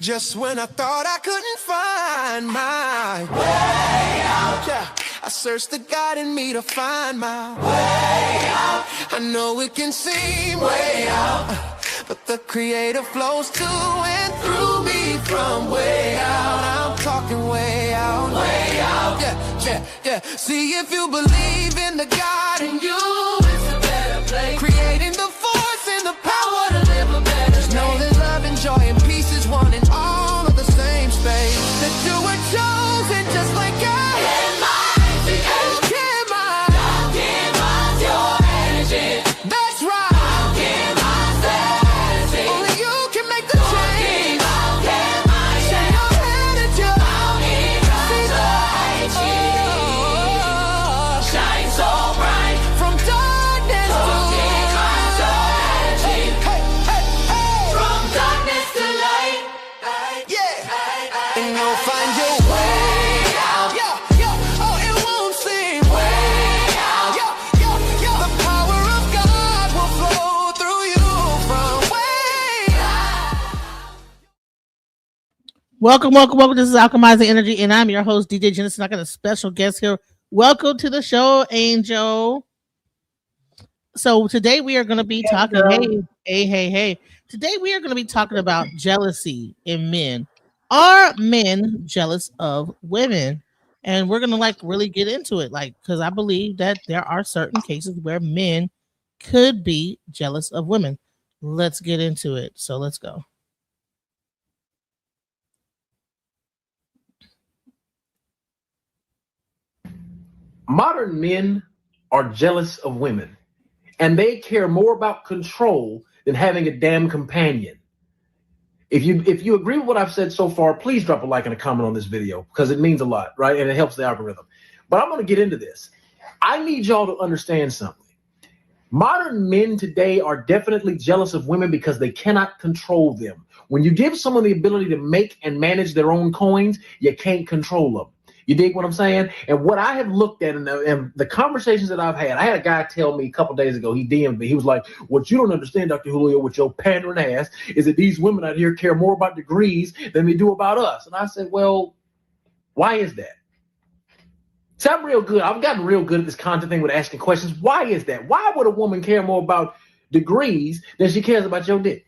Just when I thought I couldn't find my way out, yeah, I searched the God in me to find my way out. I know it can seem way out, but the Creator flows to and through me from way out. I'm talking way out, yeah. See, if you believe in the God in you, it's a better place. Creating the force and the power to live a better life. Know that love and joy and peace is one in all of the same space. That you were chosen just like God. Your energy. That's right. Only you can make the change. Share your energy. Shine so bright from darkness from darkness to light. Yeah. And you'll find your way out. Yeah. Oh, it won't seem way out. Yeah. The power of God will flow through you from way out. Welcome. This is Alchemizing Energy, and I'm your host, DJ Jenison. I got a special guest here. Welcome to the show, Angel. So today we are going to be talking. Hey. Today we are going to be talking about jealousy in men. Are men jealous of women? And we're going to really get into it, because I believe that there are certain cases where men could be jealous of women. Let's get into it. So let's go. Modern men are jealous of women, and they care more about control than having a damn companion. If you agree with what I've said so far, please drop a like and a comment on this video, because it means a lot, right? And it helps the algorithm. But I'm going to get into this. I need y'all to understand something. Modern men today are definitely jealous of women because they cannot control them. When you give someone the ability to make and manage their own coins, you can't control them. You dig what I'm saying? And what I have looked at in the conversations that I've had, I had a guy tell me a couple days ago, he DM'd me, he was like, what you don't understand, Dr. Julio, with your pandering ass, is that these women out here care more about degrees than they do about us. And I said, well, why is that? See, I'm real good. I've gotten real good at this content thing with asking questions. Why is that? Why would a woman care more about degrees than she cares about your dick?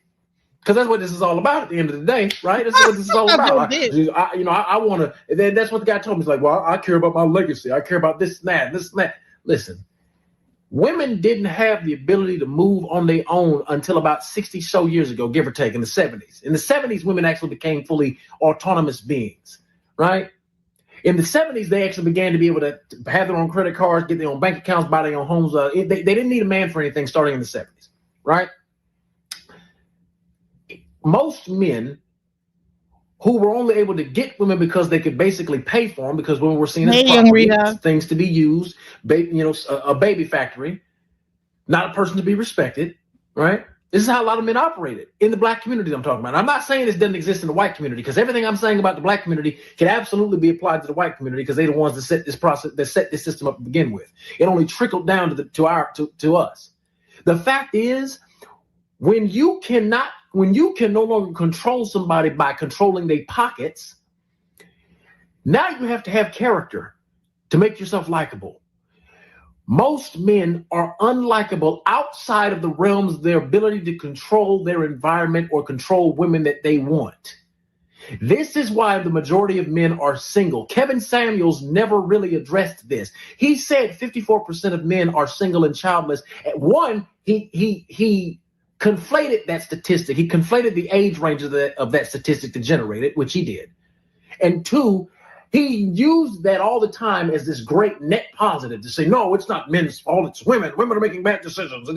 Because that's what this is all about at the end of the day, right? That's what this is all about. I want to, that's what the guy told me. He's like, well, I care about my legacy. I care about this and that. Listen, women didn't have the ability to move on their own until about 60 so years ago, give or take, in the 70s. In the 70s, women actually became fully autonomous beings, right? In the 70s, they actually began to be able to have their own credit cards, get their own bank accounts, buy their own homes. They didn't need a man for anything starting in the 70s, right? Most men who were only able to get women because they could basically pay for them, because women were seen as property, things to be used, a baby factory, not a person to be respected, right? This is how a lot of men operated in the black community I'm talking about. I'm not saying this doesn't exist in the white community, because everything I'm saying about the black community can absolutely be applied to the white community, because they're the ones that set this process, that set this system up to begin with. It only trickled down to us. The fact is, when you can no longer control somebody by controlling their pockets, now you have to have character to make yourself likable. Most men are unlikable outside of the realms of their ability to control their environment or control women that they want. This is why the majority of men are single. Kevin Samuels never really addressed this. He said 54% of men are single and childless. One, he conflated that statistic. He conflated the age range of that statistic to generate it, which he did. And two, he used that all the time as this great net positive to say, no, it's not men's fault, it's women. Women are making bad decisions.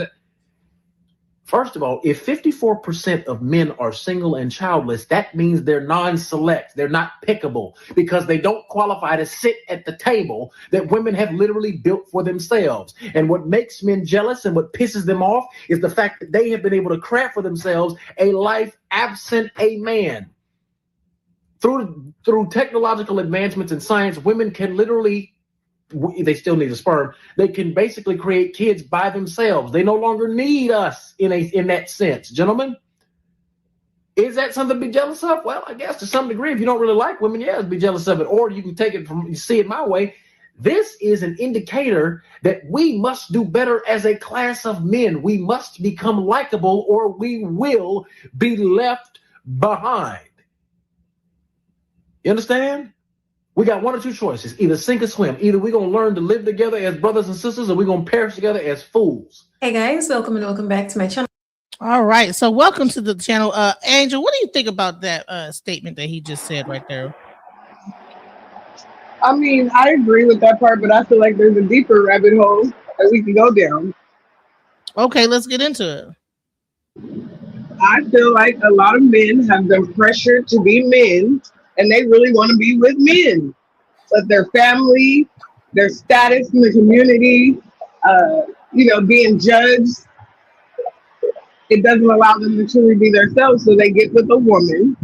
First of all, if 54% of men are single and childless, that means they're non-select. They're not pickable, because they don't qualify to sit at the table that women have literally built for themselves. And what makes men jealous and what pisses them off is the fact that they have been able to craft for themselves a life absent a man. Through technological advancements in science, women can literally, they still need a sperm, they can basically create kids by themselves. They no longer need us in that sense, gentlemen. Is that something to be jealous of? Well, I guess to some degree, if you don't really like women, yeah, be jealous of it. Or you can take it from, you see it my way. This is an indicator that we must do better as a class of men. We must become likable or we will be left behind. You understand? We got one or two choices, either sink or swim. Either we're going to learn to live together as brothers and sisters or we're going to perish together as fools. Hey guys, welcome and welcome back to my channel. All right, so welcome to the channel. Angel, what do you think about that statement that he just said right there? I mean, I agree with that part, but I feel like there's a deeper rabbit hole that we can go down. Okay, let's get into it. I feel like a lot of men have been pressured to be men, and they really want to be with men. But their family, their status in the community, being judged, it doesn't allow them to truly be themselves. So they get with a woman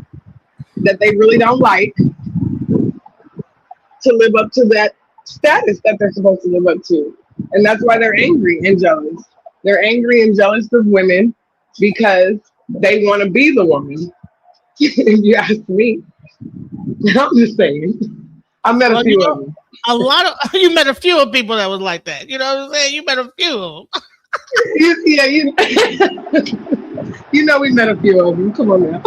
that they really don't like to live up to that status that they're supposed to live up to. And that's why they're angry and jealous. They're angry and jealous of women because they want to be the woman. If you ask me. I'm just saying. I met a few of them. You met a few of people that was like that. You know what I'm saying? You met a few of them. We met a few of them. Come on now.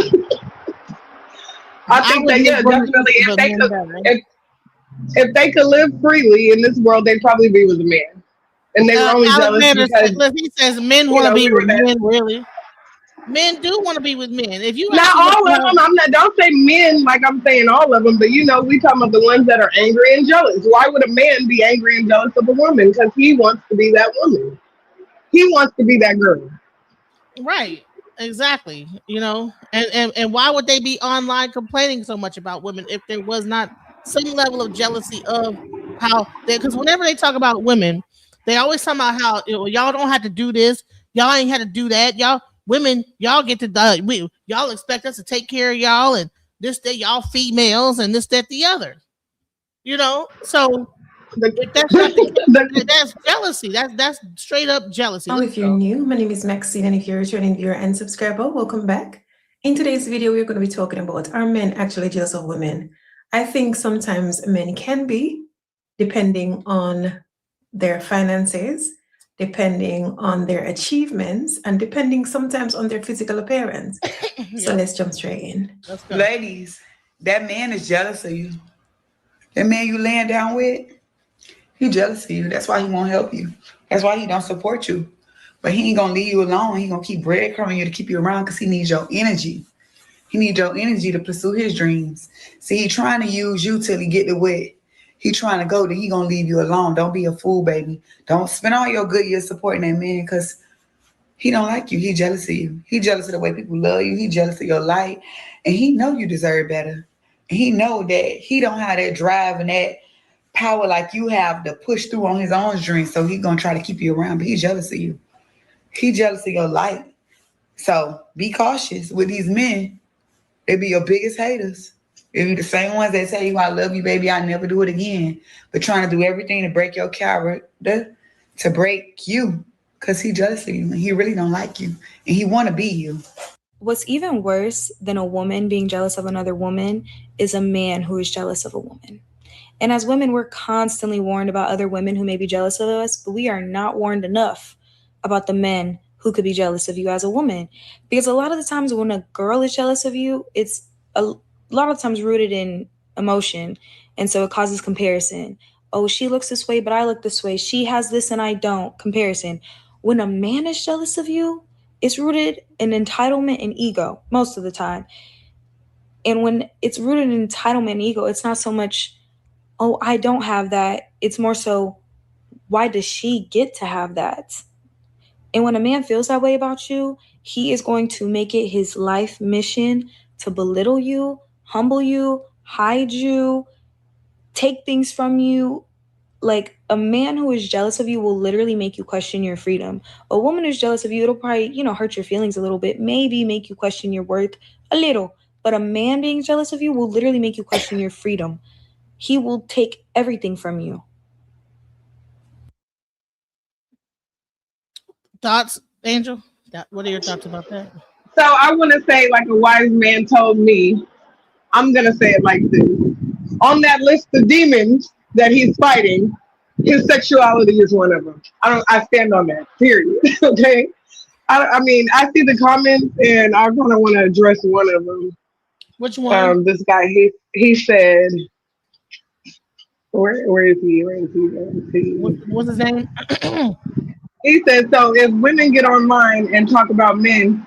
I think that, definitely, if they could live freely in this world, they'd probably be with a man. And they were only jealous because he says men want to be with men. Really, men do want to be with men. If you not all of them, don't say men like I'm saying all of them, but we talking about the ones that are angry and jealous. Why would a man be angry and jealous of a woman? Because he wants to be that woman. He wants to be that girl. Right. Exactly. And why would they be online complaining so much about women if there was not some level of jealousy of how they, because whenever they talk about women, they always talk about how y'all don't have to do this, y'all ain't had to do that, y'all women, y'all get to y'all expect us to take care of y'all and this, that, y'all females and this, that, the other. So that's jealousy. That's straight up jealousy. If you're new, my name is Maxine, and if you're a returning viewer and subscriber, welcome back. In today's video, we're going to be talking about, are men actually jealous of women? I think sometimes men can be, depending on their finances, depending on their achievements, and depending sometimes on their physical appearance. So let's jump straight in. Ladies, that man is jealous of you. That man you laying down with, he jealous of you. That's why he won't help you. That's why he don't support you. But he ain't gonna leave you alone. He gonna keep breadcrumbing you to keep you around because he needs your energy. He needs your energy to pursue his dreams. See, he trying to use you till he get the wet. He trying to go, then he gonna leave you alone. Don't be a fool, baby. Don't spend all your good years supporting that man because he don't like you. He jealous of you. He jealous of the way people love you. He jealous of your light. And he know you deserve better. And he know that he don't have that drive and that power like you have to push through on his own dreams. So he gonna try to keep you around, but he's jealous of you. He jealous of your light. So be cautious with these men. They be your biggest haters. They be the same ones that tell you, I love you, baby, I never do it again. But trying to do everything to break your character, to break you, because he jealous of you and he really don't like you. And he want to be you. What's even worse than a woman being jealous of another woman is a man who is jealous of a woman. And as women, we're constantly warned about other women who may be jealous of us, but we are not warned enough about the men who could be jealous of you as a woman. Because a lot of the times when a girl is jealous of you, it's a lot of times rooted in emotion. And so it causes comparison. Oh, she looks this way, but I look this way. She has this and I don't. Comparison. When a man is jealous of you, it's rooted in entitlement and ego most of the time. And when it's rooted in entitlement and ego, it's not so much, oh, I don't have that. It's more so, why does she get to have that? And when a man feels that way about you, he is going to make it his life mission to belittle you, humble you, hide you, take things from you. Like, a man who is jealous of you will literally make you question your freedom. A woman who's jealous of you, it'll probably, hurt your feelings a little bit, maybe make you question your worth a little. But a man being jealous of you will literally make you question your freedom. He will take everything from you. Thoughts, Angel? What are your thoughts about that? So I want to say, like a wise man told me, I'm going to say it like this. On that list of demons that he's fighting, his sexuality is one of them. I stand on that, period. Okay? I mean, I see the comments and I kind of want to address one of them. Which one? This guy, he said, where is he? Where is he? What's his name? He said, so if women get online and talk about men,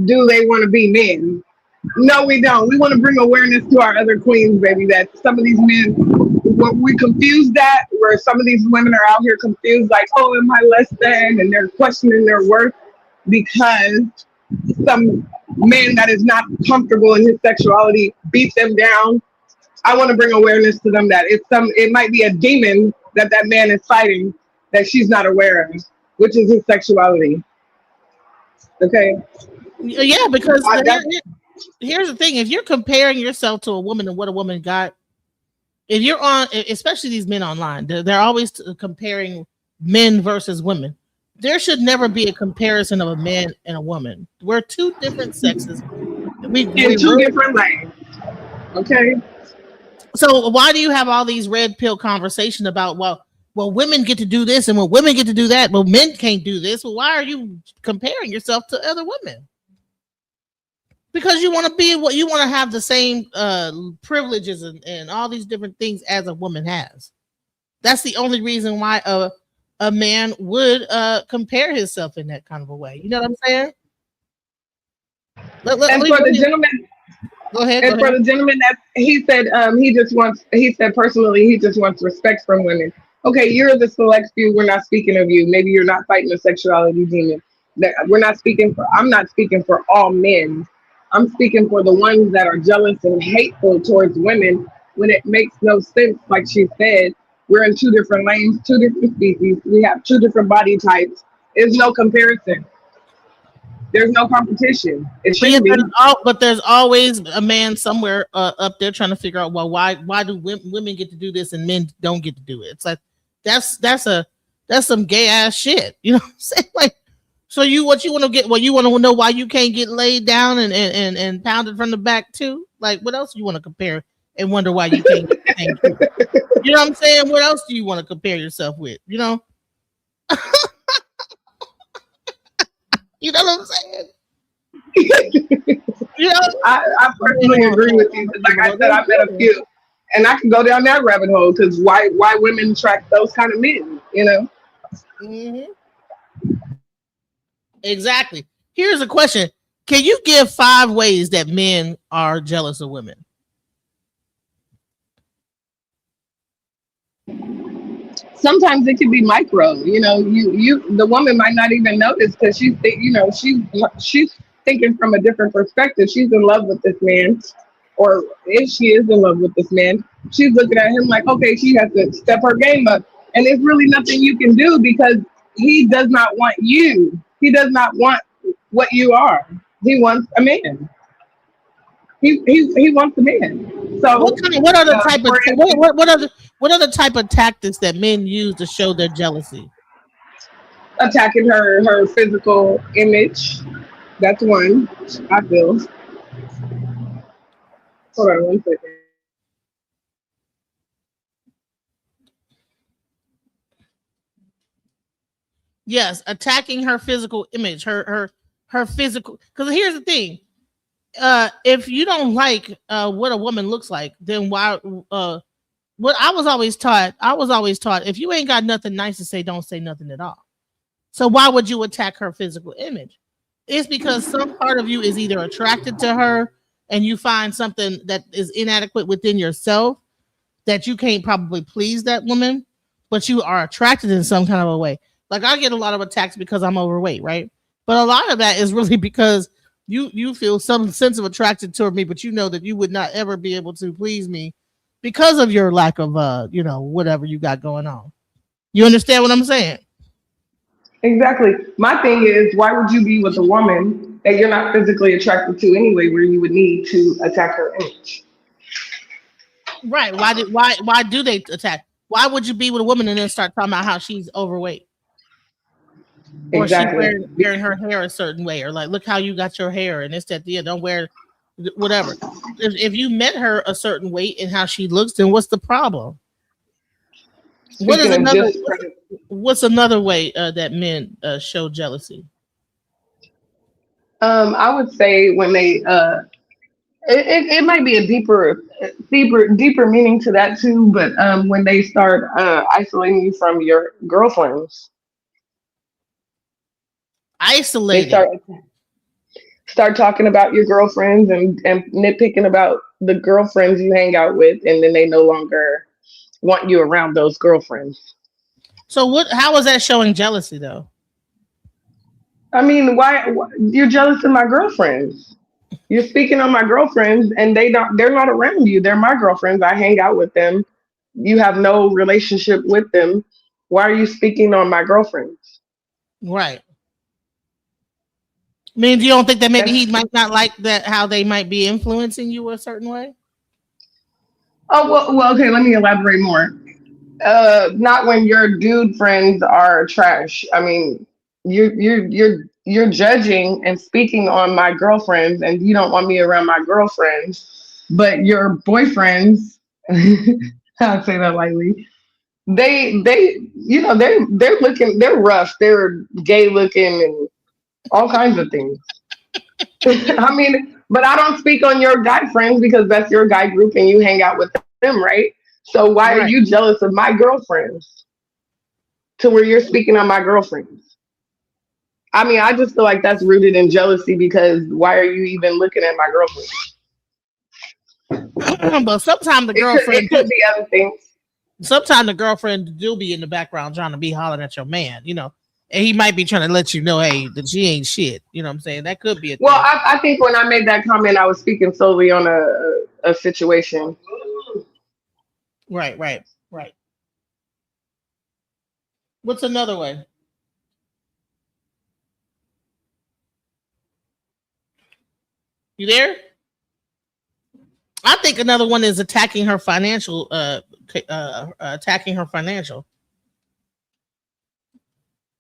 do they want to be men? No, we don't. We want to bring awareness to our other queens, baby, that some of these men, we confuse that, where some of these women are out here confused, like, oh, am I less than? And they're questioning their worth because some man that is not comfortable in his sexuality beat them down. I want to bring awareness to them that it might be a demon that man is fighting that she's not aware of, which is his sexuality. Okay? Yeah, because here's the thing. If you're comparing yourself to a woman and what a woman got, if you're on, especially these men online, they're always comparing men versus women. There should never be a comparison of a man and a woman. We're two different sexes. In two different lanes. Okay. So why do you have all these red pill conversation about, well, women get to do this and well, women get to do that, but men can't do this? Well, why are you comparing yourself to other women? Because you want to be what you want to have the same privileges and all these different things as a woman has. That's the only reason why a man would compare himself in that kind of a way. You know what I'm saying? And for the gentleman, go ahead. For the gentleman that he said he said personally he just wants respect from women. Okay, you're the select few. We're not speaking of you. Maybe you're not fighting a sexuality demon. I'm not speaking for all men. I'm speaking for the ones that are jealous and hateful towards women when it makes no sense. Like she said, we're in two different lanes, two different species. We have two different body types. There's no comparison. There's no competition. It shouldn't be. But there's always a man somewhere up there trying to figure out, well, why do women get to do this and men don't get to do it? It's like that's some gay ass shit. You know what I'm saying? Like, so you want to know why you can't get laid down and pounded from the back too? Like, what else do you want to compare and wonder why you can't get the same too? You know what I'm saying? What else do you want to compare yourself with? You know? You know what I'm saying? You know? I personally agree with you. Like I said, I met a few. And I can go down that rabbit hole because why women attract those kind of men, you know? Mm-hmm. Exactly. Here's a question. Can you give 5 ways that men are jealous of women? Sometimes it can be micro, you know, the woman might not even notice because she's thinking from a different perspective. She's in love with this man, or if she is in love with this man, she's looking at him like, okay, she has to step her game up. And there's really nothing you can do because he does not want you. He does not want what you are. He wants a man. He wants a man. So what other type of tactics that men use to show their jealousy? Attacking her physical image. That's one, I feel. Hold on 1 second. Yes, attacking her physical image, her physical. Because here's the thing: if you don't like what a woman looks like, then why? What I was always taught, if you ain't got nothing nice to say, don't say nothing at all. So why would you attack her physical image? It's because some part of you is either attracted to her and you find something that is inadequate within yourself that you can't probably please that woman, but you are attracted in some kind of a way. Like I get a lot of attacks because I'm overweight, right? But a lot of that is really because you feel some sense of attraction toward me, but you know that you would not ever be able to please me because of your lack of whatever you got going on. You understand what I'm saying? Exactly. My thing is, why would you be with a woman that you're not physically attracted to anyway, where you would need to attack her image? Right. Why do they attack? Why would you be with a woman and then start talking about how she's overweight? Or she Exactly. wearing her hair a certain way, or like, look how you got your hair, and it's that, yeah, don't wear whatever. If you met her a certain weight and how she looks, then what's the problem? Speaking of just What's another way that men show jealousy? I would say when they it might be a deeper meaning to that too, but when they start isolating you from your girlfriends. They start talking about your girlfriends and nitpicking about the girlfriends you hang out with, and then they no longer want you around those girlfriends. So how is that showing jealousy though? I mean, why you're jealous of my girlfriends? You're speaking on my girlfriends, and they're not around you. They're my girlfriends. I hang out with them. You have no relationship with them. Why are you speaking on my girlfriends? Right. I mean, you don't think that maybe he might not like that, how they might be influencing you a certain way? Oh, well, okay, let me elaborate more. Not when your dude friends are trash. I mean, you're judging and speaking on my girlfriends, and you don't want me around my girlfriends, but your boyfriends, I'd say that lightly. They're rough, they're gay looking, and all kinds of things. I mean, but I don't speak on your guy friends because that's your guy group and you hang out with them, right? So why are you jealous of my girlfriends to where you're speaking on my girlfriends? I mean, I just feel like that's rooted in jealousy, because why are you even looking at my girlfriend? But sometimes the girlfriend it could be other things. Sometimes the girlfriend do be in the background trying to be hollering at your man, and he might be trying to let you know, hey, that she ain't shit. You know what I'm saying? That could be a thing. I think when I made that comment, I was speaking solely on a situation. Right. What's another way? You there? I think another one is attacking her financial.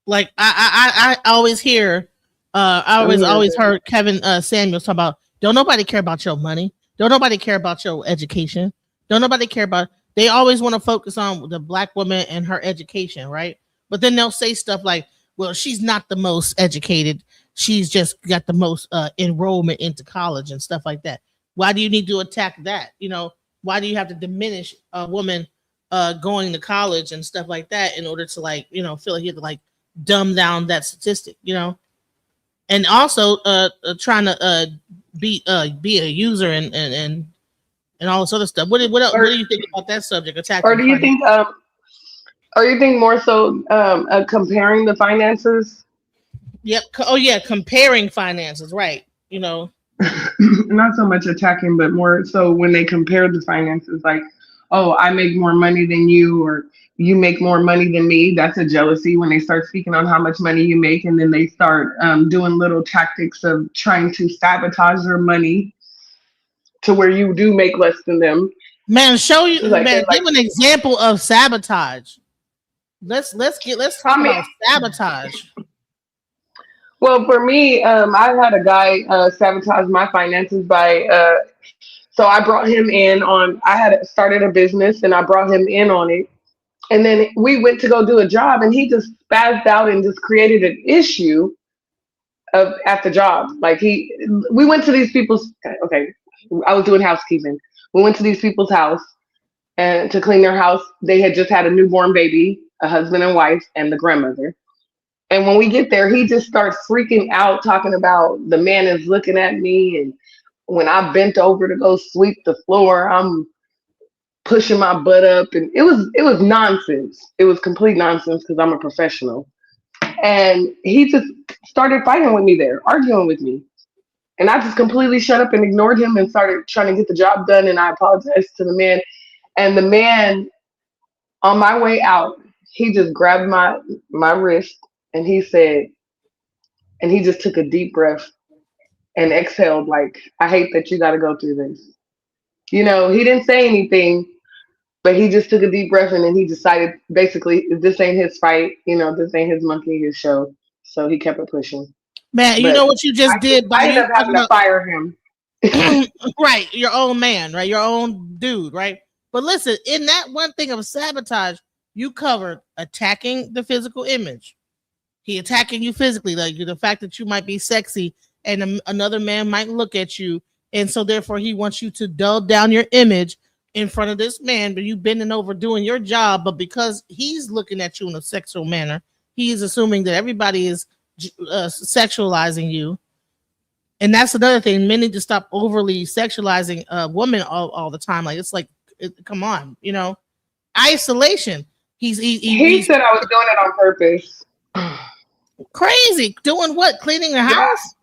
Like I always hear, I always heard Kevin Samuels talk about, don't nobody care about your money. Don't nobody care about your education. Don't nobody care about. They always want to focus on the black woman and her education, right? But then they'll say stuff like, well, she's not the most educated. She's just got the most enrollment into college and stuff like that. Why do you need to attack that? Why do you have to diminish a woman going to college and stuff like that in order to feel like you have to dumb down that statistic, and also trying to be a user and all this other stuff. What do you think about that subject? Attacking, or do you think more so comparing the finances? Yep. Oh yeah, comparing finances, right? Not so much attacking, but more so when they compare the finances, like, oh, I make more money than you, or you make more money than me. That's a jealousy when they start speaking on how much money you make, and then they start doing little tactics of trying to sabotage your money to where you do make less than them. Man, give an example of sabotage. Let's talk about sabotage. Well, for me, I had a guy sabotage my finances by so I brought him in on. I had started a business and I brought him in on it. And then we went to go do a job, and he just spazzed out and just created an issue at the job. Like we went to these people's. Okay, I was doing housekeeping. We went to these people's house and to clean their house. They had just had a newborn baby, a husband and wife, and the grandmother. And when we get there, he just starts freaking out, talking about the man is looking at me, and when I bent over to go sweep the floor, I'm pushing my butt up, and it was nonsense. It was complete nonsense because I'm a professional. And he just started fighting with me there, arguing with me. And I just completely shut up and ignored him and started trying to get the job done. And I apologized to the man. And the man, on my way out, he just grabbed my wrist and he said, and he just took a deep breath and exhaled, like, I hate that you got to go through this. He didn't say anything, but he just took a deep breath and then he decided, basically, this ain't his fight. This ain't his monkey, his show. so he kept it pushing. Man, you know what you just did? I ended up having to fire him. Right, your own man, right? Your own dude, right? But listen, in that one thing of sabotage, you covered attacking the physical image. He attacking you physically, like the fact that you might be sexy and another man might look at you. And so therefore he wants you to dull down your image in front of this man, but you bending over doing your job. But because he's looking at you in a sexual manner, he is assuming that everybody is sexualizing you. And that's another thing. Men need to stop overly sexualizing women all the time. Like, it's like, come on, you know, isolation. He said I was doing it on purpose. Crazy. Doing what? Cleaning the house?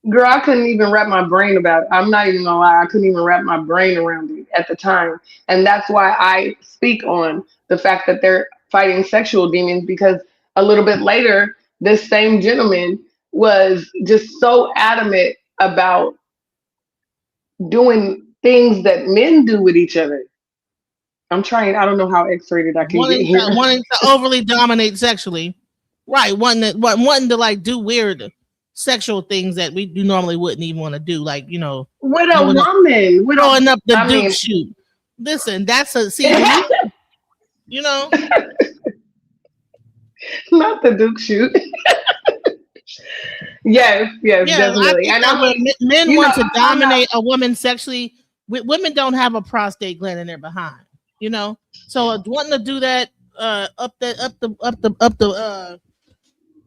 Girl, I couldn't even wrap my brain about it. I'm not even gonna lie. I couldn't even wrap my brain around it at the time. And that's why I speak on the fact that they're fighting sexual demons, because a little bit later, this same gentleman was just so adamant about doing things that men do with each other. I'm trying. I don't know how X-rated I can get here. Wanting to overly dominate sexually. Right. Wanting to like do weird sexual things that we normally wouldn't even want to do. Like, you know. With a woman. Throwing up the Duke shoot. Listen, that's a, see, you know. Not the Duke shoot. Yes, definitely. And men want to dominate a woman sexually. Women don't have a prostate gland in their behind, you know. So wanting to do that up the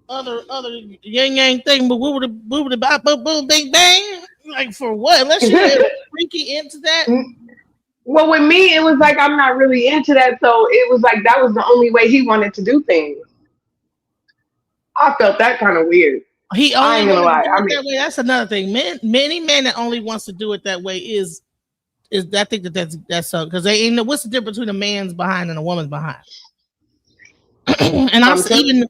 other yang yang thing, but boom bang bang, like for what? Unless you're freaky into that. Well, with me, it was like I'm not really into that, so it was like that was the only way he wanted to do things. I felt that kind of weird. He only wanted to do it that way. That's another thing. Many men that only wants to do it that way is I think that's so, because they ain't know what's the difference between a man's behind and a woman's behind. And also even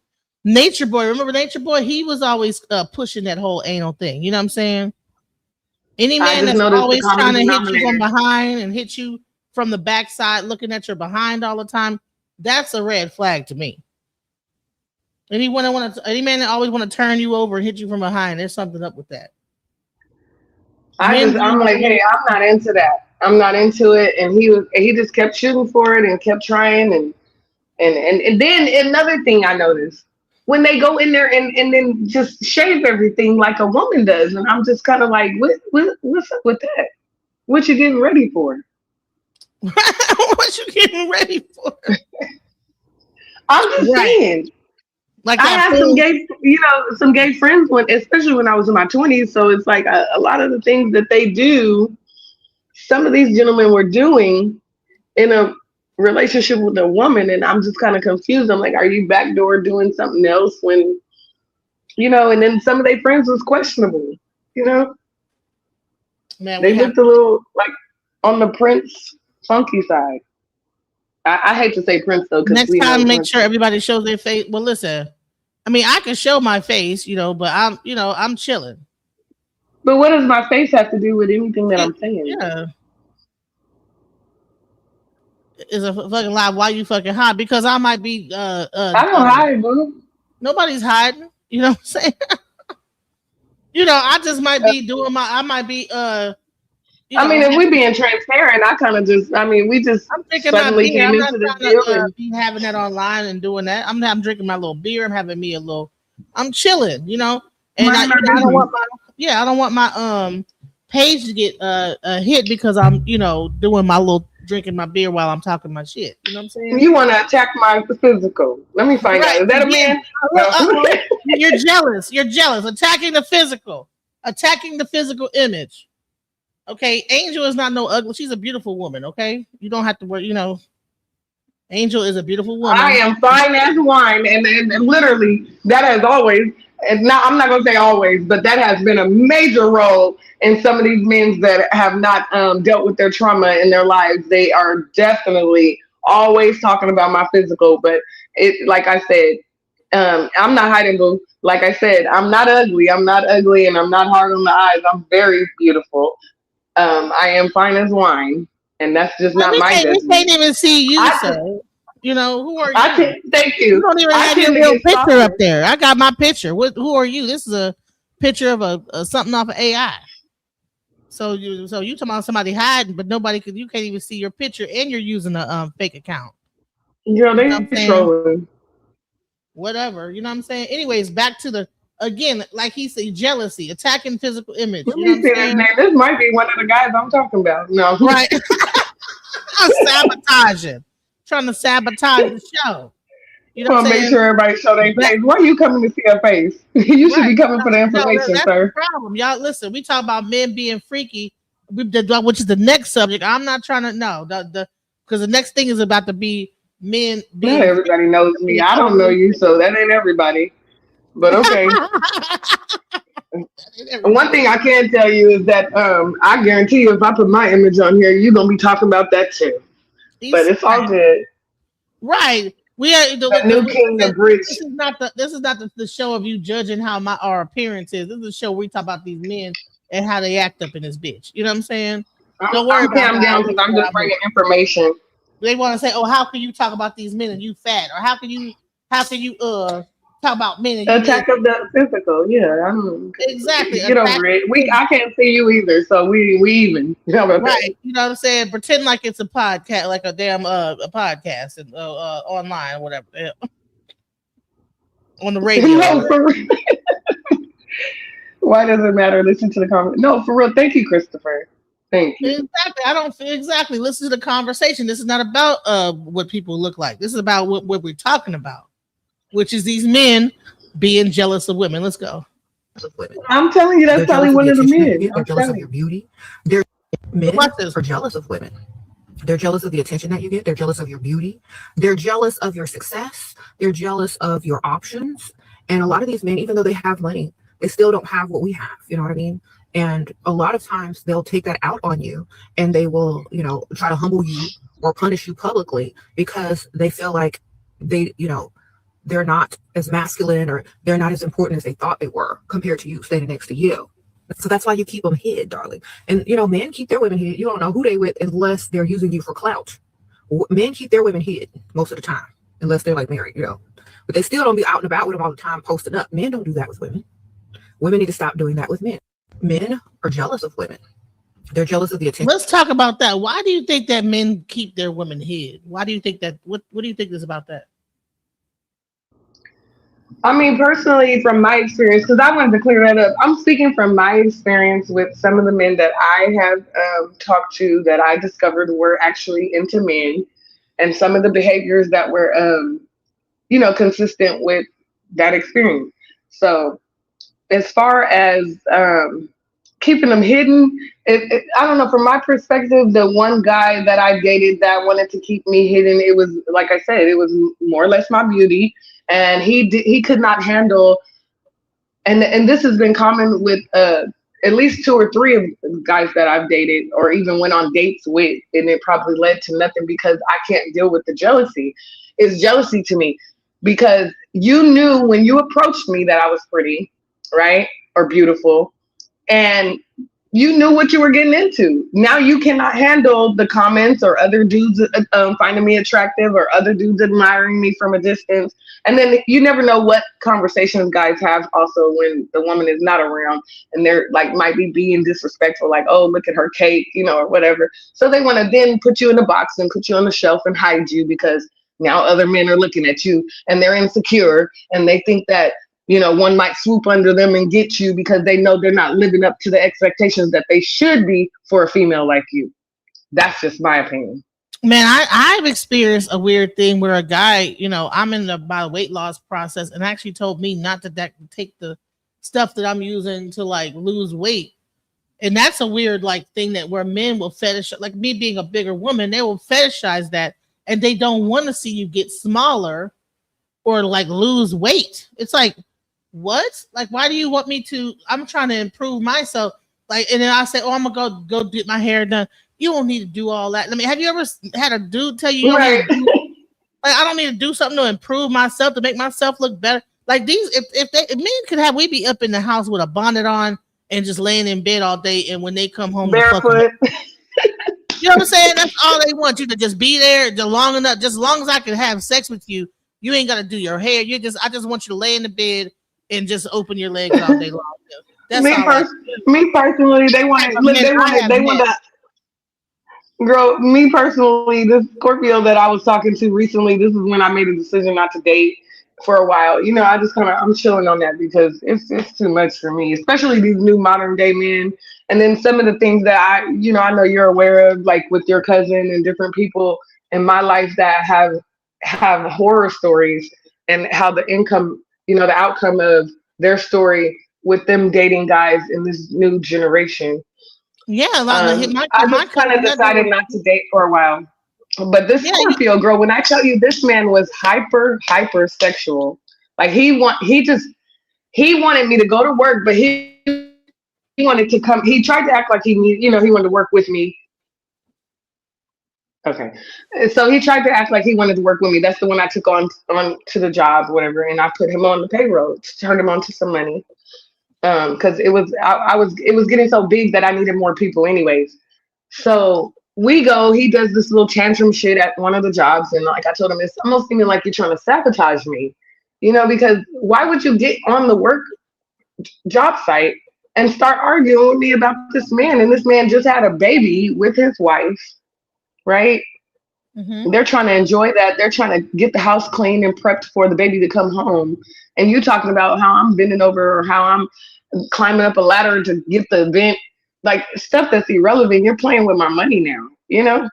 Nature Boy. Remember Nature Boy? He was always pushing that whole anal thing. You know what I'm saying? Any man that's always trying to hit you from behind and hit you from the backside, looking at your behind all the time, that's a red flag to me. Any man that always want to turn you over and hit you from behind, there's something up with that. I'm like, hey, I'm not into that. I'm not into it. And he just kept shooting for it and kept trying. And then another thing I noticed, when they go in there and then just shave everything like a woman does, and I'm just kind of like, what's up with that? What you getting ready for? What you getting ready for? I'm just saying. Like I had some gay friends especially when I was in my 20s. So it's like a lot of the things that they do, some of these gentlemen were doing in a relationship with a woman, and I'm just kind of confused. I'm like, are you backdoor doing something else when, you know? And then some of their friends was questionable, you know. Man, they looked a little like on the Prince funky side. I hate to say Prince though. Next time, make sure everybody shows their face. Well, listen, I mean, I can show my face, you know, but I'm chilling. But what does my face have to do with anything that I'm saying? Yeah, it's a fucking lie. Why you fucking hide? Because I might be. I don't hide, boo. Nobody's hiding. You know what I'm saying? You know, I just might be doing my. I might be. I mean, if we being transparent, I kind of just, I mean, we just suddenly came into this deal. Be having that online and doing that. I'm drinking my little beer. I'm having me a little, I'm chilling, you know. And I don't want my page to get hit because I'm, you know, doing my little drinking my beer while I'm talking my shit. You know what I'm saying? You want to attack my physical. Let me find out. Is that a man? You're jealous. You're jealous. Attacking the physical image. Okay, Angel is not no ugly. She's a beautiful woman. Okay, you don't have to worry. You know, Angel is a beautiful woman. I am fine as wine, and literally that has always. And now I'm not gonna say always, but that has been a major role in some of these men that have not dealt with their trauma in their lives. They are definitely always talking about my physical, but it, like I said, I'm not hiding, boo. Like I said, I'm not ugly. I'm not ugly, and I'm not hard on the eyes. I'm very beautiful. I am fine as wine, and that's just not my judgment. We can't even see you, sir. You know, who are you? I can thank you. You don't even have your real picture up there. I got my picture. Who are you? This is a picture of a something off of AI. So you talking about somebody hiding, but nobody could. You can't even see your picture, and you're using a fake account. Girl, they trolling. Whatever, you know what I'm saying. Anyways, back to the again, like he said, jealousy, attacking physical image. Let me see his name. This might be one of the guys I'm talking about. No, right. I'm sabotaging, trying to sabotage the show. You know, make sure everybody show their face. Why are you coming to see a face? You should be coming for the information, that's sir. The problem, y'all. Listen, we talk about men being freaky, which is the next subject. I'm not trying to know because the next thing is about to be men. Not everybody knows me. I don't know you, so that ain't everybody. But okay. One thing I can tell you is that I guarantee you, if I put my image on here, you're gonna be talking about that too. But it's all good. Right. We are the new king of bridge. This is not the show of you judging how our appearance is. This is a show where we talk about these men and how they act up in this bitch. You know what I'm saying? Don't worry about calm down because I'm just bringing information. They want to say, "Oh, how can you talk about these men and you fat?" Or how can you talk about men and attack of the physical? Yeah, exactly. Get over it. I can't see you either, so we even. Right. You know what I'm saying? Pretend like it's a podcast, like a damn a podcast and online or whatever. Yeah. On the radio. No, for real. Why does it matter? Listen to the comment. No, for real. Thank you, Christopher. Thank you. Exactly. Listen to the conversation. This is not about what people look like. This is about what we're talking about, which is these men being jealous of women. Let's go. I'm telling you, that's probably one of the men. They're jealous of your beauty. Men are jealous of women. They're jealous of the attention that you get. They're jealous of your beauty. They're jealous of your success. They're jealous of your options. And a lot of these men, even though they have money, they still don't have what we have. You know what I mean? And a lot of times they'll take that out on you and they will, try to humble you or punish you publicly because they feel like they're not as masculine or they're not as important as they thought they were compared to you standing next to you. So that's why you keep them hid, darling. And, men keep their women hid. You don't know who they with unless they're using you for clout. Men keep their women hid most of the time, unless they're like married, But they still don't be out and about with them all the time posting up. Men don't do that with women. Women need to stop doing that with men. Men are jealous of women. They're jealous of the attention. Let's talk about that. Why do you think that men keep their women hid? Why do you think that? What do you think is about that? I mean, personally, from my experience, because I wanted to clear that up, I'm speaking from my experience with some of the men that I have talked to that I discovered were actually into men and some of the behaviors that were, consistent with that experience. So as far as keeping them hidden, I don't know, from my perspective, the one guy that I dated that wanted to keep me hidden, it was, like I said, it was more or less my beauty. And he could not handle, and this has been common with at least 2 or 3 of the guys that I've dated or even went on dates with, and it probably led to nothing because I can't deal with the jealousy. It's jealousy to me because you knew when you approached me that I was pretty, right, or beautiful, and you knew what you were getting into. Now you cannot handle the comments or other dudes finding me attractive or other dudes admiring me from a distance. And then you never know what conversations guys have also when the woman is not around and they're like might be being disrespectful, like, oh, look at her cake, or whatever. So they want to then put you in a box and put you on the shelf and hide you because now other men are looking at you and they're insecure and they think that one might swoop under them and get you because they know they're not living up to the expectations that they should be for a female like you. That's just my opinion. Man, I've experienced a weird thing where a guy, I'm in my weight loss process and actually told me not to take the stuff that I'm using to like lose weight. And that's a weird thing that where men will fetishize, like me being a bigger woman, they will fetishize that and they don't want to see you get smaller or like lose weight. It's like, what? Like, why do you want me to? I'm trying to improve myself. Like, and then I say, oh, I'm gonna go get my hair done. You don't need to do all that. I mean, have you ever had a dude tell you, right? I don't need to do something to improve myself, to make myself look better. Like these, if men could have, we be up in the house with a bonnet on and just laying in bed all day, and when they come home, barefoot. You know what I'm saying? That's all they want you to just be there long enough. Just as long as I can have sex with you, you ain't gotta do your hair. I just want you to lay in the bed and just open your legs all day long. That's all. Me personally, they want to. Girl, me personally, this Scorpio that I was talking to recently, this is when I made a decision not to date for a while. You know, I just I'm chilling on that because it's too much for me, especially these new modern day men. And then some of the things that I know you're aware of, like with your cousin and different people in my life that have horror stories, and how the outcome of their story with them dating guys in this new generation. Yeah, I just kind of decided not to date for a while. But this Scorpio girl, when I tell you this man was hypersexual, like he wanted me to go to work, but he wanted to come. He tried to act like he wanted to work with me. Okay, so he tried to act like he wanted to work with me. That's the one I took on to the job, whatever, and I put him on the payroll, turned him on to some money. Because it was getting so big that I needed more people anyways. So he does this little tantrum shit at one of the jobs, and like I told him, it's almost seeming like you're trying to sabotage me, because why would you get on the work job site and start arguing with me about this man? And this man just had a baby with his wife, right? Mm-hmm. They're trying to enjoy that. They're trying to get the house clean and prepped for the baby to come home. And you talking about how I'm bending over or how I'm climbing up a ladder to get the event, like stuff that's irrelevant. You're playing with my money now, Well,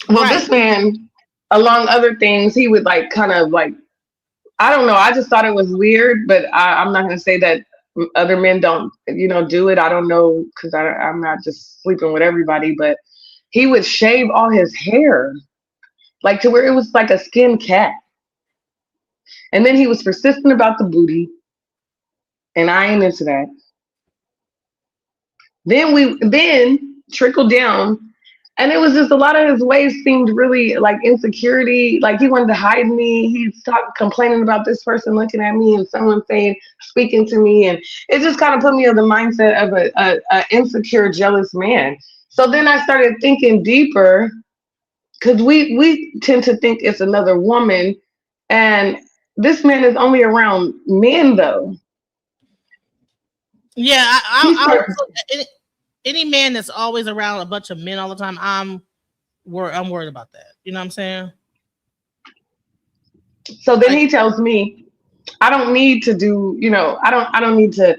right. This man, along other things, he would I don't know. I just thought it was weird, but I'm not going to say that other men don't, do it. I don't know, because I'm not just sleeping with everybody, but he would shave all his hair, like to where it was like a skin cat. And then he was persistent about the booty, and I ain't into that. Then trickled down, and it was just a lot of his ways seemed really like insecurity, like he wanted to hide me. He stopped complaining about this person looking at me and someone speaking to me, and it just kind of put me in the mindset of a insecure, jealous man. So then I started thinking deeper, because we tend to think it's another woman, and this man is only around men, though. Yeah, any man that's always around a bunch of men all the time, I'm worried about that. You know what I'm saying? So then he tells me, I don't need to do, I don't need to,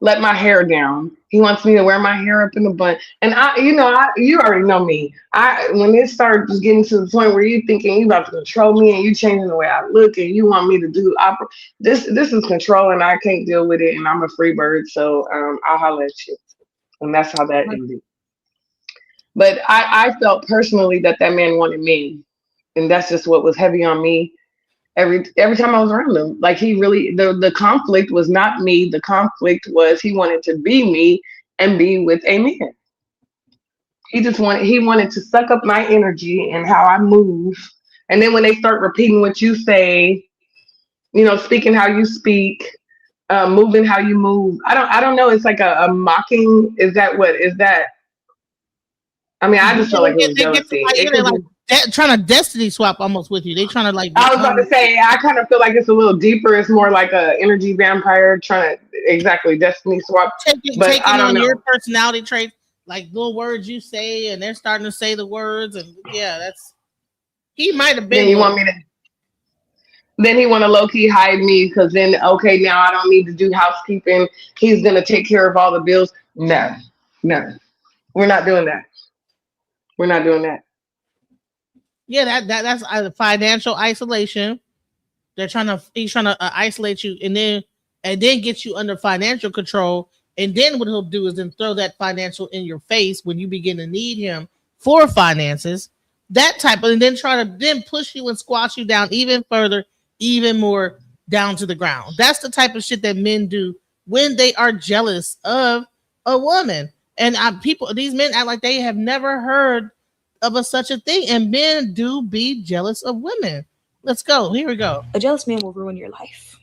let my hair down. He wants me to wear my hair up in the bun. And you already know me. When it starts getting to the point where you thinking you about to control me and you changing the way I look and you want me to do this is control, and I can't deal with it, and I'm a free bird. So I'll holler at you. And that's how that ended. But I felt personally that man wanted me. And that's just what was heavy on me. Every time I was around him, like he really, the conflict was not me. The conflict was he wanted to be me and be with a man. He wanted to suck up my energy and how I move. And then when they start repeating what you say, speaking how you speak, moving how you move. I don't know. It's like a mocking. Is that what is that? I mean, I just felt like it was jealousy. Trying to destiny swap almost with you. They trying to I was about to say, I kind of feel like it's a little deeper. It's more like a energy vampire trying to destiny swap. Taking I don't know your personality traits, like little words you say, and they're starting to say the words, and he might have been. Then he want to low key hide me, because then now I don't need to do housekeeping. He's gonna take care of all the bills. No, we're not doing that. We're not doing that. Yeah, that's financial isolation. He's trying to isolate you and then get you under financial control. And then what he'll do is then throw that financial in your face when you begin to need him for finances. That type of, and then try to then push you and squash you down even further, even more down to the ground. That's the type of shit that men do when they are jealous of a woman. And these men act like they have never heard of such a thing, and men do be jealous of women. Let's go. Here we go. A jealous man will ruin your life.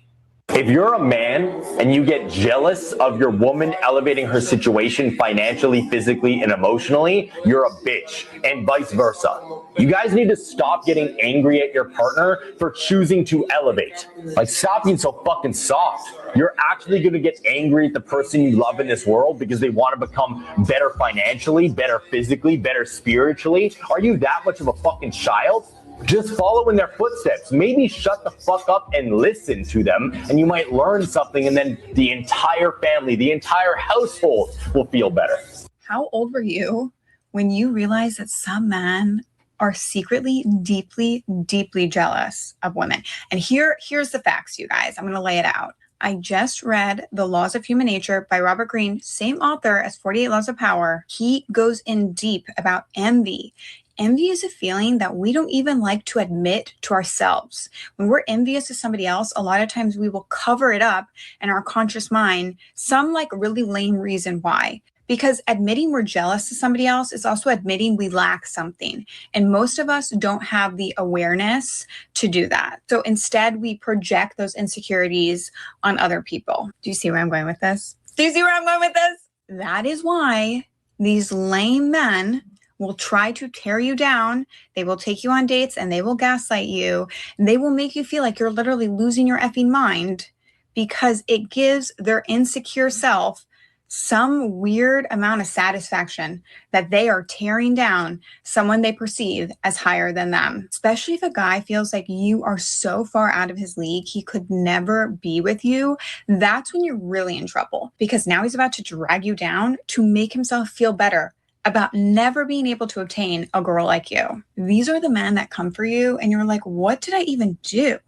If you're a man and you get jealous of your woman elevating her situation financially, physically, and emotionally, you're a bitch, and vice versa. You guys need to stop getting angry at your partner for choosing to elevate. Like, stop being so fucking soft. You're actually going to get angry at the person you love in this world because they want to become better financially, better physically, better spiritually. Are you that much of a fucking child? Just follow in their footsteps. Maybe shut the fuck up and listen to them, and you might learn something, and then the entire family, the entire household will feel better. How old were you when you realized that some men are secretly, deeply, deeply jealous of women? And here's the facts, you guys. I'm going to lay it out. I just read The Laws of Human Nature by Robert Greene, same author as 48 Laws of Power. He goes in deep about envy. Envy is a feeling that we don't even like to admit to ourselves. When we're envious of somebody else, a lot of times we will cover it up in our conscious mind, some like really lame reason why. Because admitting we're jealous of somebody else is also admitting we lack something. And most of us don't have the awareness to do that. So instead, we project those insecurities on other people. Do you see where I'm going with this? Do you see where I'm going with this? That is why these lame men will try to tear you down. They will take you on dates and they will gaslight you. And they will make you feel like you're literally losing your effing mind because it gives their insecure self some weird amount of satisfaction that they are tearing down someone they perceive as higher than them. Especially if a guy feels like you are so far out of his league, he could never be with you. That's when you're really in trouble, because now he's about to drag you down to make himself feel better about never being able to obtain a girl like you. These are the men that come for you and you're like, what did I even do?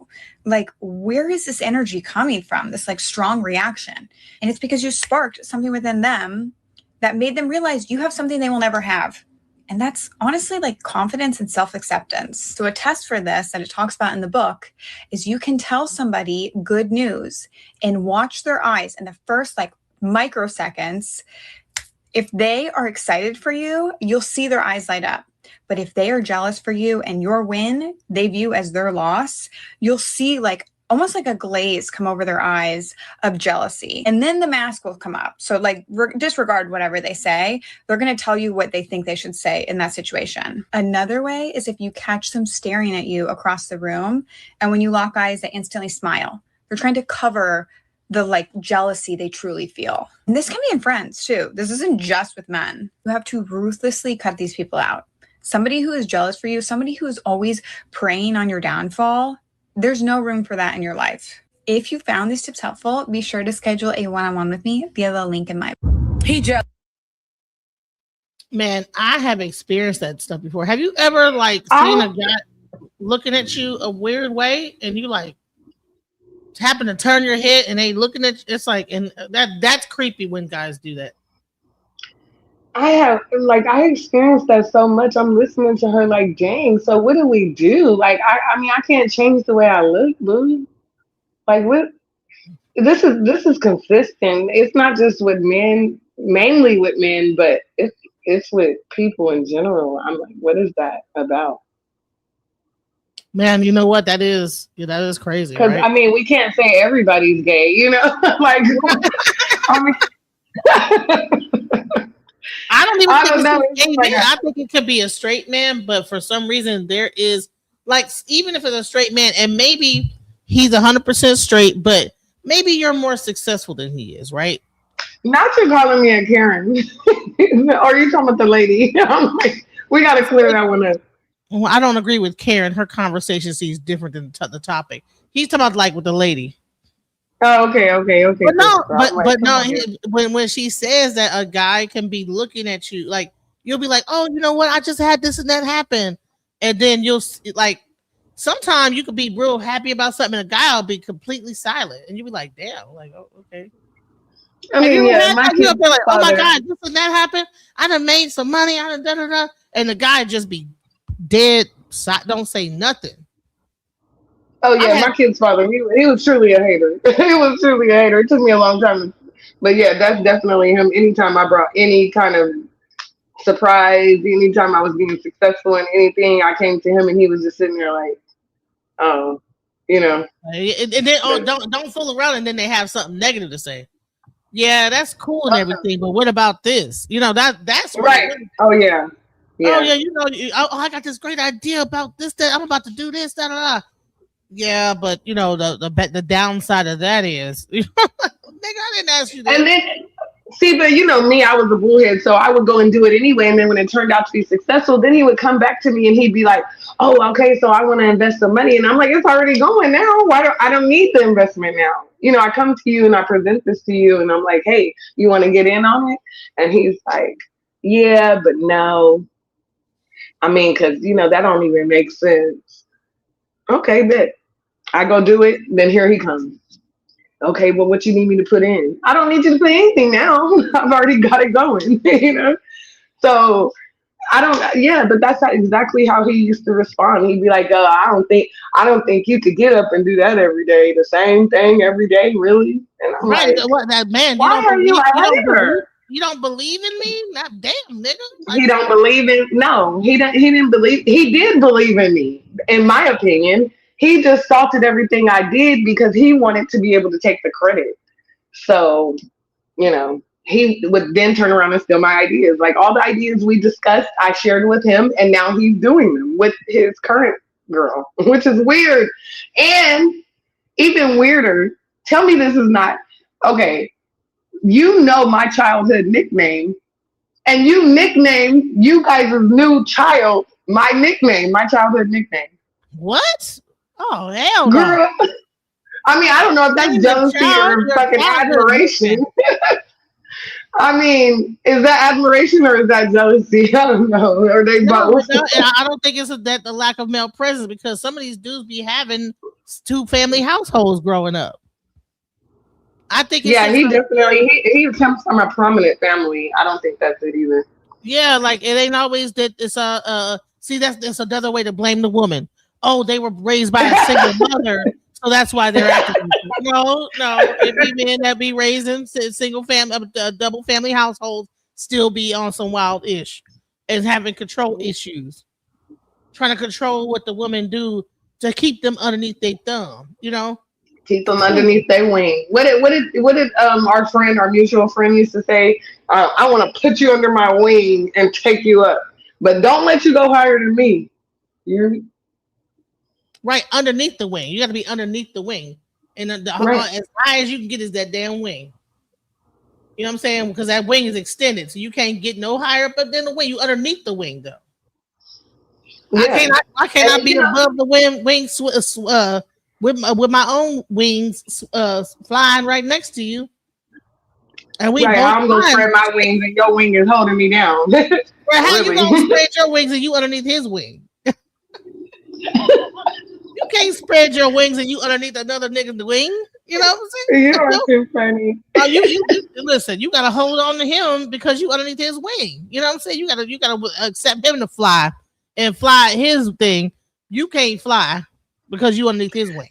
Like, where is this energy coming from? This like strong reaction. And it's because you sparked something within them that made them realize you have something they will never have. And that's honestly like confidence and self-acceptance. So a test for this that it talks about in the book is you can tell somebody good news and watch their eyes in the first like microseconds. If they are excited for you, you'll see their eyes light up. But if they are jealous for you and your win, they view as their loss, you'll see like almost like a glaze come over their eyes of jealousy. And then the mask will come up. So like disregard whatever they say. They're going to tell you what they think they should say in that situation. Another way is if you catch them staring at you across the room, and when you lock eyes, they instantly smile. They're trying to cover the like jealousy they truly feel. And this can be in friends too. This isn't just with men. You have to ruthlessly cut these people out. Somebody who is jealous for you, somebody who is always preying on your downfall, there's no room for that in your life. If you found these tips helpful, be sure to schedule a one-on-one with me via the link in my bio. Man, I have experienced that stuff before. Have you ever like seen a guy looking at you a weird way and you like happen to turn your head and they looking at you? It's like, and that's creepy when guys do that. I experienced that so much. I'm listening to her like, dang, so what do we do? Like, I mean, I can't change the way I look, boo. Like, what? This is consistent. It's not just with men, mainly with men, but it's with people in general. I'm like, what is that about? Man, you know what that is? Yeah, that is crazy. Because right? I mean, we can't say everybody's gay, you know? Like, I mean, I don't even think know. It's gay man. I think it could be a straight man, but for some reason there is like, even if it's a straight man, and maybe he's 100% straight, but maybe you're more successful than he is, right? Not you calling me a Karen, or are you talking about the lady? I'm like, we got to clear that one up. Well, I don't agree with Karen. Her conversation seems different than the topic. He's talking about like with the lady. Oh, okay. But no, like, no. When she says that a guy can be looking at you, like you'll be like, oh, you know what? I just had this and that happen, and then you'll like. Sometimes you could be real happy about something, and a guy will be completely silent, and you'll be like, damn, like, oh, okay. I mean, yeah, you'll be like, oh my god, this and that happened. I done made some money. I done da. And the guy just be dead, don't say nothing. Oh yeah, my kid's father, he was truly a hater. He was truly a hater. It took me a long time, but yeah, that's definitely him. Anytime I brought any kind of surprise, anytime I was being successful in anything, I came to him and he was just sitting there like, oh And then don't fool around, and then they have something negative to say. Yeah, that's cool and everything, but what about this? That's right. Oh yeah. Oh yeah, I got this great idea about this. That I'm about to do this. Da, da, da. Yeah, but the downside of that is, nigga, I didn't ask you that. And then, see, but me, I was a bullhead, so I would go and do it anyway. And then when it turned out to be successful, then he would come back to me and he'd be like, "Oh, okay, so I want to invest some money," and I'm like, "It's already going now. I don't need the investment now." I come to you and I present this to you, and I'm like, "Hey, you want to get in on it?" And he's like, "Yeah, but no. I mean, because that don't even make sense." Okay, bet. I go do it. Then here he comes. Okay, well, what you need me to put in? I don't need you to put anything now. I've already got it going, So but that's exactly how he used to respond. He'd be like, I don't think you could get up and do that every day. The same thing every day, really? And I'm right, like, that man, why are you out here? You don't believe in me? Not damn, nigga. He don't believe in he did believe in me, in my opinion. He just salted everything I did because he wanted to be able to take the credit. So, he would then turn around and steal my ideas. Like all the ideas we discussed, I shared with him, and now he's doing them with his current girl, which is weird. And even weirder, tell me this is not okay. My childhood nickname, and you nicknamed you guys' new child my childhood nickname. What? Oh, hell no. Girl, I mean, I don't know if that's jealousy or fucking admiration. I mean, is that admiration or is that jealousy? I don't know. Are they both? No, I don't think it's that the lack of male presence, because some of these dudes be having 2-family households growing up. I think he definitely he comes from a prominent family. I don't think that's it either. Yeah, like it ain't always that. It's see, that's another way to blame the woman. Oh, they were raised by a single mother, so that's why they're acting. No, it be men that be raised in single family, double family households, still be on some wild ish and having control issues, trying to control what the women do to keep them underneath their thumb. Keep them underneath their wing. What did our mutual friend used to say? I want to put you under my wing and take you up, but don't let you go higher than me. Right, underneath the wing. You got to be underneath the wing, and as high as you can get is that damn wing. You know what I'm saying? Because that wing is extended, so you can't get no higher up than the wing. You underneath the wing, though. Yeah. I cannot be above the wing with my own wings flying right next to you. And I'm gonna spread my wings, and your wing is holding me down. How you gonna spread your wings and you underneath his wing? You can't spread your wings and you underneath another nigga's wing. You know what I'm saying? You are too funny. You listen. You gotta hold on to him because you underneath his wing. You know what I'm saying? You gotta accept him to fly and fly his thing. You can't fly because you underneath his wing.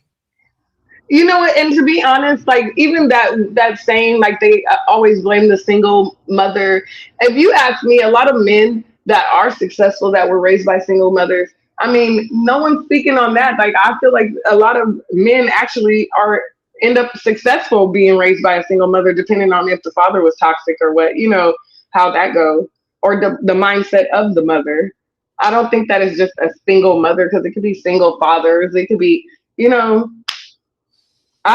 You know what? And to be honest, like even that saying, like they always blame the single mother. If you ask me, a lot of men that are successful that were raised by single mothers, I mean, no one's speaking on that. Like I feel like a lot of men actually end up successful being raised by a single mother, depending on if the father was toxic or what, how that goes, or the mindset of the mother. I don't think that is just a single mother, because it could be single fathers. It could be, I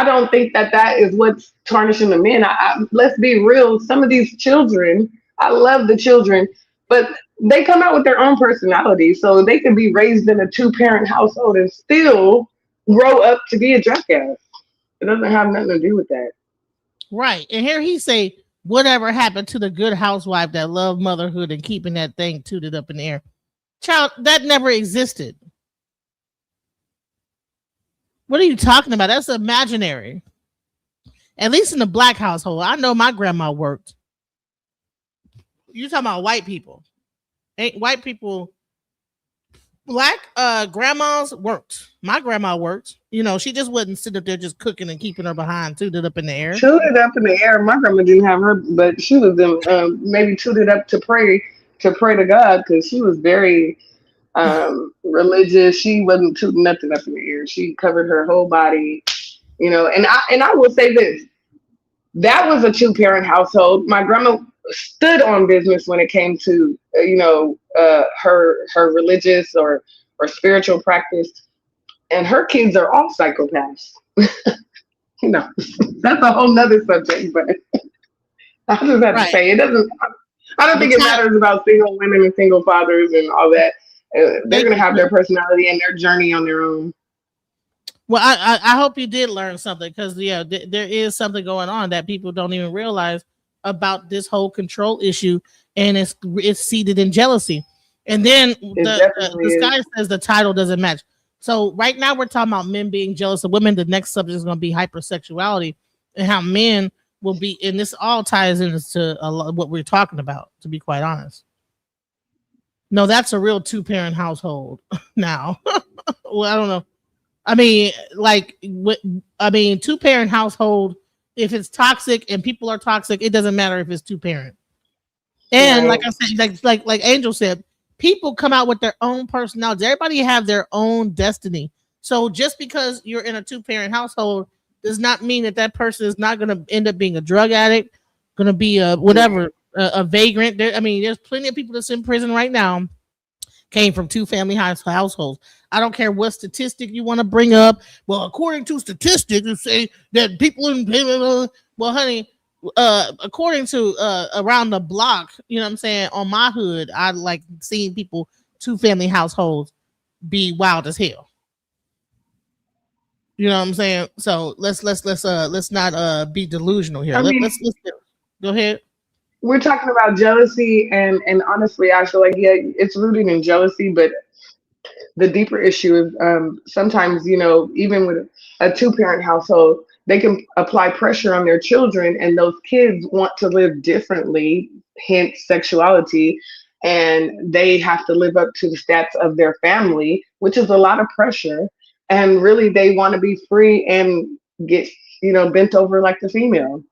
don't think that is what's tarnishing the men. Let's be real. Some of these children, I love the children, but they come out with their own personality. So they can be raised in a 2-parent household and still grow up to be a jackass. It doesn't have nothing to do with that. Right. And here he say, whatever happened to the good housewife that loved motherhood and keeping that thing tooted up in the air? Child, that never existed. What are you talking about? That's imaginary. At least in the black household. I know my grandma worked. You talking about white people. Ain't white people. Black grandmas worked. My grandma worked. She just wasn't sitting up there just cooking and keeping her behind tooted up in the air. Tooted up in the air. My grandma didn't have her, but she was maybe tooted up to pray to God, because she was very religious. She wasn't tooting nothing up in the air. She covered her whole body, you know. And I will say this: that was a 2-parent household. My grandma stood on business when it came to her religious or spiritual practice, and her kids are all psychopaths. You know, that's a whole nother subject, but I just have to say it doesn't. I don't think it matters about single women and single fathers and all that. They're going to have their personality and their journey on their own. Well, I hope you did learn something, because there is something going on that people don't even realize about this whole control issue, and it's seated in jealousy. And then the guy says the title doesn't match. So right now we're talking about men being jealous of women. The next subject is going to be hypersexuality and how men will be, and this all ties into a lot of what we're talking about, to be quite honest. No, that's a real 2-parent household now. Well, I don't know. I mean, 2-parent household, if it's toxic and people are toxic, it doesn't matter if it's 2-parent. And like I said, like Angel said, people come out with their own personalities. Everybody have their own destiny. So just because you're in a 2-parent household does not mean that person is not going to end up being a drug addict, going to be a vagrant. There's plenty of people that's in prison right now came from 2-family households. I don't care what statistic you want to bring up. Well, according to statistics, you say that people in well, honey, according to around the block, you know what I'm saying, on my hood, I like seeing people 2-family households be wild as hell. You know what I'm saying? So let's not be delusional here. Let's go ahead. We're talking about jealousy, and honestly, I feel like it's rooted in jealousy, but the deeper issue is sometimes, even with a 2-parent household, they can apply pressure on their children, and those kids want to live differently, hence sexuality, and they have to live up to the stats of their family, which is a lot of pressure. And really, they want to be free and get, bent over like the female.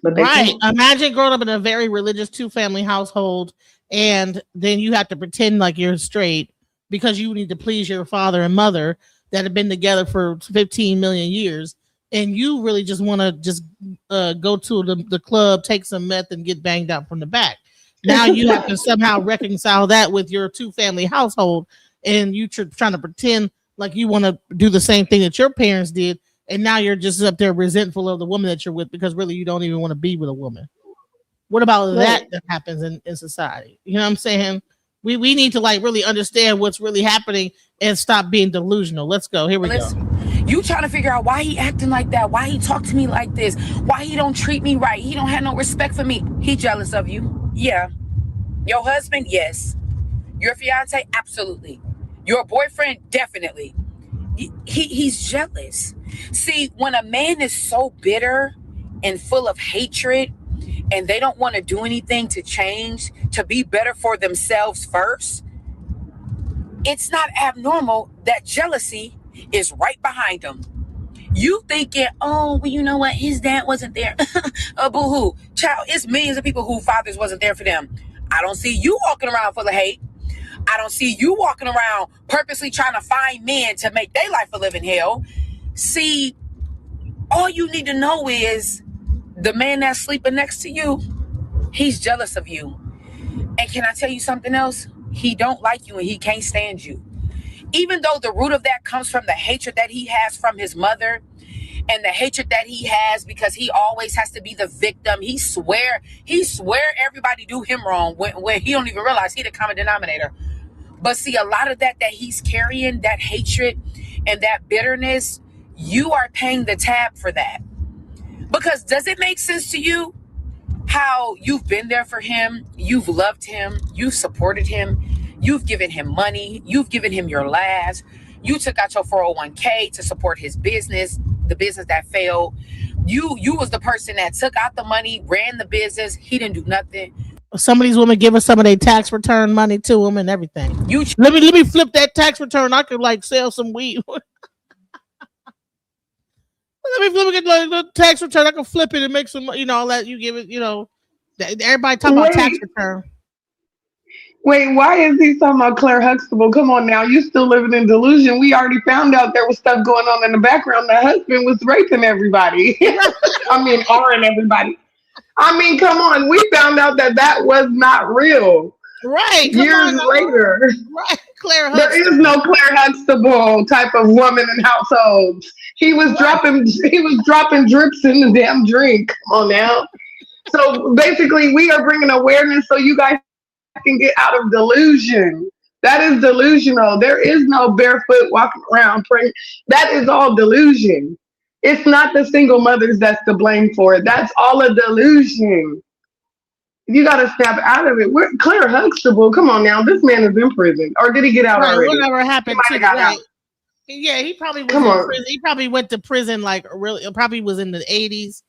But right. Imagine growing up in a very religious 2-family household, and then you have to pretend like you're straight because you need to please your father and mother that have been together for 15 million years. And you really just want to go to the club, take some meth, and get banged out from the back. Now you have to somehow reconcile that with your 2-family household, and you trying to pretend like you want to do the same thing that your parents did. And now you're just up there resentful of the woman that you're with, because really you don't even want to be with a woman. What about that happens in society? You know what I'm saying? We need to really understand what's really happening and stop being delusional. Let's go. Here we go. You trying to figure out why he acting like that, why he talk to me like this, why he don't treat me right, he don't have no respect for me. He jealous of you. Yeah. Your husband, yes. Your fiance, absolutely. Your boyfriend, definitely. He's jealous. See, when a man is so bitter and full of hatred, and they don't want to do anything to change, to be better for themselves first, it's not abnormal that jealousy is right behind them. You thinking, oh, well, you know what? His dad wasn't there. Boo-hoo. Child, it's millions of people whose fathers wasn't there for them. I don't see you walking around full of hate. I don't see you walking around purposely trying to find men to make their life a living hell. See, all you need to know is the man that's sleeping next to you, he's jealous of you. And can I tell you something else? He don't like you and he can't stand you. Even though the root of that comes from the hatred that he has from his mother, and the hatred that he has because he always has to be the victim. He swear everybody do him wrong when he don't even realize he the common denominator. But see, a lot of that he's carrying, that hatred and that bitterness, you are paying the tab for that. Because does it make sense to you how you've been there for him, you've loved him, you've supported him, you've given him money, you've given him your last, you took out your 401k to support his business, the business that failed. You was the person that took out the money, ran the business, he didn't do nothing. Some of these women give us some of their tax return money to them and everything. Let me flip that tax return. I could sell some weed. Let me flip the tax return. I can flip it and make some, all that you give it, everybody talk about tax return. Wait, why is he talking about Claire Huxtable? Come on now, you still living in delusion. We already found out there was stuff going on in the background. The husband was raping everybody. I mean, R-ing everybody. I mean, come on. We found out that was not real. Right. Years later. Right. Claire Huxtable. There is no Claire Huxtable type of woman in households. He was dropping drips in the damn drink. Come on now. So basically, we are bringing awareness so you guys can get out of delusion. That is delusional. There is no barefoot walking around praying. That is all delusion. It's not the single mothers that's to blame for it. That's all a delusion. You got to snap out of it. Claire Huxtable, come on now. This man is in prison. Or did he get out already? Whatever happened to that? Yeah, he probably was in prison. He probably went to prison like really, probably was in the 80s.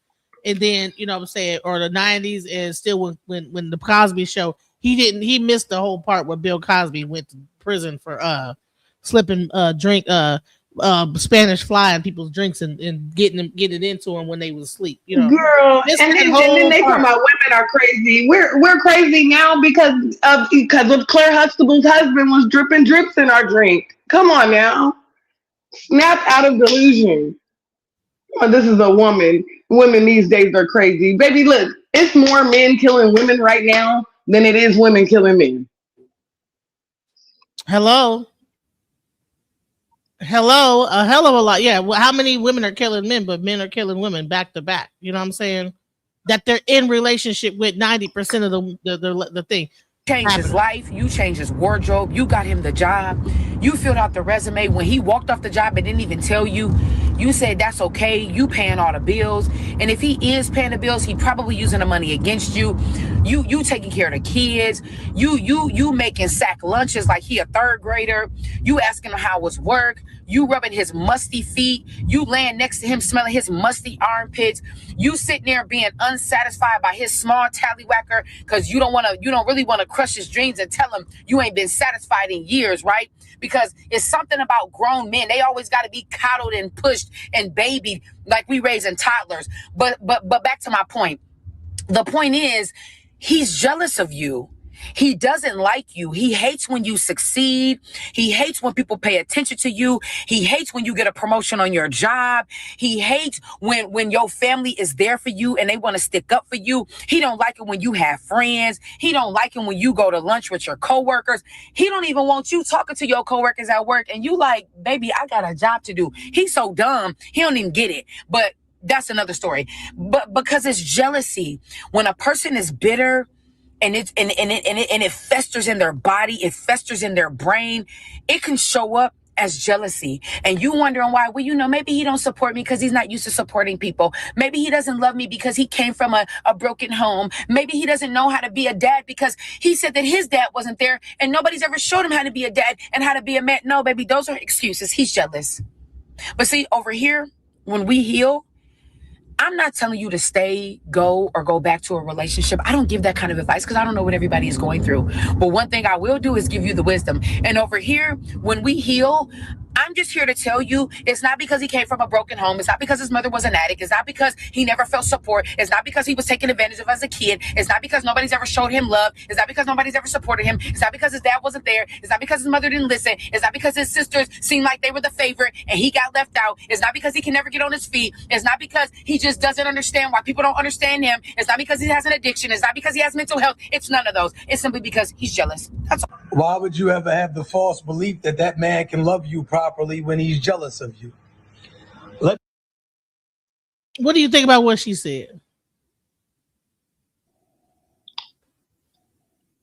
And then, you know what I'm saying, or the 90s, and still when the Cosby Show, he missed the whole part where Bill Cosby went to prison for slipping Spanish fly in people's drinks and getting it into them when they was asleep, you know. Girl, and then they talk about women are crazy. We're crazy now because of Claire Huxtable's husband was dripping drips in our drink. Come on now. Snap out of delusion. Oh, this is a woman. Women these days are crazy. Baby, look, it's more men killing women right now than it is women killing men. Hello, a hell of a lot. Yeah, well, how many women are killing men, but men are killing women back to back? You know what I'm saying? That they're in relationship with 90% of the thing. Changed his life. You changed his wardrobe. You got him the job. You filled out the resume. When he walked off the job and didn't even tell you, you said that's okay. You paying all the bills. And if he is paying the bills, he probably using the money against you. You taking care of the kids. You making sack lunches like he a third grader. You asking him how was work. You rubbing his musty feet. You laying next to him smelling his musty armpits. You sitting there being unsatisfied by his small tallywhacker because you don't really want to crush his dreams and tell him you ain't been satisfied in years, right? Because it's something about grown men. They always got to be coddled and pushed and babied like we raising toddlers. But back to my point. The point is, he's jealous of you. He doesn't like you. He hates when you succeed. He hates when people pay attention to you. He hates when you get a promotion on your job. He hates when your family is there for you and they want to stick up for you. He don't like it when you have friends. He don't like it when you go to lunch with your coworkers. He don't even want you talking to your coworkers at work and you like, baby, I got a job to do. He's so dumb. He don't even get it. But that's another story. But because it's jealousy, when a person is bitter, and it festers in their body, it festers in their brain, it can show up as jealousy. And you wondering why? Well, you know, maybe he don't support me because he's not used to supporting people. Maybe he doesn't love me because he came from a broken home. Maybe he doesn't know how to be a dad because he said that his dad wasn't there and nobody's ever showed him how to be a dad and how to be a man. No, baby, those are excuses. He's jealous. But see, over here, when we heal, I'm not telling you to stay, go, or go back to a relationship. I don't give that kind of advice because I don't know what everybody is going through. But one thing I will do is give you the wisdom. And over here, when we heal, I'm just here to tell you it's not because he came from a broken home. It's not because his mother was an addict. It's not because he never felt support. It's not because he was taken advantage of as a kid. It's not because nobody's ever showed him love. It's not because nobody's ever supported him. It's not because his dad wasn't there. It's not because his mother didn't listen. It's not because his sisters seemed like they were the favorite and he got left out. It's not because he can never get on his feet. It's not because he just doesn't understand why people don't understand him. It's not because he has an addiction. It's not because he has mental health. It's none of those. It's simply because he's jealous. That's all. Why would you ever have the false belief that that man can love you properly when he's jealous of you? What do you think about what she said?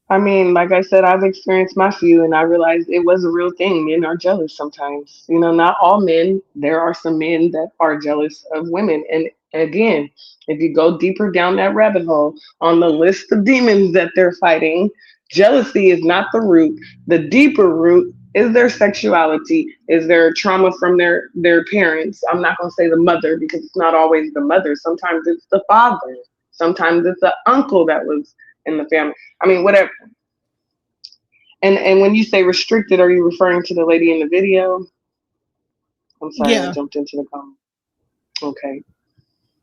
I mean, like I said, I've experienced my few and I realized it was a real thing. Men are jealous sometimes. You know, not all men. There are some men that are jealous of women. And again, if you go deeper down that rabbit hole on the list of demons that they're fighting, jealousy is not the root. The deeper root is their sexuality, is their trauma from their parents. I'm not going to say the mother because it's not always the mother. Sometimes it's the father. Sometimes it's the uncle that was in the family. I mean, whatever. And when you say restricted, are you referring to the lady in the video? I'm sorry, I jumped into the comment. Okay.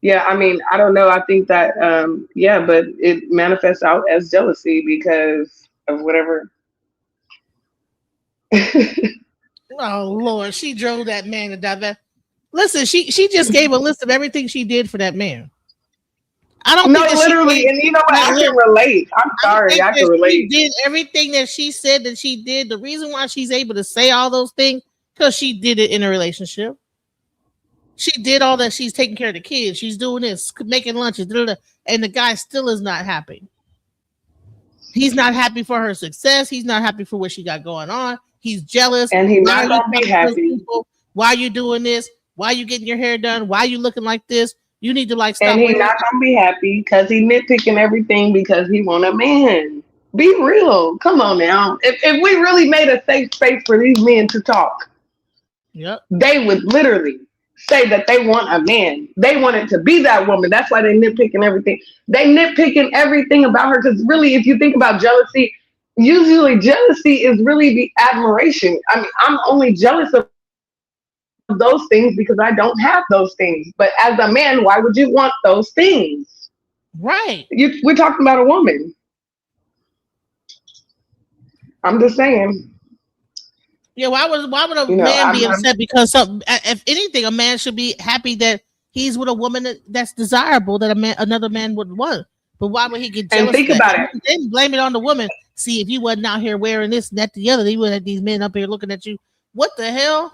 Yeah, I mean, I don't know. I think that, but it manifests out as jealousy because of whatever Oh Lord, she drove that man to die. Listen, she just gave a list of everything she did for that man. I don't No, think that literally, she and you know what? I can relate. I'm sorry, I can relate. She did everything that she said that she did. The reason why she's able to say all those things because she did it in a relationship. She did all that. She's taking care of the kids. She's doing this, making lunches, and the guy still is not happy. He's not happy for her success. He's not happy for what she got going on. He's jealous. And he's not gonna be happy. Why are you doing this? Why are you getting your hair done? Why are you looking like this? You need to stop. And he's not gonna be happy because he nitpicking everything because he want a man. Be real. Come on now. If we really made a safe space for these men to talk, they would literally say that they want a man. They want it to be that woman. That's why they nitpicking everything. They nitpicking everything about her because really, if you think about jealousy, usually jealousy is really the admiration. I mean, I'm only jealous of those things because I don't have those things. But as a man, why would you want those things? Right. We're talking about a woman. I'm just saying. Yeah, why would a man be upset because if anything, a man should be happy that he's with a woman that's desirable that another man would want. But why would he get jealous? And think about it. Then blame it on the woman. See, if you wasn't out here wearing this and that the other, they would have these men up here looking at you. What the hell?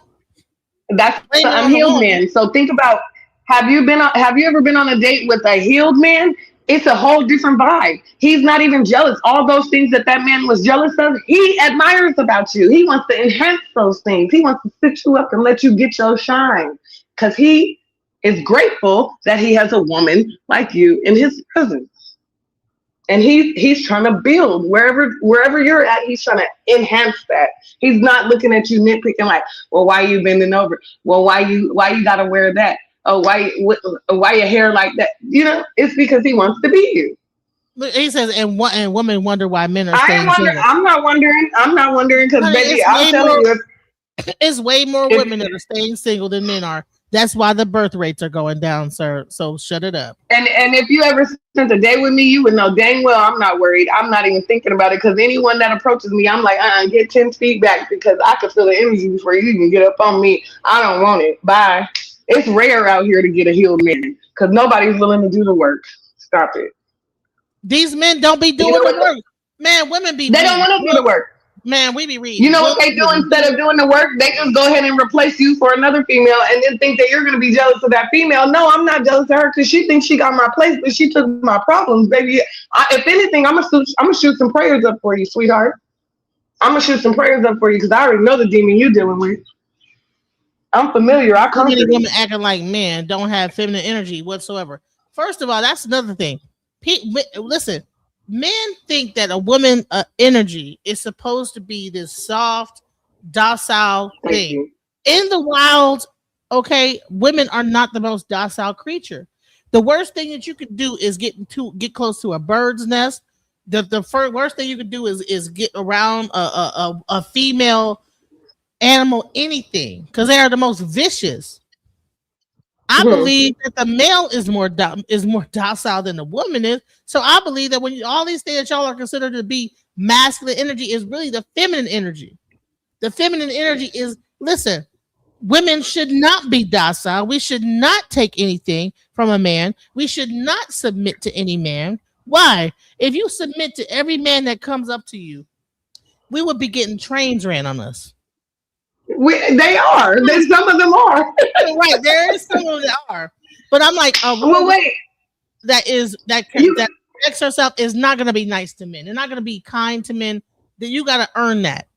That's the unhealed man. So think about, have you ever been on a date with a healed man? It's a whole different vibe. He's not even jealous. All those things that man was jealous of, he admires about you. He wants to enhance those things. He wants to sit you up and let you get your shine because he is grateful that he has a woman like you in his presence. And he's trying to build wherever you're at. He's trying to enhance that. He's not looking at you nitpicking like, well, why are you bending over? Well, why you gotta wear that? Oh, why your hair like that? You know, it's because he wants to be you. He says, and women wonder why men are staying single. I'm not wondering because baby, I'll tell you, it's way more women that are staying single than men are. That's why the birth rates are going down, sir. So shut it up. And if you ever spent a day with me, you would know dang well I'm not worried. I'm not even thinking about it because anyone that approaches me, I'm like, get 10 feet back because I can feel the energy before you even get up on me. I don't want it. Bye. It's rare out here to get a healed man because nobody's willing to do the work. Stop it. These men don't be doing the work. Man, women be. They don't want to do the work. Man, we be reading. You know what they do instead of doing the work? They just go ahead and replace you for another female and then think that you're going to be jealous of that female. No, I'm not jealous of her because she thinks she got my place, but she took my problems, baby. If anything, I'm gonna shoot some prayers up for you, sweetheart. I'm going to shoot some prayers up for you because I already know the demon you're dealing with. I'm familiar. I come to women acting like men don't have feminine energy whatsoever. First of all, that's another thing. Listen. Men think that a woman energy is supposed to be this soft, docile thing. In the wild, okay, women are not the most docile creature. The worst thing that you could do is get close to a bird's nest. The worst thing you could do is get around a female animal, anything, because they are the most vicious. I believe that the male is more docile than the woman is. So I believe that when all these things that y'all are considered to be masculine energy is really the feminine energy. The feminine energy is, listen, women should not be docile. We should not take anything from a man. We should not submit to any man. Why? If you submit to every man that comes up to you, we would be getting trains ran on us. They are. Some of them are. Right. There is some of them that are. But I'm like, wait. That protects herself is not going to be nice to men. They're not going to be kind to men. That you got to earn that.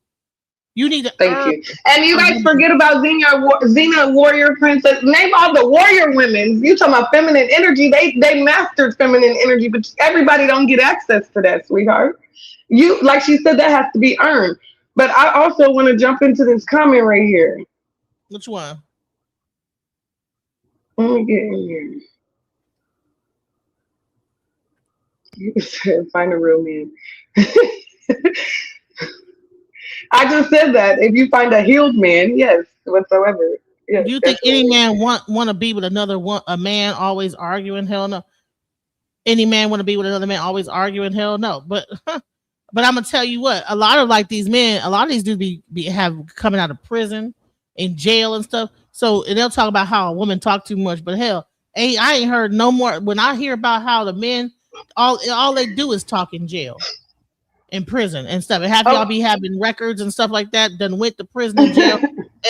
You need to. Thank you. And you guys forget about Xena, warrior princess. Name all the warrior women. You talking about feminine energy? They mastered feminine energy, but everybody don't get access to that, sweetheart. You, like she said, that has to be earned. But I also want to jump into this comment right here. Which one? Let me get in here. You said find a real man. I just said that. If you find a healed man, yes, whatsoever. Yes, do you think any man want to be with a man always arguing? Hell no. Any man want to be with another man always arguing? Hell no. But But I'm gonna tell you what, a lot of like these men, a lot of these dudes have coming out of prison, in jail and stuff. So and they'll talk about how a woman talk too much, but hell, I ain't heard no more. When I hear about how the men, all they do is talk in jail, in prison and stuff. And y'all be having records and stuff like that. Done went to prison and jail.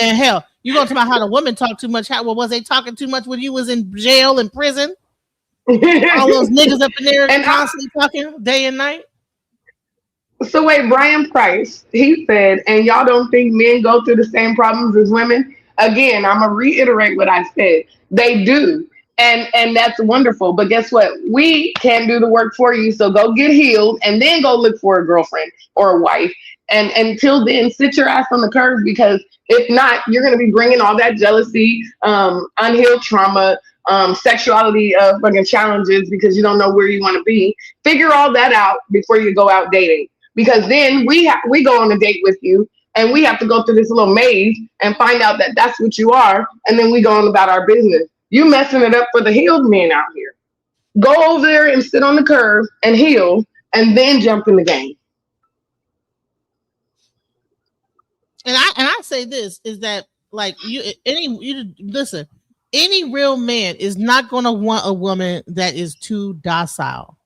And hell, you gonna talk about how the women talk too much? Was they talking too much when you was in jail and prison? All those niggas up in there and constantly talking day and night. So wait, Brian Price, he said, and y'all don't think men go through the same problems as women? Again, I'm gonna reiterate what I said. They do. And that's wonderful. But guess what? We can't do the work for you. So go get healed and then go look for a girlfriend or a wife. And until then, sit your ass on the curb, because if not, you're going to be bringing all that jealousy, unhealed trauma, sexuality fucking challenges, because you don't know where you want to be. Figure all that out before you go out dating. Because then we go on a date with you and we have to go through this little maze and find out that that's what you are. And then we go on about our business. You messing it up for the healed men out here. Go over there and sit on the curb and heal, and then jump in the game. And I say this is that like listen, any real man is not going to want a woman that is too docile,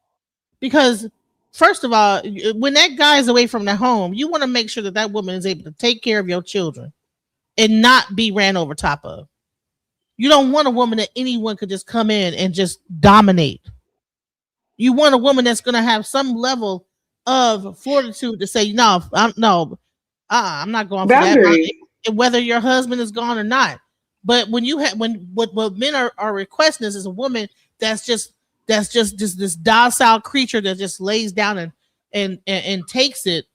because first of all, when that guy is away from the home, you want to make sure that that woman is able to take care of your children and not be ran over top of. You don't want a woman that anyone could just come in and just dominate. You want a woman that's going to have some level of fortitude to say, no, I'm not going for that. Whether your husband is gone or not. But when you have, what men are requesting is a woman that's just this docile creature that just lays down and takes it,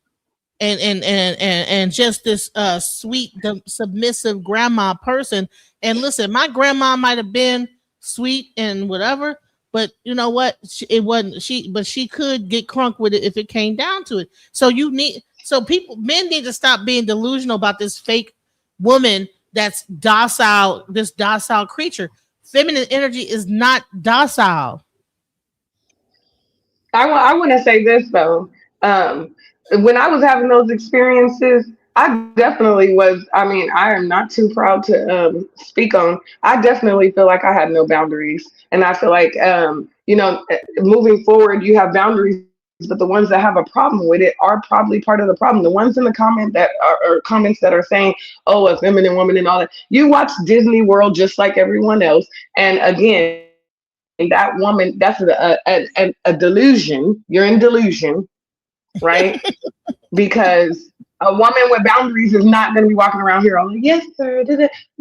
and just this sweet submissive grandma person. And listen, my grandma might have been sweet and whatever, but you know what? But she could get crunk with it if it came down to it. So men need to stop being delusional about this fake woman that's docile, this docile creature. Feminine energy is not docile. I want to say this though. When I was having those experiences, I definitely was. I mean, I am not too proud to speak on. I definitely feel like I had no boundaries, and I feel like moving forward, you have boundaries, but the ones that have a problem with it are probably part of the problem. The ones in the comments that are saying, "Oh, a feminine woman" and all that. You watch Disney World just like everyone else, and again, that woman, that's a delusion. You're in delusion, right? Because a woman with boundaries is not going to be walking around here all like, yes, sir.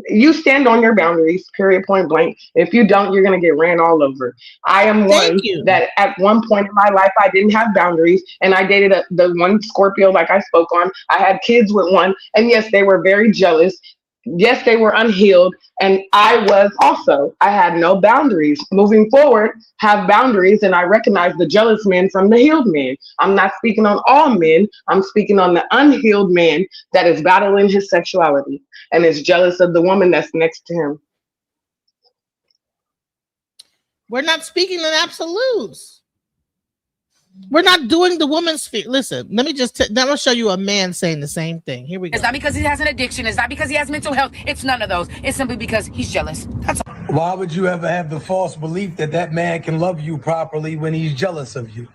You stand on your boundaries, period, point blank. If you don't, you're going to get ran all over. I am one that at one point in my life, I didn't have boundaries, and I dated the one Scorpio like I spoke on. I had kids with one, and yes, they were very jealous. Yes, they were unhealed, and I was also. I had no boundaries. Moving forward, have boundaries, and I recognize the jealous men from the healed men. I'm not speaking on all men. I'm speaking on the unhealed man that is battling his sexuality and is jealous of the woman that's next to him. We're not speaking in absolutes. We're not doing the woman's sphere. Listen, let me just then I'll show you a man saying the same thing. Here we go. It's not because he has an addiction. It's not because he has mental health. It's none of those. It's simply because he's jealous. That's all. Why would you ever have the false belief that that man can love you properly when he's jealous of you?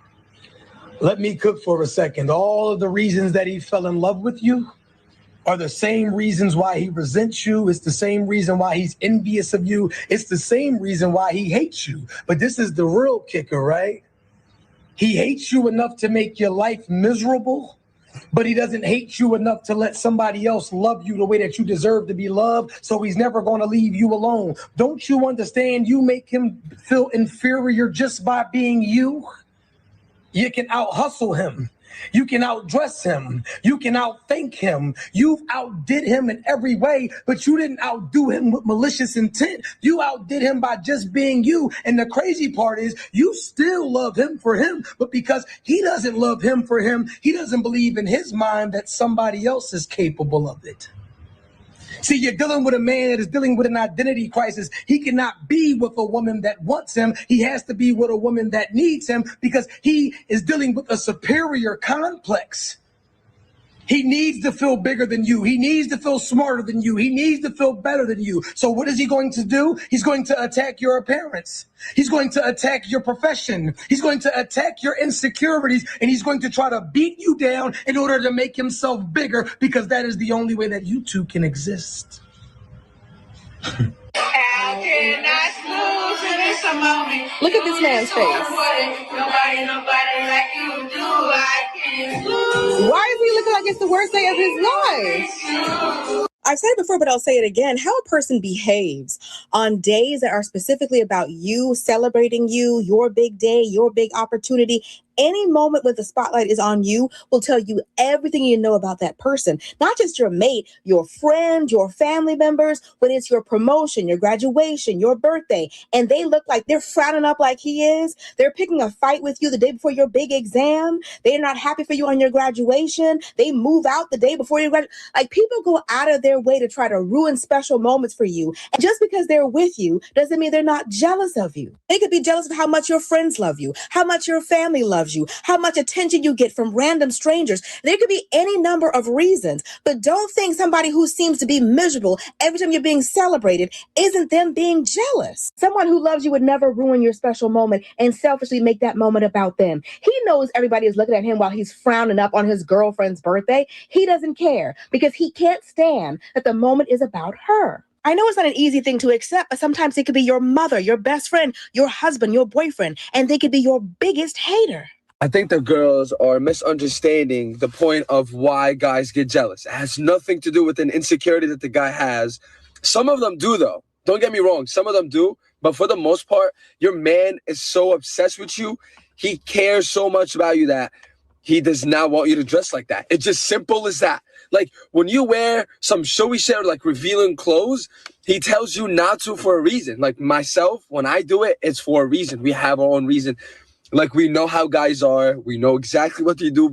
Let me cook for a second. All of the reasons that he fell in love with you are the same reasons why he resents you. It's the same reason why he's envious of you. It's the same reason why he hates you. But this is the real kicker, right? He hates you enough to make your life miserable, but he doesn't hate you enough to let somebody else love you the way that you deserve to be loved. So he's never going to leave you alone. Don't you understand? You make him feel inferior just by being you. You can out-hustle him. You can outdress him. You can outthink him. You've outdid him in every way, but you didn't outdo him with malicious intent. You outdid him by just being you. And the crazy part is you still love him for him, but because he doesn't love him for him, he doesn't believe in his mind that somebody else is capable of it. See, you're dealing with a man that is dealing with an identity crisis. He cannot be with a woman that wants him. He has to be with a woman that needs him because he is dealing with a superior complex. He needs to feel bigger than you. He needs to feel smarter than you. He needs to feel better than you. So what is he going to do? He's going to attack your appearance. He's going to attack your profession. He's going to attack your insecurities, and he's going to try to beat you down in order to make himself bigger, because that is the only way that you two can exist. Look at this man's face. Why is he looking like it's the worst day of his life? I've said it before, but I'll say it again. How a person behaves on days that are specifically about you, celebrating you, your big day, your big opportunity, any moment when the spotlight is on you will tell you everything you know about that person. Not just your mate, your friend, your family members, when it's your promotion, your graduation, your birthday, and they look like they're frowning up like he is. They're picking a fight with you the day before your big exam. They're not happy for you on your graduation. They move out the day before you graduate. Like, people go out of their way to try to ruin special moments for you. And just because they're with you doesn't mean they're not jealous of you. They could be jealous of how much your friends love you, how much your family loves you, how much attention you get from random strangers. There could be any number of reasons, but don't think somebody who seems to be miserable every time you're being celebrated isn't them being jealous. Someone who loves you would never ruin your special moment and selfishly make that moment about them. He knows everybody is looking at him while he's frowning up on his girlfriend's birthday. He doesn't care because he can't stand that the moment is about her. I know it's not an easy thing to accept, but sometimes it could be your mother, your best friend, your husband, your boyfriend, and they could be your biggest hater. I think the girls are misunderstanding the point of why guys get jealous. It has nothing to do with an insecurity that the guy has. Some of them do, though. Don't get me wrong. Some of them do. But for the most part, your man is so obsessed with you. He cares so much about you that he does not want you to dress like that. It's just simple as that. Like, when you wear some showy shit, like revealing clothes, he tells you not to for a reason. Like myself, when I do it, it's for a reason. We have our own reason. Like, we know how guys are. We know exactly what they do.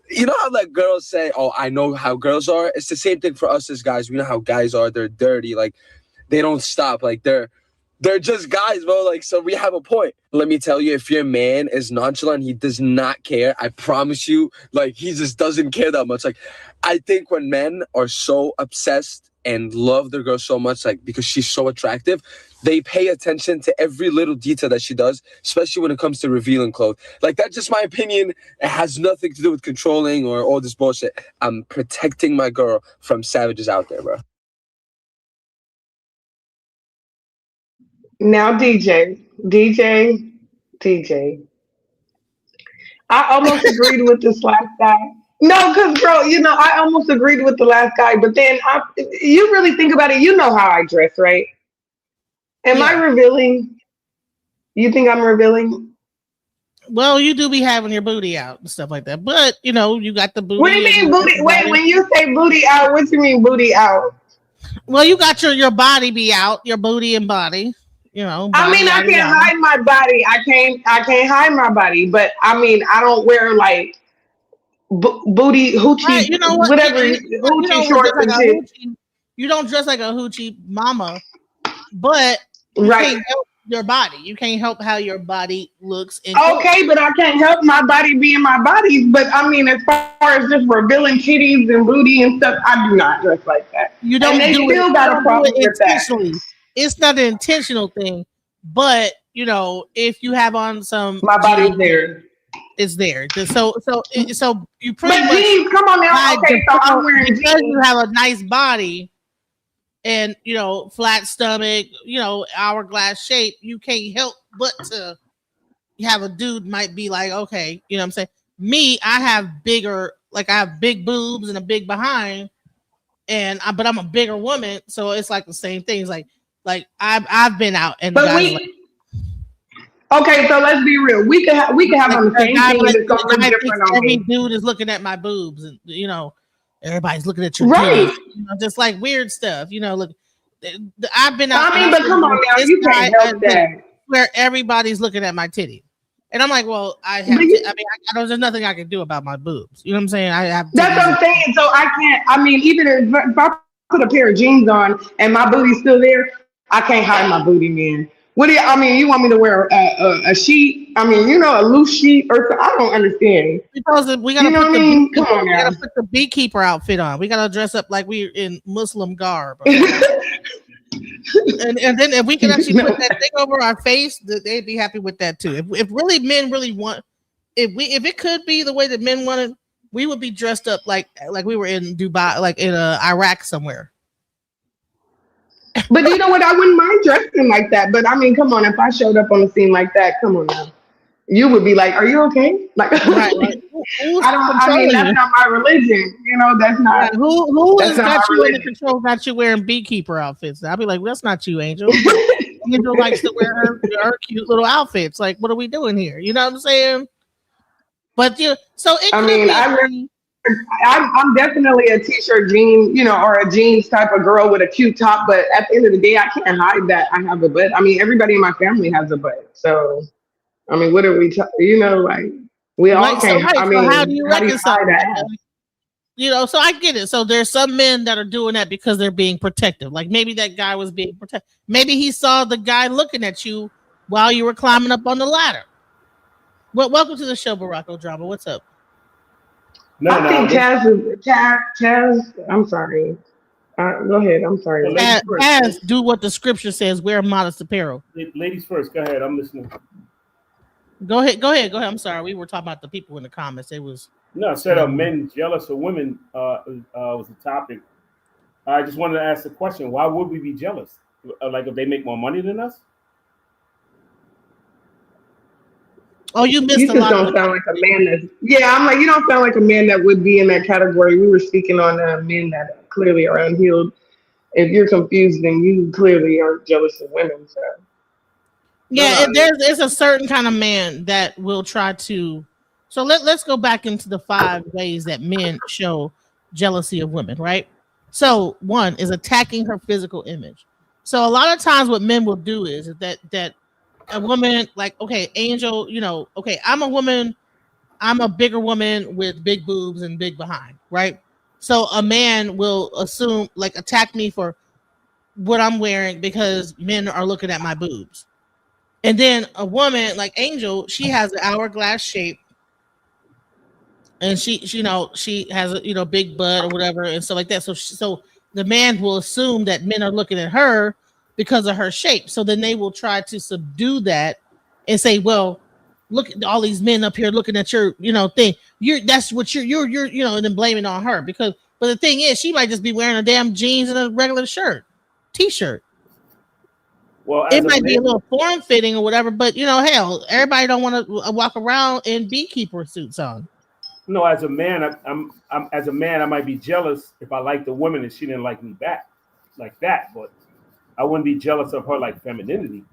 You know how, like, girls say, oh, I know how girls are? It's the same thing for us as guys. We know how guys are. They're dirty. Like, they don't stop. Like, they're just guys, bro. Like, so we have a point. Let me tell you, if your man is nonchalant, he does not care. I promise you, like, he just doesn't care that much. Like, I think when men are so obsessed and love their girl so much, like, because she's so attractive, they pay attention to every little detail that she does, especially when it comes to revealing clothes. Like, that's just my opinion. It has nothing to do with controlling or all this bullshit. I'm protecting my girl from savages out there, bro. Now, DJ, I almost agreed with this last guy. No, because, bro, you know, I almost agreed with the last guy, but then you really think about it, you know how I dress, right? Am I revealing? You think I'm revealing? Well, you do be having your booty out and stuff like that, but, you know, you got the booty. What do you mean booty? Wait, when you say booty out, what do you mean booty out? Well, you got your body be out, your booty and body. You know, I mean, I can't hide my body. I can't hide my body, but I mean, I don't wear like booty hoochie, right, you know what? whatever, hoochie shorts and shit. You don't dress like a hoochie mama, but you can't help your body. You can't help how your body looks. Okay, but I can't help my body being my body. But I mean, as far as just revealing titties and booty and stuff, I do not dress like that. You don't and they do still it. got a problem with that. It's not an intentional thing, but you know, if you have on some, my body's there. It's there. So you pretty much. Jeans, come on now. Okay, so I'm wearing because jeans. you have a nice body, and you know, flat stomach, you know, hourglass shape. You can't help but to have a dude might be like, okay, you know what I'm saying? Me, I have bigger, like I have big boobs and a big behind, but I'm a bigger woman, so it's like the same thing. It's like I've been out and okay, so let's be real. We could have on the same thing. It's gonna look different on me. Every dude is looking at my boobs, and you know, everybody's looking at your right. titties, you know, just like weird stuff. You know, look, I've been out. I mean, but come on now, you can't help that. Where everybody's looking at my titty, and I'm like, well, there's nothing I can do about my boobs. You know what I'm saying? I have. That's what I'm saying. So I can't. I mean, even if I put a pair of jeans on and my booty's still there, I can't hide my booty, man. What do you, I mean, you want me to wear a sheet? I mean, you know, a loose sheet or I don't understand. Because we gotta You know put what I mean? Come on we now. gotta put the beekeeper outfit on. We gotta dress up like we're in Muslim garb. Okay? and then if we can actually put that thing over our face, they'd be happy with that too. If really men really want, if it could be the way that men wanted, we would be dressed up like we were in Dubai, like in Iraq somewhere. But you know what? I wouldn't mind dressing like that. But I mean, come on, if I showed up on the scene like that, come on now. You would be like, "Are you okay?" Like, right? I mean, that's not my religion. You know, that's not. Right. Who that's has not got my you religion. under control? Got you wearing beekeeper outfits? I'll be like, well, that's not you, Angel. Angel likes to wear her cute little outfits. Like, what are we doing here? You know what I'm saying? But so it. I mean, I'm definitely a t-shirt jean, you know, or a jeans type of girl with a cute top. But at the end of the day, I can't hide that I have a butt. I mean, everybody in my family has a butt. So, I mean, what are we, you know, like we all can't. So, I mean, so how do you reconcile that? You know, so I get it. So there's some men that are doing that because they're being protective. Like maybe that guy was being protective. Maybe he saw the guy looking at you while you were climbing up on the ladder. Well, welcome to the show, Barack Drama. What's up? I think Chaz. I'm sorry. Go ahead. I'm sorry. Chaz, do what the scripture says. Wear modest apparel. Ladies first. Go ahead. I'm listening. Go ahead. I'm sorry. We were talking about the people in the comments. It was no. I said men jealous of women was the topic. I just wanted to ask the question: why would we be jealous? Like if they make more money than us? Oh, you missed you a lot. You just don't sound like a man that's. Yeah, I'm like, you don't sound like a man that would be in that category. We were speaking on men that clearly are unhealed. If you're confused, then you clearly are jealous of women. So. Yeah, there's a certain kind of man that will try to. So let's go back into the 5 ways that men show jealousy of women, right? So one is attacking her physical image. So a lot of times what men will do is that a woman, like, okay, Angel, you know, okay, I'm a woman, I'm a bigger woman with big boobs and big behind, right? So a man will assume, like, attack me for what I'm wearing because men are looking at my boobs. And then a woman like Angel, she has an hourglass shape, and she you know, she has a, you know, big butt or whatever and stuff like that. So the man will assume that men are looking at her because of her shape. So then they will try to subdue that and say, well, look at all these men up here looking at your, you know, thing. That's what you're, you know, and then blaming it on her but the thing is, she might just be wearing a damn jeans and a regular t-shirt. Well, it might be a little form fitting or whatever, but you know, hell, everybody don't want to walk around in beekeeper suits on. No, as a man, I'm as a man, I might be jealous if I liked the woman and she didn't like me back like that, but I wouldn't be jealous of her like femininity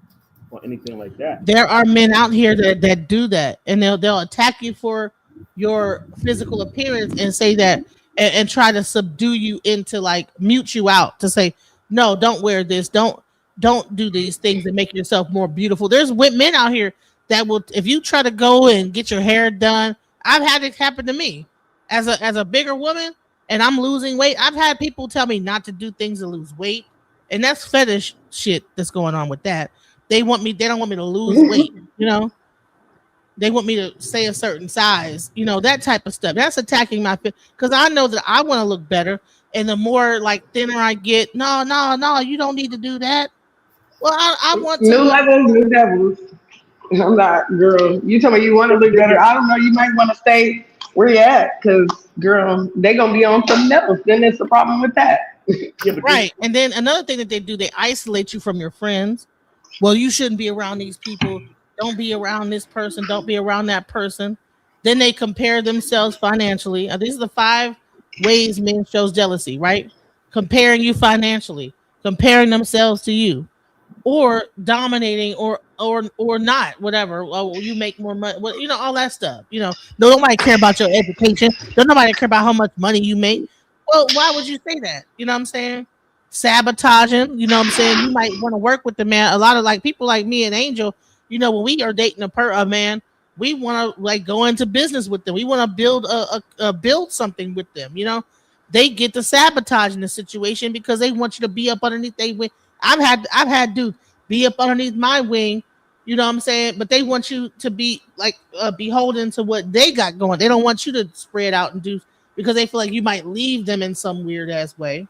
or anything like that. There are men out here that do that, and they'll attack you for your physical appearance and say that and try to subdue you into, like, mute you out to say, no, don't wear this, don't do these things and make yourself more beautiful. There's men out here that will, if you try to go and get your hair done. I've had it happen to me as a bigger woman, and I'm losing weight. I've had people tell me not to do things to lose weight, and that's fetish shit that's going on with that. They don't want me to lose weight, you know. They want me to stay a certain size, you know, that type of stuff. That's attacking my fit, because I know that I want to look better, and the more, like, thinner I get, no, you don't need to do that. Well, I want to. New levels, new devils. I'm not, girl. You tell me you want to look better. I don't know. You might want to stay where you at, because, girl, they gonna be on something else. Then it's a problem with that. Right. And then another thing that they do, they isolate you from your friends. Well, you shouldn't be around these people. Don't be around this person. Don't be around that person. Then they compare themselves financially. These are the 5 ways men shows jealousy, right? Comparing you financially, comparing themselves to you, or dominating, or not, whatever. Well, you make more money, well, you know, all that stuff. You know, nobody care about your education. Don't nobody care about how much money you make. Well, why would you say that? You know what I'm saying? Sabotaging. You know what I'm saying? You might want to work with the man. A lot of, like, people like me and Angel, you know, when we are dating a man, we want to, like, go into business with them. We want to build build something with them, you know. they get to sabotage in the situation because they want you to be up underneath their wing. I've had dudes be up underneath my wing, you know what I'm saying? But they want you to be like beholden to what they got going. They don't want you to spread out and do because they feel like you might leave them in some weird ass way.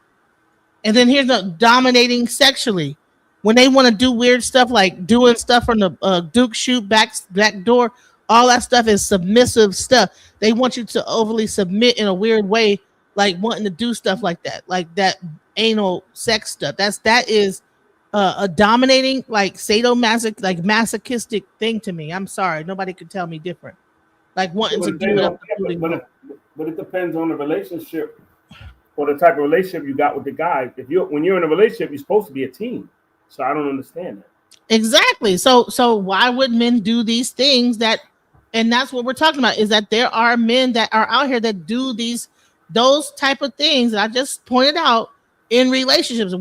And then here's the dominating sexually. When they want to do weird stuff like doing stuff from the Duke shoot back door, all that stuff is submissive stuff. They want you to overly submit in a weird way, like wanting to do stuff like that anal sex stuff. That is a dominating, like sadomasoch, like masochistic thing to me. I'm sorry, nobody could tell me different. Like wanting to do it up. But it depends on the relationship or the type of relationship you got with the guy. When you're in a relationship, you're supposed to be a team. So I don't understand that. Exactly. So why would men do these things and that's what we're talking about, is that there are men that are out here that do those type of things that I just pointed out in relationships.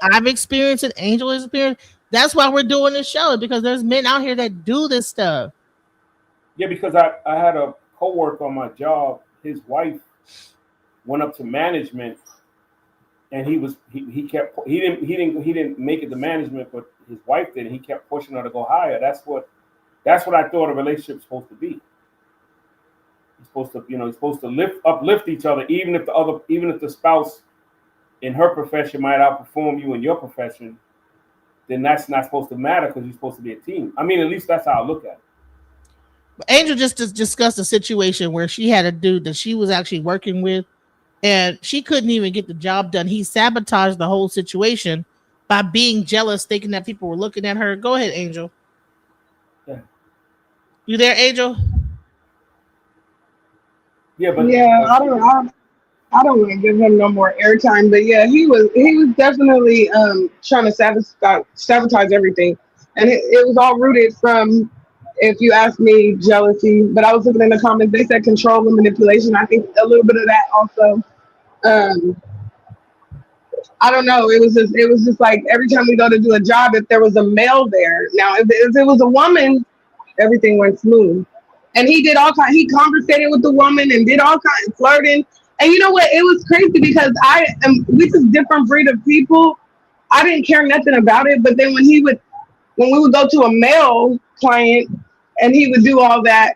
I've experienced it, Angel has experienced. That's why we're doing this show, because there's men out here that do this stuff. Yeah, because I had a coworker on my job, his wife went up to management, and he didn't make it to management, but his wife did, and he kept pushing her to go higher. That's what I thought a relationship's supposed to be. It's supposed to uplift each other, even if the spouse in her profession might outperform you in your profession, then that's not supposed to matter because you're supposed to be a team. I mean, at least that's how I look at it. Angel just discussed a situation where she had a dude that she was actually working with, and she couldn't even get the job done. He sabotaged the whole situation by being jealous, thinking that people were looking at her. Go ahead, Angel. Yeah. You there, Angel? Yeah, but I don't want to give him no more airtime, but yeah, he was definitely trying to sabotage everything, and it was all rooted from, if you ask me, jealousy. But I was looking in the comments; they said control and manipulation. I think a little bit of that also. I don't know. It was just like every time we go to do a job, if there was a male there. Now, if it was a woman, everything went smooth. And he did all kinds. He conversated with the woman and did all kinds of flirting. And you know what? It was crazy because we just different breed of people. I didn't care nothing about it. But then when we would go to a male client and he would do all that,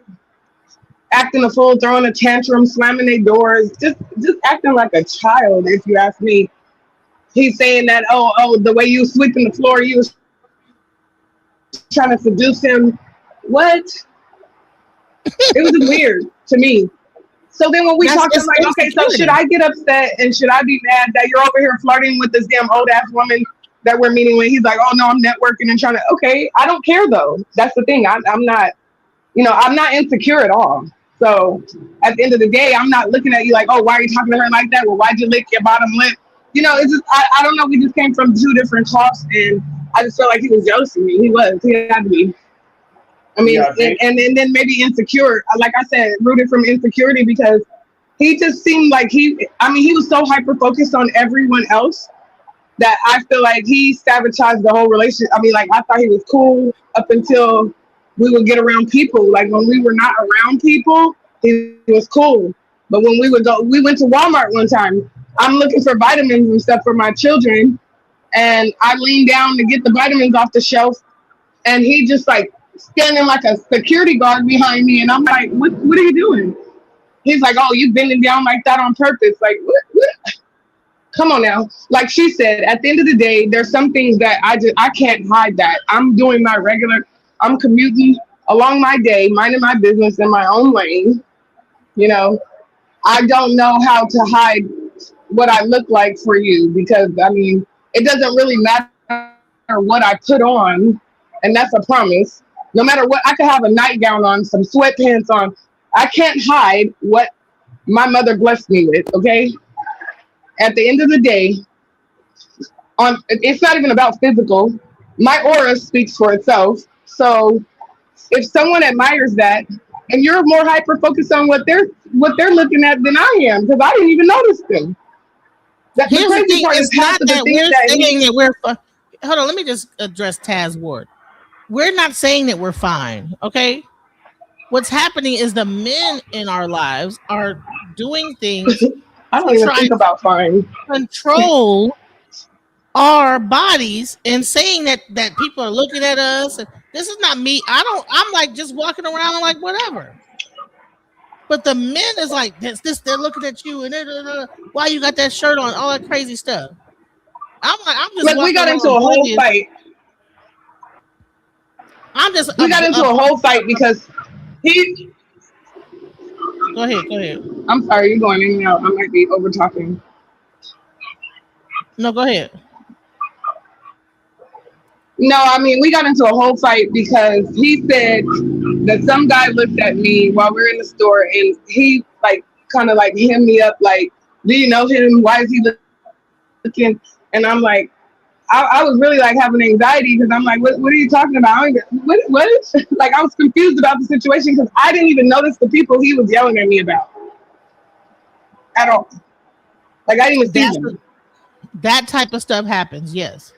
acting a fool, throwing a tantrum, slamming their doors, just acting like a child, if you ask me. He's saying that, oh, the way you was sweeping the floor, you was trying to seduce him. What? It was just weird to me. So then when we talked, I'm like, okay, so should I get upset and should I be mad that you're over here flirting with this damn old ass woman that we're meeting with? He's like, oh no, I'm networking and trying to. Okay, I don't care though. That's the thing. I'm not, I'm not insecure at all. So at the end of the day, I'm not looking at you like, oh, why are you talking to her like that? Well, why'd you lick your bottom lip? It's just I don't know. We just came from two different cloths, and I just felt like he was jealous of me. He had to be. I mean, yeah, and then maybe insecure. Like I said, rooted from insecurity because he just seemed like he was so hyper focused on everyone else that I feel like he sabotaged the whole relationship. I mean, like I thought he was cool up until we would get around people. Like when we were not around people, he was cool. But when we went to Walmart one time. I'm looking for vitamins and stuff for my children, and I leaned down to get the vitamins off the shelf, and he just like standing like a security guard behind me, and I'm like, what are you doing? He's like, oh, you bending down like that on purpose. Like, what? Come on now. Like she said, at the end of the day, there's some things that I can't hide that. I'm doing I'm commuting along my day, minding my business in my own lane. I don't know how to hide what I look like for you because, I mean, it doesn't really matter what I put on, and that's a promise. No matter what, I could have a nightgown on, some sweatpants on. I can't hide what my mother blessed me with, okay? At the end of the day, it's not even about physical. My aura speaks for itself. So if someone admires that, and you're more hyper-focused on what they're looking at than I am, because I didn't even notice them. Here's the thing, it's not that we're saying that we're hold on, let me just address Taz Ward. We're not saying that we're fine, okay? What's happening is the men in our lives are doing things I don't even think about fine. Control our bodies and saying that people are looking at us. And this is not me. I'm like just walking around like whatever. But the men is like this. They're looking at you and why you got that shirt on? All that crazy stuff. I'm just. Look, we got into a whole fight. We got into a whole fight because he. Go ahead. I'm sorry, you're going in and out. I might be over talking. No, go ahead. No, I mean, we got into a whole fight because he said that some guy looked at me while we were in the store and he like kind of like hemmed me up like, do you know him? Why is he looking? And I'm like, I was really like having anxiety because I'm like, what are you talking about? What is like, I was confused about the situation because I didn't even notice the people he was yelling at me about at all. Like I didn't even see them. That type of stuff happens, yes.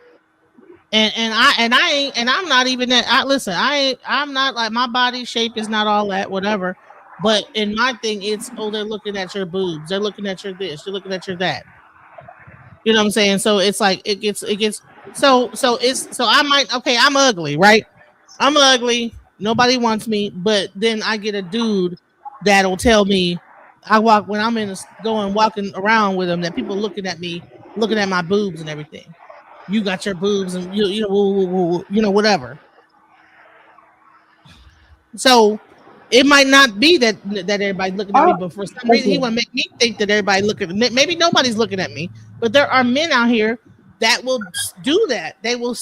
And I'm not even that. I'm not like, my body shape is not all that, whatever. But in my thing, it's they're looking at your boobs, they're looking at your this, they're looking at your that. You know what I'm saying? So it's like it gets so I might, okay, I'm ugly, right? I'm ugly. Nobody wants me, but then I get a dude that'll tell me when I'm walking around with him that people looking at me, looking at my boobs and everything. You got your boobs and you know whatever. So it might not be that everybody's looking at me, but for some reason he want to make me think that everybody looking at me. Maybe nobody's looking at me, but there are men out here that will do that. They will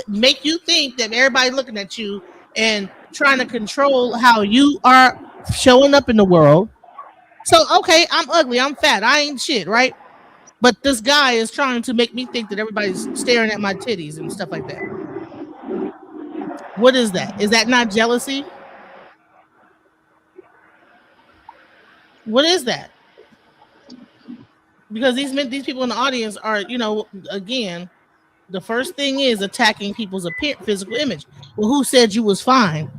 make you think that everybody's looking at you and trying to control how you are showing up in the world. So, okay, I'm ugly, I'm fat, I ain't shit, right? But this guy is trying to make me think that everybody's staring at my titties and stuff like that. What is that? Is that not jealousy? What is that? Because these people in the audience are, again, the first thing is attacking people's physical image. Well, who said you was fine?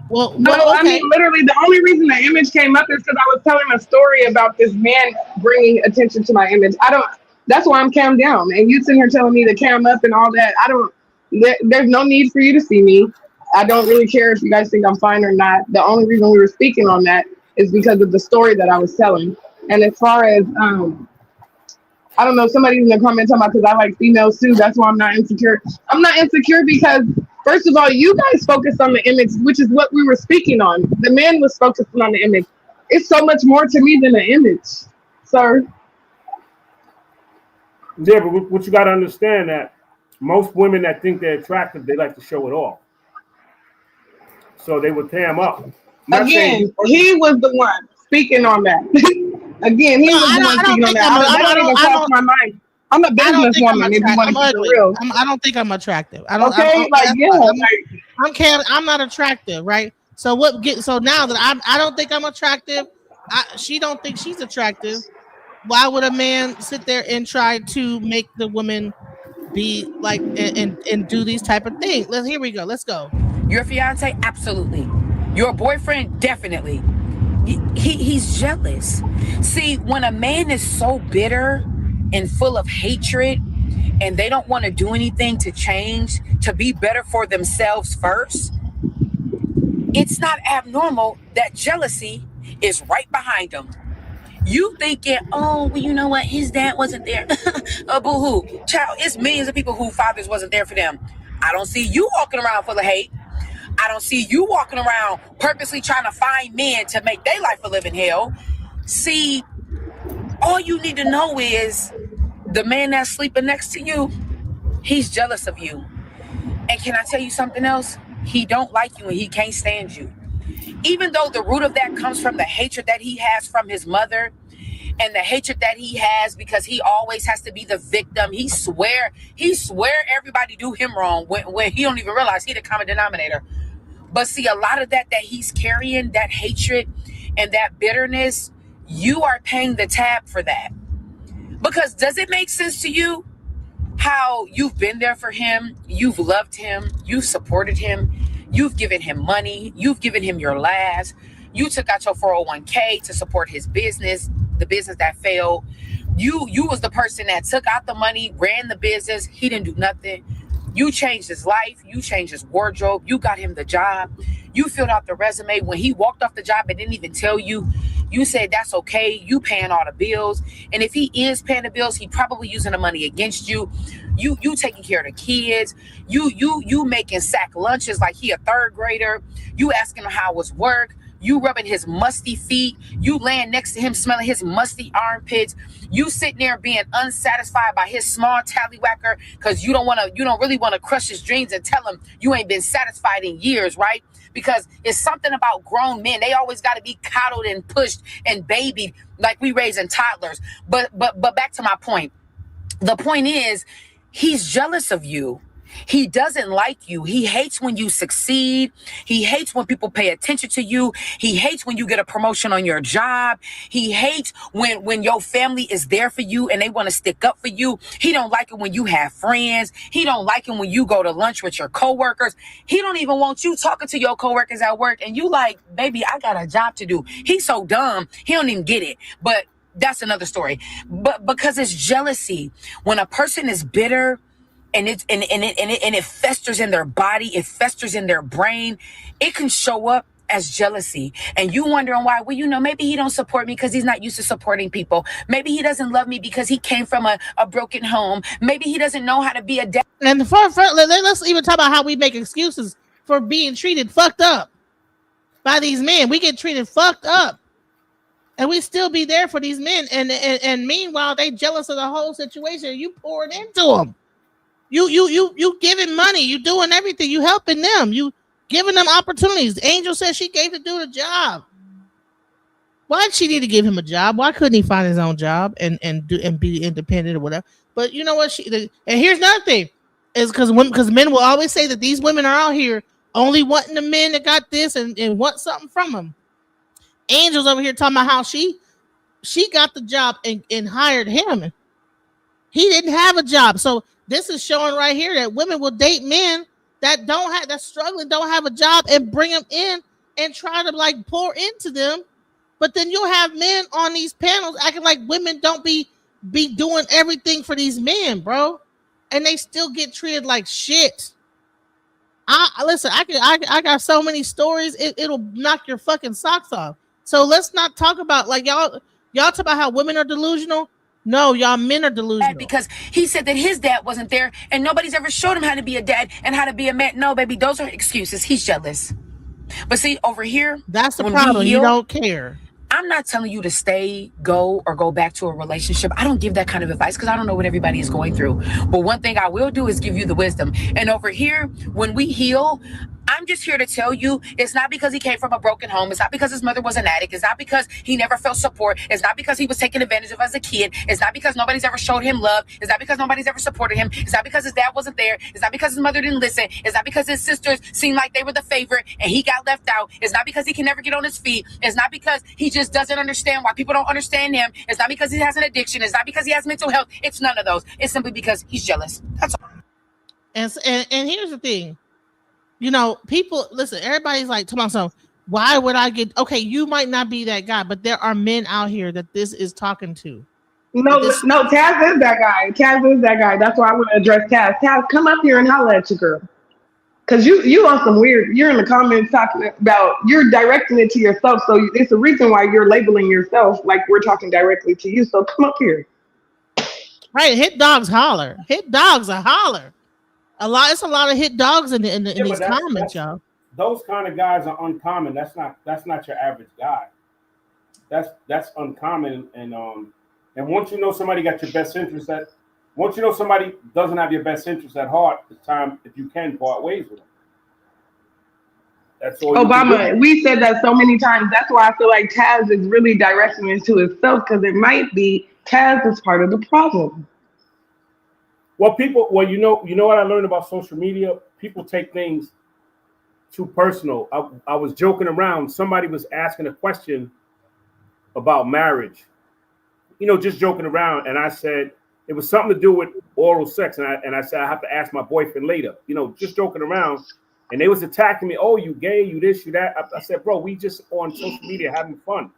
Well, no, okay. I mean, literally, the only reason the image came up is because I was telling a story about this man bringing attention to my image. That's why I'm calmed down. And you sitting here telling me to cam up and all that. There's no need for you to see me. I don't really care if you guys think I'm fine or not. The only reason we were speaking on that is because of the story that I was telling. And as far as, I don't know, somebody in the comments talking about because I like females too. That's why I'm not insecure. I'm not insecure because, first of all, you guys focus on the image, which is what we were speaking on. The man was focusing on the image. It's so much more to me than the image, sir. Yeah, but what you got to understand that most women that think they're attractive, they like to show it off. So they would tam up. Again, he was the one speaking on that. Again, he was the one speaking on that. I don't even cross my mind. I'm a businesswoman. If you want to keep it real, I don't think I'm attractive. I'm not attractive, right? So so now that I don't think I'm attractive, she don't think she's attractive. Why would a man sit there and try to make the woman be like and do these type of things? Here we go. Let's go. Your fiance, absolutely. Your boyfriend, definitely. He's jealous. See, when a man is so bitter and full of hatred and they don't want to do anything to change, to be better for themselves first, it's not abnormal that jealousy is right behind them. You thinking, oh, well, you know what? His dad wasn't there. Boo-hoo. Child, it's millions of people whose fathers wasn't there for them. I don't see you walking around full of hate. I don't see you walking around purposely trying to find men to make their life a living hell. See, all you need to know is the man that's sleeping next to you, he's jealous of you. And can I tell you something else? He don't like you and he can't stand you. Even though the root of that comes from the hatred that he has from his mother and the hatred that he has because he always has to be the victim. He swear everybody do him wrong when he don't even realize he the common denominator. But see, a lot of that he's carrying, that hatred and that bitterness, you are paying the tab for that. Because does it make sense to you how you've been there for him, you've loved him, you've supported him, you've given him money, you've given him your last, you took out your 401k to support his business, the business that failed. You was the person that took out the money, ran the business. He didn't do nothing. You changed his life. You changed his wardrobe. You got him the job. You filled out the resume. When he walked off the job and didn't even tell you, you said that's okay. You paying all the bills. And if he is paying the bills, he probably using the money against you. You taking care of the kids. You making sack lunches like he a third grader. You asking him how it was work. You rubbing his musty feet. You laying next to him smelling his musty armpits. You sitting there being unsatisfied by his small tallywhacker because you don't really want to crush his dreams and tell him you ain't been satisfied in years, right? Because it's something about grown men. They always got to be coddled and pushed and babied like we raising toddlers. But back to my point. The point is, he's jealous of you. He doesn't like you. He hates when you succeed. He hates when people pay attention to you. He hates when you get a promotion on your job. He hates when your family is there for you and they want to stick up for you. He don't like it when you have friends. He don't like it when you go to lunch with your coworkers. He don't even want you talking to your coworkers at work and you like, baby, I got a job to do. He's so dumb. He don't even get it. But that's another story. But because it's jealousy, when a person is bitter, and it festers in their body, it festers in their brain, it can show up as jealousy. And you wondering why? Well, maybe he don't support me because he's not used to supporting people. Maybe he doesn't love me because he came from a broken home. Maybe he doesn't know how to be a dad. And let's even talk about how we make excuses for being treated fucked up by these men. We get treated fucked up. And we still be there for these men. And meanwhile, they jealous of the whole situation. You pour it into them. You giving money, you doing everything, you helping them, you giving them opportunities. Angel said she gave the dude a job. Why did she need to give him a job? Why couldn't he find his own job and be independent or whatever? But you know what? And here's another thing, is because men will always say that these women are out here only wanting the men that got this and want something from them. Angel's over here talking about how she got the job and hired him. He didn't have a job, so. This is showing right here that women will date men that's struggling, don't have a job, and bring them in and try to like pour into them. But then you'll have men on these panels acting like women don't be doing everything for these men, bro, and they still get treated like shit. Listen, I got so many stories, it'll knock your fucking socks off. So let's not talk about like y'all talk about how women are delusional. No, y'all men are delusional. Because he said that his dad wasn't there and nobody's ever showed him how to be a dad and how to be a man. No, baby, those are excuses. He's jealous. But see, over here, that's the problem. You don't care. I'm not telling you to stay, go, or go back to a relationship. I don't give that kind of advice because I don't know what everybody is going through. But one thing I will do is give you the wisdom. And over here, when we heal, I'm just here to tell you it's not because he came from a broken home. It's not because his mother was an addict. It's not because he never felt support. It's not because he was taken advantage of as a kid. It's not because nobody's ever showed him love. It's not because nobody's ever supported him. It's not because his dad wasn't there. It's not because his mother didn't listen. It's not because his sisters seemed like they were the favorite and he got left out. It's not because he can never get on his feet. It's not because he just doesn't understand why people don't understand him. It's not because he has an addiction. It's not because he has mental health. It's none of those. It's simply because he's jealous. That's all. And here's the thing. People, listen, everybody's like, to myself, why would I get, okay, you might not be that guy, but there are men out here that this is talking to. No, Taz is that guy. Taz is that guy. That's why I want to address Taz. Taz, come up here and holler at your girl. Because you on some weird, you're in the comments talking about, you're directing it to yourself. So it's a reason why you're labeling yourself like we're talking directly to you. So come up here. Right, hit dogs holler. Hit dogs a holler. It's a lot of hit dogs in these comments, y'all. Those kind of guys are uncommon. That's not your average guy. That's uncommon. And once you know somebody got your best interest once you know somebody doesn't have your best interest at heart, it's time, if you can, part ways with them. That's all. Obama, we said that so many times. That's why I feel like Taz is really directing it to himself, because it might be Taz is part of the problem. Well, you know what I learned about social media? People take things too personal. I was joking around. Somebody was asking a question about marriage, just joking around. And I said, it was something to do with oral sex. And I said, I have to ask my boyfriend later, just joking around. And they was attacking me. Oh, you gay, you this, you that. I said, bro, we just on social media having fun.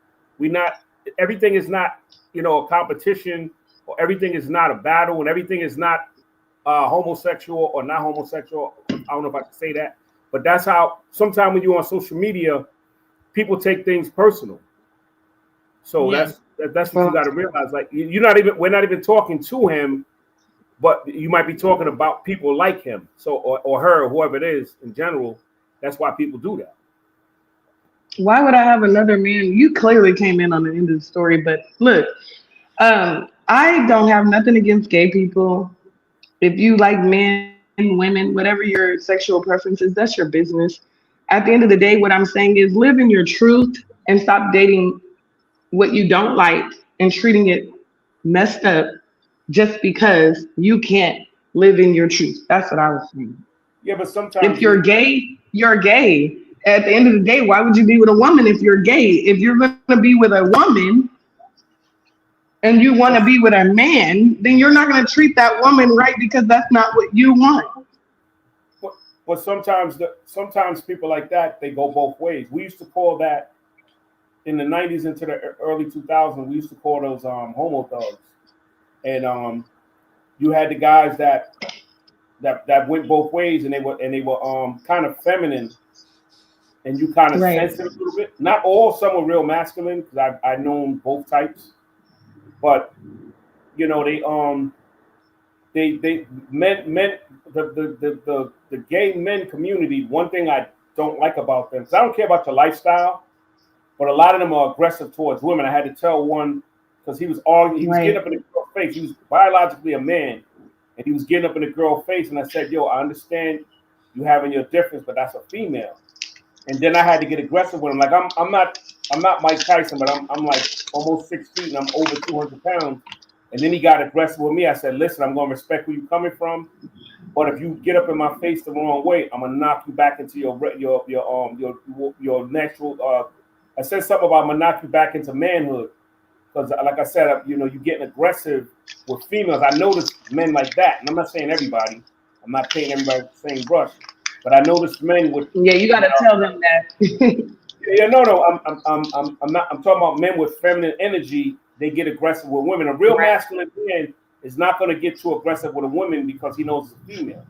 Everything is not, a competition. or everything is not a battle, and everything is not homosexual or not homosexual. I don't know if I can say that, but that's how sometimes when you're on social media, people take things personal. So that's what you got to realize. Like we're not even talking to him, but you might be talking about people like him. So or her, or whoever it is in general. That's why people do that. Why would I have another man? You clearly came in on the end of the story, but look, I don't have nothing against gay people. If you like men, women, whatever your sexual preference is, that's your business. At the end of the day, what I'm saying is live in your truth and stop dating what you don't like and treating it messed up just because you can't live in your truth. That's what I was saying. Yeah, but sometimes if you're gay, you're gay. At the end of the day, why would you be with a woman if you're gay? If you're going to be with a woman and you want to be with a man, then you're not going to treat that woman right because that's not what you want. But sometimes people like that, they go both ways. We used to call that in the 90s into the early 2000s. We used to call those homo thugs, and you had the guys that went both ways, and they were kind of feminine, and you kind of sense it a little bit. Not all, some were real masculine because I known both types, but you know they men the gay men community. One thing I don't like about them, because I don't care about your lifestyle, but a lot of them are aggressive towards women. I had to tell one because he was arguing, he was getting up in the girl's face. He was biologically a man, and he was getting up in the girl's face. And I said, "Yo, I understand you having your difference, but that's a female." And then I had to get aggressive with him. Like I'm not Mike Tyson, but I'm like almost 6 feet and I'm over 200 pounds. And then he got aggressive with me. I said, "Listen, I'm gonna respect where you're coming from, but if you get up in my face the wrong way, I'm gonna knock you back into your natural." I said something about I'm gonna knock you back into manhood, because like I said, you're getting aggressive with females. I notice men like that, and I'm not saying everybody. I'm not painting everybody with the same brush, but I noticed men with. Yeah, you got to tell them that. Yeah, no, I'm not. I'm talking about men with feminine energy. They get aggressive with women. A real masculine man is not going to get too aggressive with a woman because he knows it's a female,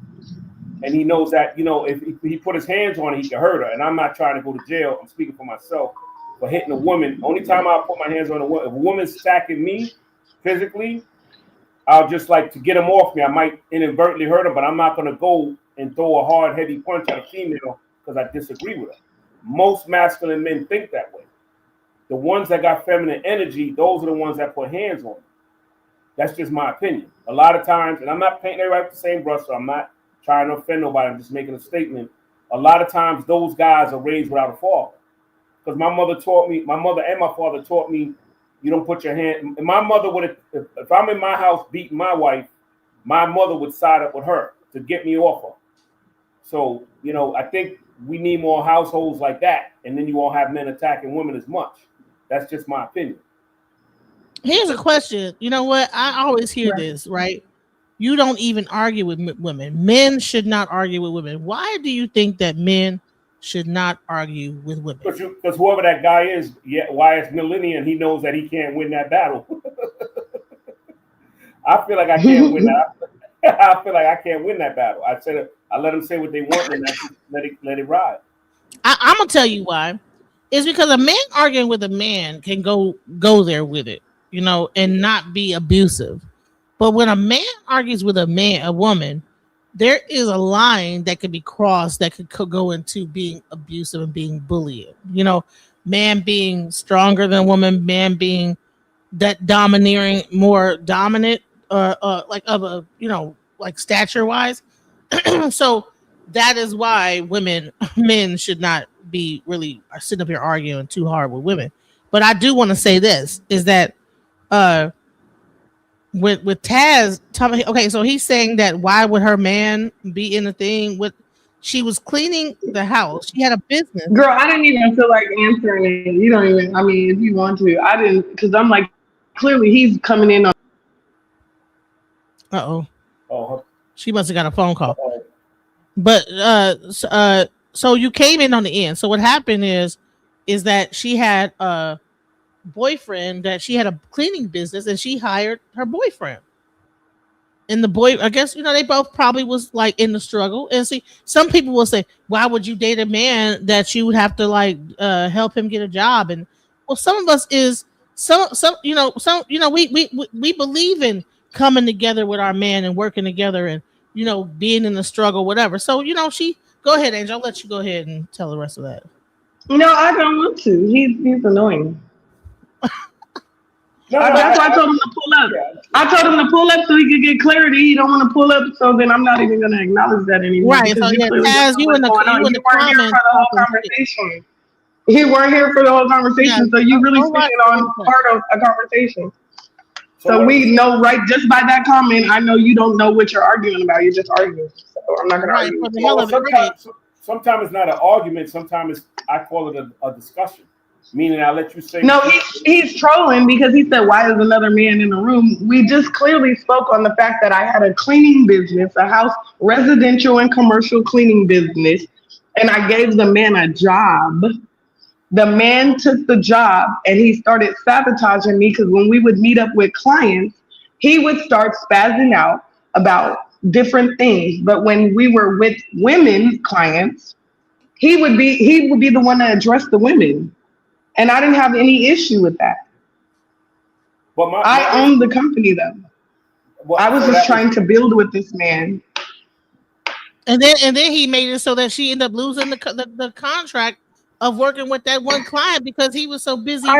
and he knows that if he put his hands on her, he can hurt her. And I'm not trying to go to jail. I'm speaking for myself. For hitting a woman, only time I'll put my hands on a woman, if a woman's stacking me physically, I'll just like to get them off me. I might inadvertently hurt them, but I'm not going to go and throw a hard, heavy punch at a female because I disagree with her. Most masculine men think that way. The ones that got feminine energy, those are the ones that put hands on them. That's just my opinion. A lot of times, and I'm not painting everybody with the same brush, so I'm not trying to offend nobody. I'm just making a statement. A lot of times, those guys are raised without a father. Because my mother and my father taught me, you don't put your hand. And my mother would, if I'm in my house beating my wife, my mother would side up with her to get me off her. So, I think we need more households like that. And then you won't have men attacking women as much. That's just my opinion. Here's a question. You know what? I always hear this, right? You don't even argue with women. Men should not argue with women. Why do you think that men should not argue with women? Because whoever that guy is, why it's millennial, he knows that he can't win that battle. I feel like I can't win that. I feel like I can't win that battle. I said I let them say what they want and I just let it ride. I'm gonna tell you why. It's because a man arguing with a man can go there with it, and not be abusive. But when a man argues with a woman, there is a line that could be crossed that could go into being abusive and being bullying. Man being stronger than a woman, man being that domineering, more dominant, like stature wise. So that is why men should not be really sitting up here arguing too hard with women. But I do want to say this is that with Taz, okay, so he's saying that why would her man be in the thing with? She was cleaning the house. She had a business. Girl, I didn't even feel like answering it. You don't even. I mean, if you want to, I didn't, because I'm like, clearly he's coming in on. Oh, she must have got a phone call. But so you came in on the end. So what happened is that she had boyfriend that she had a cleaning business and she hired her boyfriend. And the boy, I guess, they both probably was like in the struggle. And see, some people will say, why would you date a man that you would have to like help him get a job? And well, some of us is we believe in coming together with our man and working together and being in the struggle, whatever. So she go ahead, Angel. I'll let you go ahead and tell the rest of that. No, I don't want to. He's annoying. That's why I told him to pull up. I told him to pull up so he could get clarity. He don't want to pull up, so then I'm not even going to acknowledge that anymore. Right. So you in the comments. Conversation. You weren't here for the whole conversation, so you really speaking on part of a conversation. So we know, right, just by that comment, I know you don't know what you're arguing about. You're just arguing. So I'm not going to argue. Sometimes it's not an argument. Sometimes I call it a discussion. Meaning I let you say. No, he's trolling because he said, why is another man in the room? We just clearly spoke on the fact that I had a cleaning business, a house, residential and commercial cleaning business, and I gave the man a job. The man took the job and he started sabotaging me because when we would meet up with clients, he would start spazzing out about different things. But when we were with women clients, he would be the one to address the women. And I didn't have any issue with that. But I owned the company though. I was just trying to build with this man. And then he made it so that she ended up losing the contract of working with that one client because he was so busy. I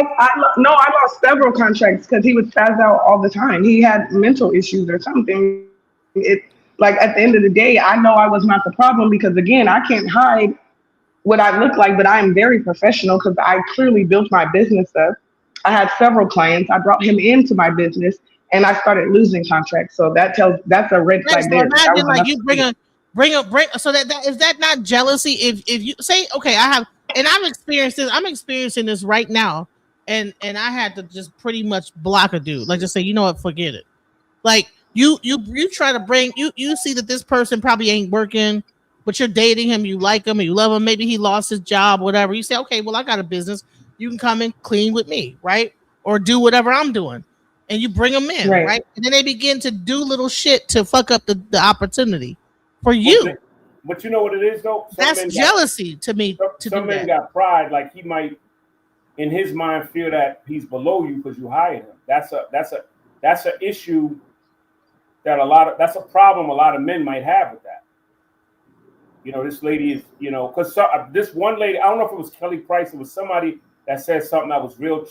lost several contracts because he would spaz out all the time. He had mental issues or something. Like at the end of the day, I know I was not the problem because again, I can't hide what I look like, but I am very professional because I clearly built my business up. I had several clients. I brought him into my business and I started losing contracts. So that's a red flag there. Imagine like you bring so that is that not jealousy? If you say, okay, I have, and I'm experiencing this right now. And I had to just pretty much block a dude. Like just say, you know what, forget it. Like you try to bring, you see that this person probably ain't working, but you're dating him, you like him, and you love him. Maybe he lost his job, whatever. You say, okay, well, I got a business. You can come and clean with me, right? Or do whatever I'm doing. And you bring them in, right? And then they begin to do little shit to fuck up the opportunity for you. But you know what it is, though? That's jealousy to me. Some men got pride. Like he might, in his mind, feel that he's below you because you hired him. That's an issue that that's a problem a lot of men might have with that. This lady is, because this one lady, I don't know if it was Kelly Price, it was somebody that said something that was real,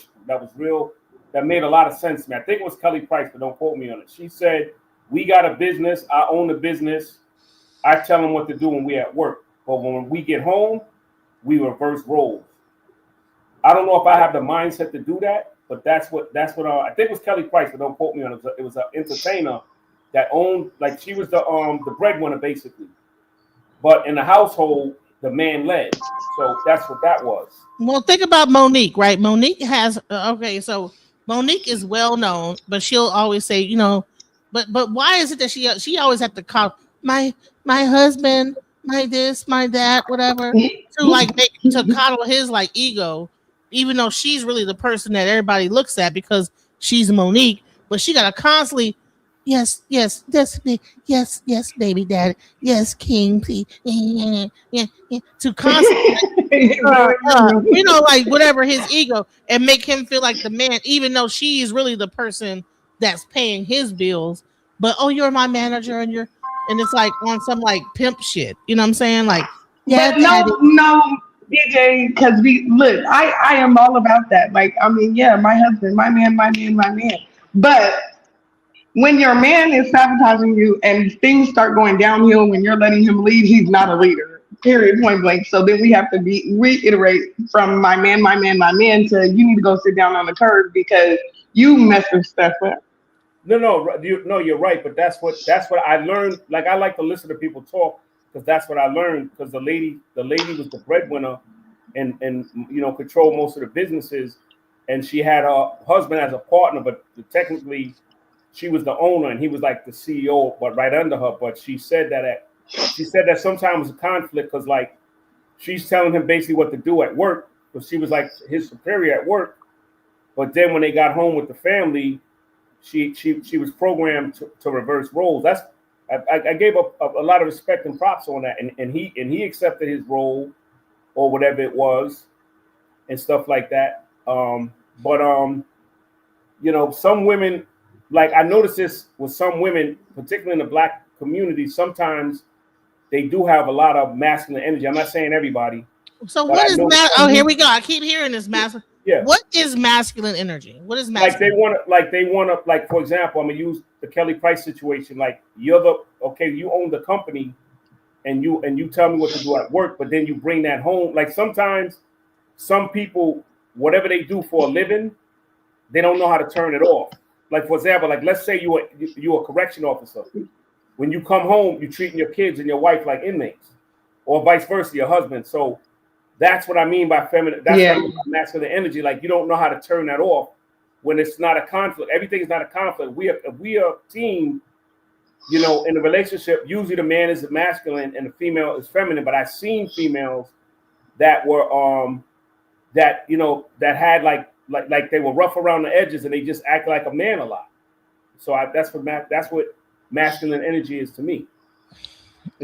that made a lot of sense to me. I think it was Kelly Price, but don't quote me on it. She said, we got a business, I own the business, I tell them what to do when we at work. But when we get home, we reverse roles. I don't know if I have the mindset to do that, but that's what I think it was Kelly Price, but don't quote me on it. It was an entertainer that owned, like she was the breadwinner basically. But in the household, the man led. So that's what that was. Well, think about Monique, right? Monique has so Monique is well known, but she'll always say, but why is it that she always have to call my husband, my this, my that, whatever, to coddle his like ego, even though she's really the person that everybody looks at because she's Monique, but she gotta constantly. Yes, baby daddy. Yes, king, please. Yeah. To constantly, like whatever his ego, and make him feel like the man, even though she is really the person that's paying his bills. But you're my manager, and it's like on some like pimp shit. You know what I'm saying? Like, yeah, but no, DJ, because I am all about that. Like, I mean, yeah, my husband, my man, but. When your man is sabotaging you and things start going downhill when you're letting him lead, he's not a leader. Period, point blank. So then we have to reiterate from my man to you need to go sit down on the curb because you messing stuff up. No, you're right. But that's what I learned. Like I like to listen to people talk because that's what I learned. Because the lady was the breadwinner and controlled most of the businesses, and she had her husband as a partner, but technically. She was the owner and he was like the CEO, but right under her. But she said that sometimes a conflict because like she's telling him basically what to do at work because she was like his superior at work, But then when they got home with the family, she was programmed to reverse roles. I gave up a lot of respect and props on that, and he accepted his role or whatever it was and stuff like that. You know, some women, like I noticed this with some women, particularly in the Black community, sometimes they do have a lot of masculine energy. I'm not saying everybody. So what is oh, here we go. I keep hearing this masculine. Yeah. What is masculine energy? What is masculine? They want to, for example, I'm gonna use the Kelly Price situation. Like you own the company, and you tell me what to do at work, but then you bring that home. Like sometimes some people, whatever they do for a living, they don't know how to turn it off. Like for example, like let's say you're a correction officer. When you come home, you're treating your kids and your wife like inmates, or vice versa, your husband. So that's what I mean by feminine. That's what I mean by masculine energy. Like you don't know how to turn that off when it's not a conflict. Everything is not a conflict. If we are a team, you know, in a relationship, usually the man is masculine and the female is feminine. But I've seen females that were that that had like they were rough around the edges and they just act like a man a lot. So that's what masculine energy is to me.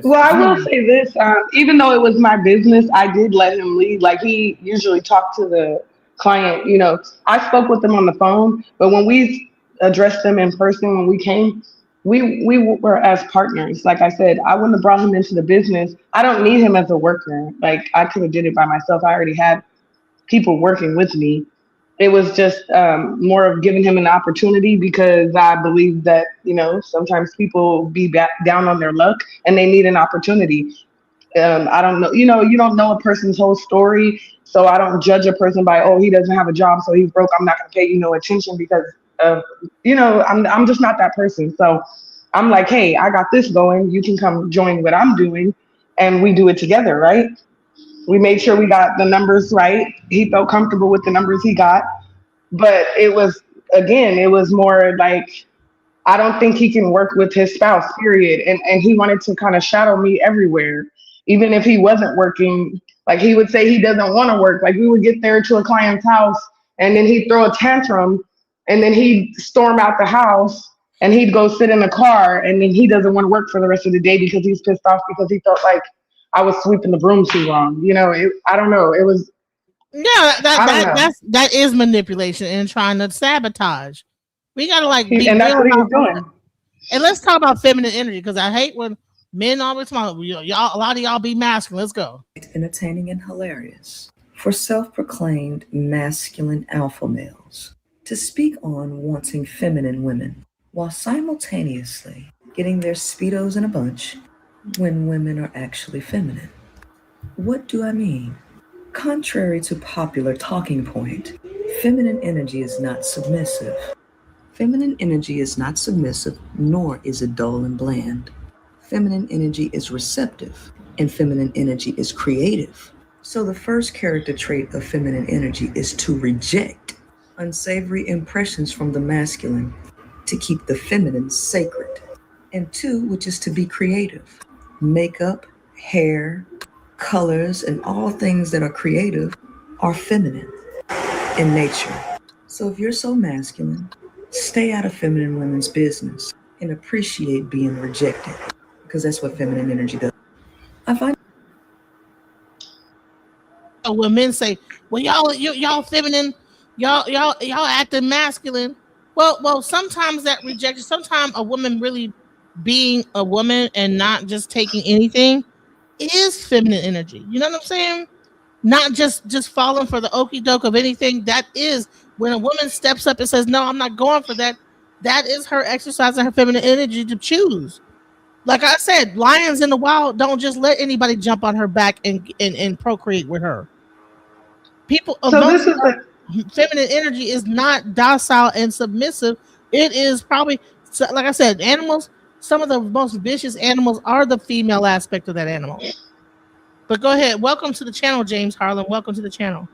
Well, I will say this, even though it was my business, I did let him lead. Like he usually talked to the client, you know, I spoke with them on the phone, but when we addressed them in person, when we came, we were as partners. Like I said, I wouldn't have brought him into the business. I don't need him as a worker. Like I could have did it by myself. I already had people working with me. It was just more of giving him an opportunity because I believe that, you know, sometimes people be down on their luck and they need an opportunity. I don't know, you know, you don't know a person's whole story. So I don't judge a person by, oh, he doesn't have a job, so he's broke. I'm not going to pay you no attention because, you know, I'm just not that person. So I'm like, hey, I got this going. You can come join what I'm doing and we do it together, right? We made sure we got the numbers right. He felt comfortable with the numbers he got. But it was more like, I don't think he can work with his spouse, period. And he wanted to kind of shadow me everywhere. Even if he wasn't working, like he would say he doesn't want to work. Like we would get there to a client's house and then he'd throw a tantrum and then he'd storm out the house and he'd go sit in the car and then he doesn't want to work for the rest of the day because he's pissed off because he felt like I was sweeping the broom too long. You know, I don't know. It was. Yeah, that is manipulation and trying to sabotage. We gotta like be and that's real what he was doing. And let's talk about feminine energy because I hate when men always talk. Y'all, a lot of y'all be masculine. Let's go. Entertaining and hilarious for self-proclaimed masculine alpha males to speak on wanting feminine women while simultaneously getting their Speedos in a bunch when women are actually feminine. What do I mean? Contrary to popular talking point, feminine energy is not submissive. Feminine energy is not submissive, nor is it dull and bland. Feminine energy is receptive, and feminine energy is creative. So the first character trait of feminine energy is to reject unsavory impressions from the masculine, to keep the feminine sacred. And two, which is to be creative. Makeup, hair, colors, and all things that are creative are feminine in nature. So if you're so masculine, stay out of feminine women's business and appreciate being rejected, because that's what feminine energy does. I find when men say, "Well, y'all feminine, y'all acting masculine." Well, sometimes that rejection. Sometimes a woman really being a woman and not just taking anything is feminine energy. You know what I'm saying? Not just falling for the okie doke of anything. That is when a woman steps up and says, "No, I'm not going for that." That is her exercising her feminine energy to choose. Like I said, lions in the wild don't just let anybody jump on her back and procreate with her. People, feminine energy is not docile and submissive. It is probably, like I said, animals. Some of the most vicious animals are the female aspect of that animal. But go ahead. Welcome to the channel, James Harlan. Welcome to the channel.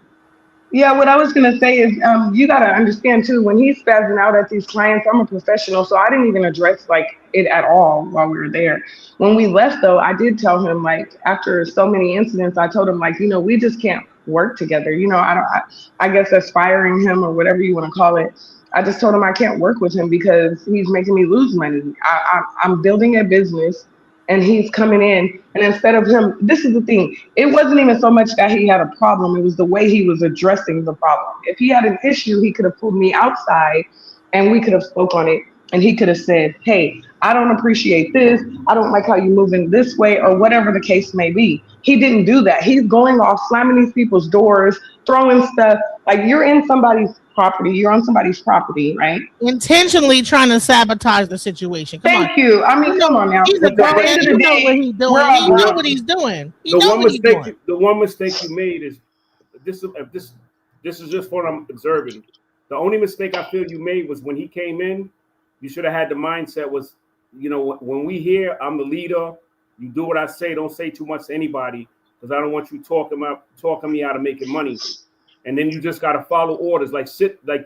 Yeah, what I was gonna say is, you gotta understand too. When he's spazzing out at these clients, I'm a professional, so I didn't even address like it at all while we were there. When we left, though, I did tell him like after so many incidents, I told him like, we just can't work together. I don't. I guess that's firing him or whatever you want to call it. I just told him I can't work with him because he's making me lose money. I'm building a business and he's coming in. And instead of him, this is the thing, it wasn't even so much that he had a problem, it was the way he was addressing the problem. If he had an issue, he could have pulled me outside and we could have spoke on it. And he could have said, hey, I don't appreciate this. I don't like how you move in this way, or whatever the case may be. He didn't do that. He's going off, slamming these people's doors, throwing stuff. Like, you're in somebody's property. You're on somebody's property, right? Intentionally trying to sabotage the situation. Come Thank you. I mean, come on now. He's a grown man. You know what he's doing. He know what he's doing. The one mistake you made is this is just what I'm observing. The only mistake I feel you made was when he came in. You should have had the mindset was, when we here, I'm the leader. You do what I say. Don't say too much to anybody because I don't want you talking me out of making money. And then you just got to follow orders.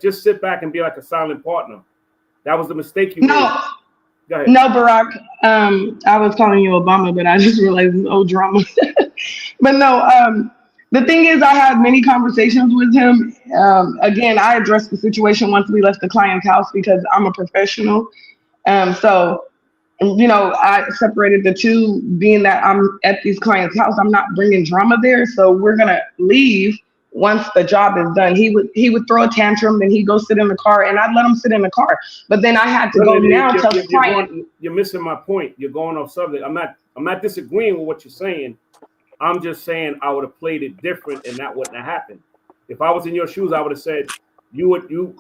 Just sit back and be like a silent partner. That was the mistake you made. Go ahead. No, Barack. I was calling you Obama, but I just realized it's old drama. But no, the thing is, I had many conversations with him. Again, I addressed the situation once we left the client's house because I'm a professional. So, I separated the two, being that I'm at these clients' house. I'm not bringing drama there. So we're going to leave once the job is done. He would throw a tantrum, then he'd go sit in the car, and I'd let him sit in the car. But then I had to go now tell the client. You're missing my point. You're going off subject. I'm not disagreeing with what you're saying. I'm just saying I would have played it different and that wouldn't have happened. If I was in your shoes, I would have said, you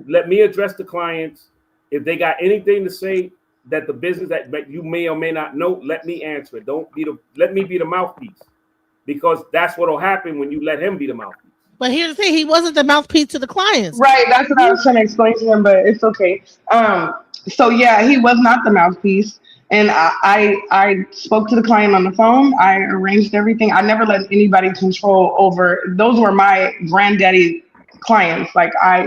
let me address the clients. If they got anything to say that the business that you may or may not know, let me answer it. Let me be the mouthpiece, because that's what'll happen when you let him be the mouthpiece. But here's the thing, he wasn't the mouthpiece to the clients. Right, that's what I was trying to explain to him, but it's okay. So yeah, he was not the mouthpiece. And I spoke to the client on the phone. I arranged everything. I never let anybody control over. Those were my granddaddy clients.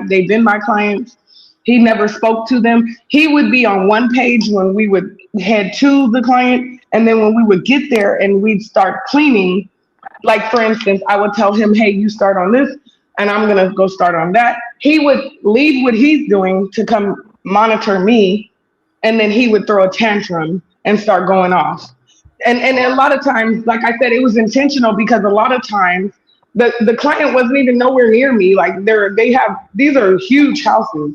They've been my clients. He never spoke to them. He would be on one page when we would head to the client. And then when we would get there and we'd start cleaning, like for instance, I would tell him, hey, you start on this and I'm going to go start on that. He would leave what he's doing to come monitor me. And then he would throw a tantrum and start going off. And a lot of times, like I said, it was intentional because a lot of times the client wasn't even nowhere near me. Like these are huge houses.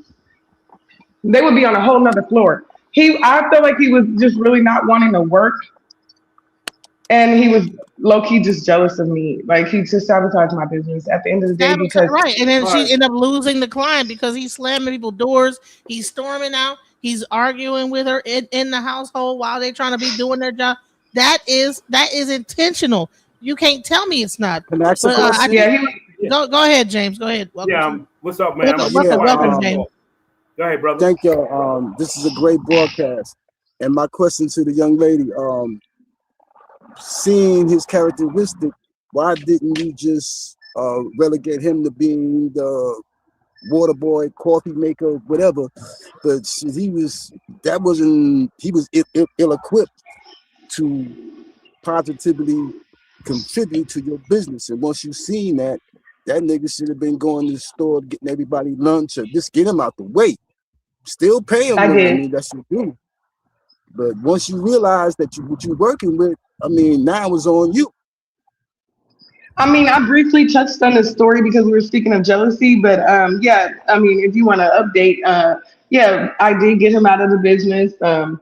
They would be on a whole nother floor. I felt like he was just really not wanting to work. And he was low-key just jealous of me. Like, he just sabotaged my business at the end of the day because... Right, and then she ended up losing the client because he's slamming people's doors. He's storming out. He's arguing with her in the household while they're trying to be doing their job. That is intentional. You can't tell me it's not. Can I ask a question? Go ahead, James. Go ahead. Welcome. What's up, man? Welcome, James. Go ahead, brother. Thank you. This is a great broadcast. And my question to the young lady, seeing his characteristic, why didn't you just relegate him to being the water boy, coffee maker, whatever? But he was ill-equipped to positively contribute to your business. And once you seen that nigga should have been going to the store, getting everybody lunch, or just get him out the way. Still pay him. I mean, that's your thing. But once you realize that what you're working with, I mean, now it's on you. I mean, I briefly touched on the story because we were speaking of jealousy, but yeah, I mean, if you want to update, yeah, I did get him out of the business. And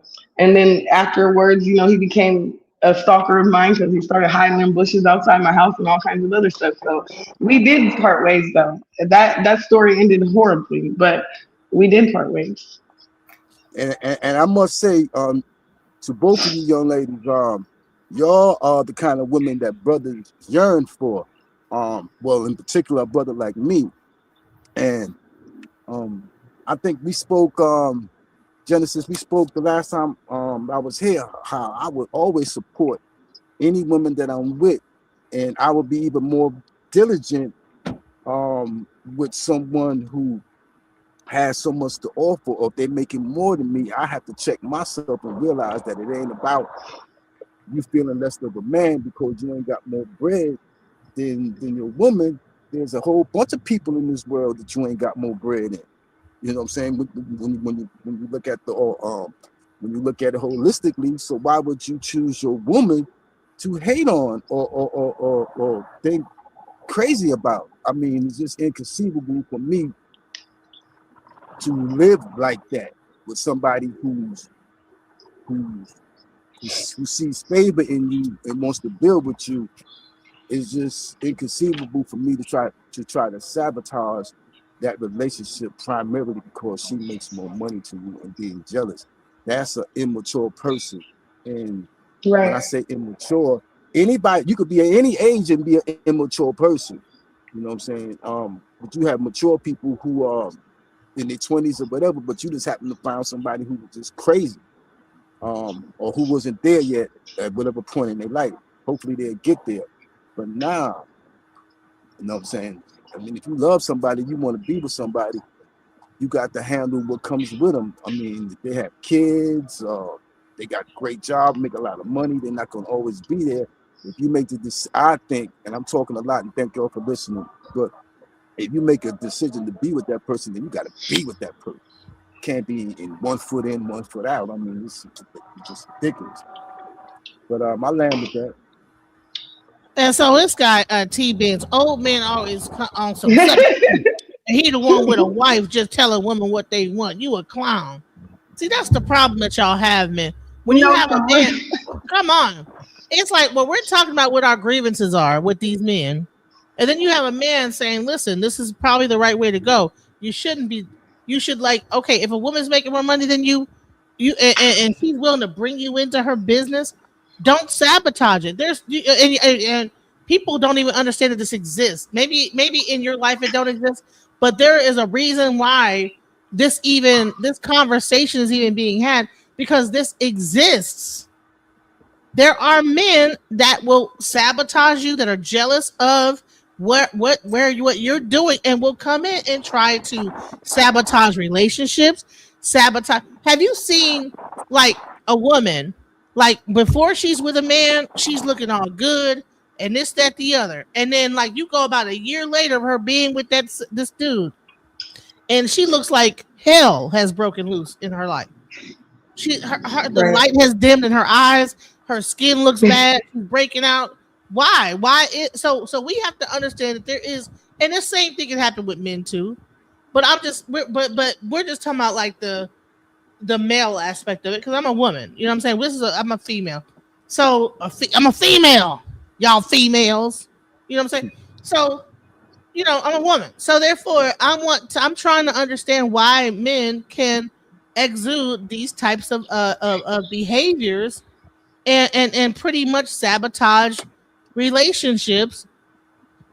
then afterwards, he became a stalker of mine because he started hiding in bushes outside my house and all kinds of other stuff. So we did part ways, though. That story ended horribly, but we did part ways. And I must say, to both of you young ladies, y'all are the kind of women that brothers yearn for. Well, in particular, a brother like me. And I think we spoke, Genesis, we spoke the last time I was here, how I would always support any woman that I'm with. And I would be even more diligent with someone who has so much to offer, or if they're making more than me, I have to check myself and realize that it ain't about you feeling less of a man because you ain't got more bread than your woman. There's a whole bunch of people in this world that you ain't got more bread in. You know what I'm saying? When you look at when you look at it holistically, so why would you choose your woman to hate on or think crazy about? I mean, it's just inconceivable for me to live like that with somebody who sees favor in you and wants to build with you. Is just inconceivable for me to try to sabotage that relationship primarily because she makes more money to you and being jealous. That's an immature person. And when I say immature, anybody, you could be at any age and be an immature person. You know what I'm saying? But you have mature people who are in their 20s or whatever, but you just happen to find somebody who was just crazy, or who wasn't there yet at whatever point in their life. Hopefully they'll get there. But now, you know what I'm saying? I mean, if you love somebody, you want to be with somebody, you got to handle what comes with them. I mean, if they have kids, they got a great job, make a lot of money, they're not going to always be there. If you make I think, and I'm talking a lot, and thank y'all for listening, but if you make a decision to be with that person, then you got to be with that person. Can't be in 1 foot in, 1 foot out. I mean, it's just ridiculous. But I land with that. And so this guy, T-Benz, old men always on some subject. And he the one with a wife just telling women what they want. You a clown. See, that's the problem that y'all have, man. When you have a man, come on. It's like, well, we're talking about what our grievances are with these men. And then you have a man saying, listen, this is probably the right way to go. You shouldn't be, you should okay, if a woman's making more money than you and she's willing to bring you into her business, don't sabotage it. There's and people don't even understand that this exists. Maybe in your life it don't exist, but there is a reason why this conversation is even being had, because this exists. There are men that will sabotage you, that are jealous of what you're doing, and will come in and try to sabotage relationships. Have you seen a woman, before she's with a man, she's looking all good and this, that, the other, and then you go about a year later of her being with this dude, and she looks like hell has broken loose in her life. The light has dimmed in her eyes. Her skin looks bad. She's breaking out. Why? So we have to understand that there is, and the same thing can happen with men too. But we're just talking about the male aspect of it, because I'm a woman. You know what I'm saying? I'm a female. So I'm a female. Y'all females. You know what I'm saying? So I'm a woman. So therefore, I'm trying to understand why men can exude these types of behaviors and pretty much sabotage relationships,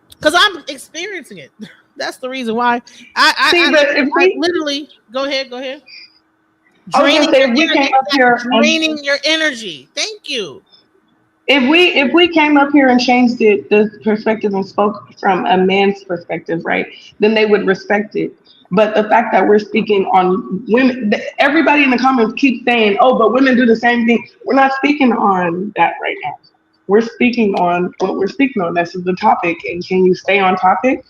because I'm experiencing it. That's the reason why I literally go ahead. Draining your energy. Thank you. If we came up here and changed the perspective and spoke from a man's perspective, right, then they would respect it. But the fact that we're speaking on women, everybody in the comments keeps saying, "Oh, but women do the same thing." We're not speaking on that right now. We're speaking on what we're speaking on. This is the topic, and can you stay on topic?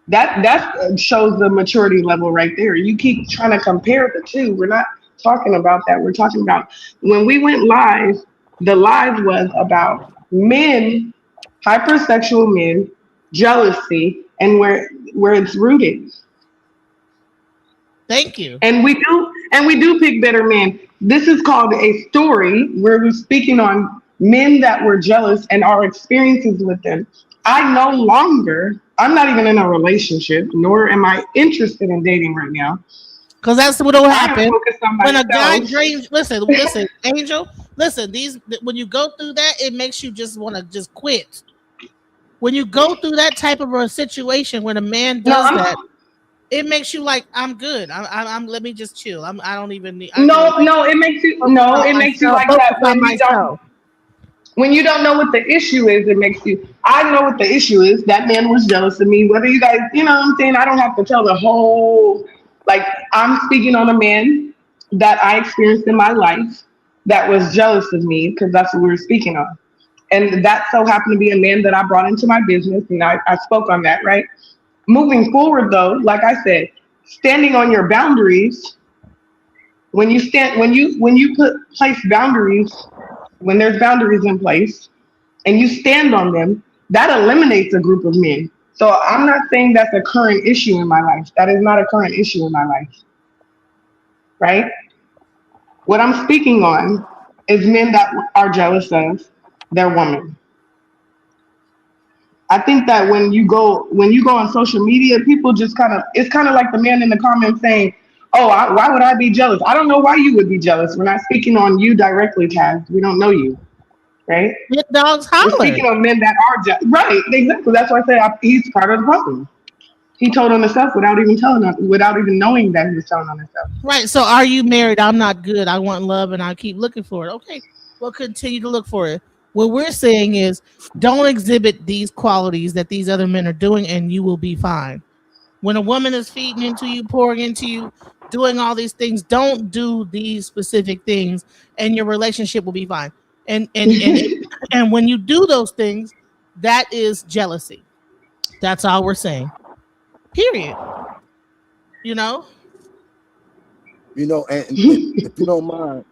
That shows the maturity level right there. You keep trying to compare the two. We're not talking about that. We're talking about when we went live. The live was about men, hypersexual men, jealousy, and where it's rooted. Thank you. And we do pick better men. This is called a story where we're speaking on men that were jealous and our experiences with them. I'm not even in a relationship, nor am I interested in dating right now. Because that's what will happen when a guy drains. Listen, Angel. Listen, when you go through that, it makes you just want to just quit. When you go through that type of a situation, when a man does that, it makes you like, I'm good. I'm let me just chill. I don't even need. It makes you like that when you don't. When you don't know what the issue is, it makes you. I know what the issue is. That man was jealous of me. Whether you guys, you know what I'm saying? I don't have to tell the whole. Like, I'm speaking on a man that I experienced in my life that was jealous of me because that's what we were speaking on. And that so happened to be a man that I brought into my business, and I spoke on that, right? Moving forward, though, like I said, standing on your boundaries. When you put place boundaries, when there's boundaries in place, and you stand on them, that eliminates a group of men. So I'm not saying that's a current issue in my life. That is not a current issue in my life, right? What I'm speaking on is men that are jealous of their woman. I think that when you go on social media, people just it's kind of like the man in the comments saying, "Oh, why would I be jealous? I don't know why you would be jealous." We're not speaking on you directly, Taz. We don't know you, right? Hit dogs We're holler. speaking on men that are right. Exactly. That's why I say he's part of the problem. He told on himself without even knowing that he was telling on himself. Right. So are you married? I'm not good. I want love and I keep looking for it. Okay. We'll continue to look for it. What we're saying is don't exhibit these qualities that these other men are doing and you will be fine. When a woman is feeding into you, pouring into you, doing all these things, don't do these specific things and your relationship will be fine. And when you do those things, that is jealousy. That's all we're saying. Period. You know? And if you don't mind,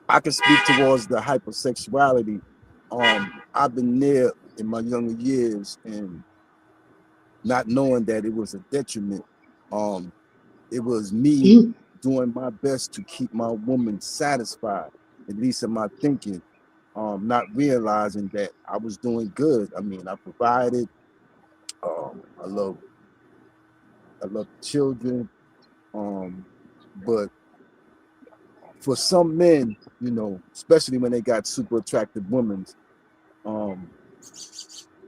I can speak towards the hypersexuality. I've been there in my younger years and not knowing that it was a detriment. It was me doing my best to keep my woman satisfied, at least in my thinking, not realizing that I was doing good. I mean, I provided, I love children, but for some men, especially when they got super attractive women,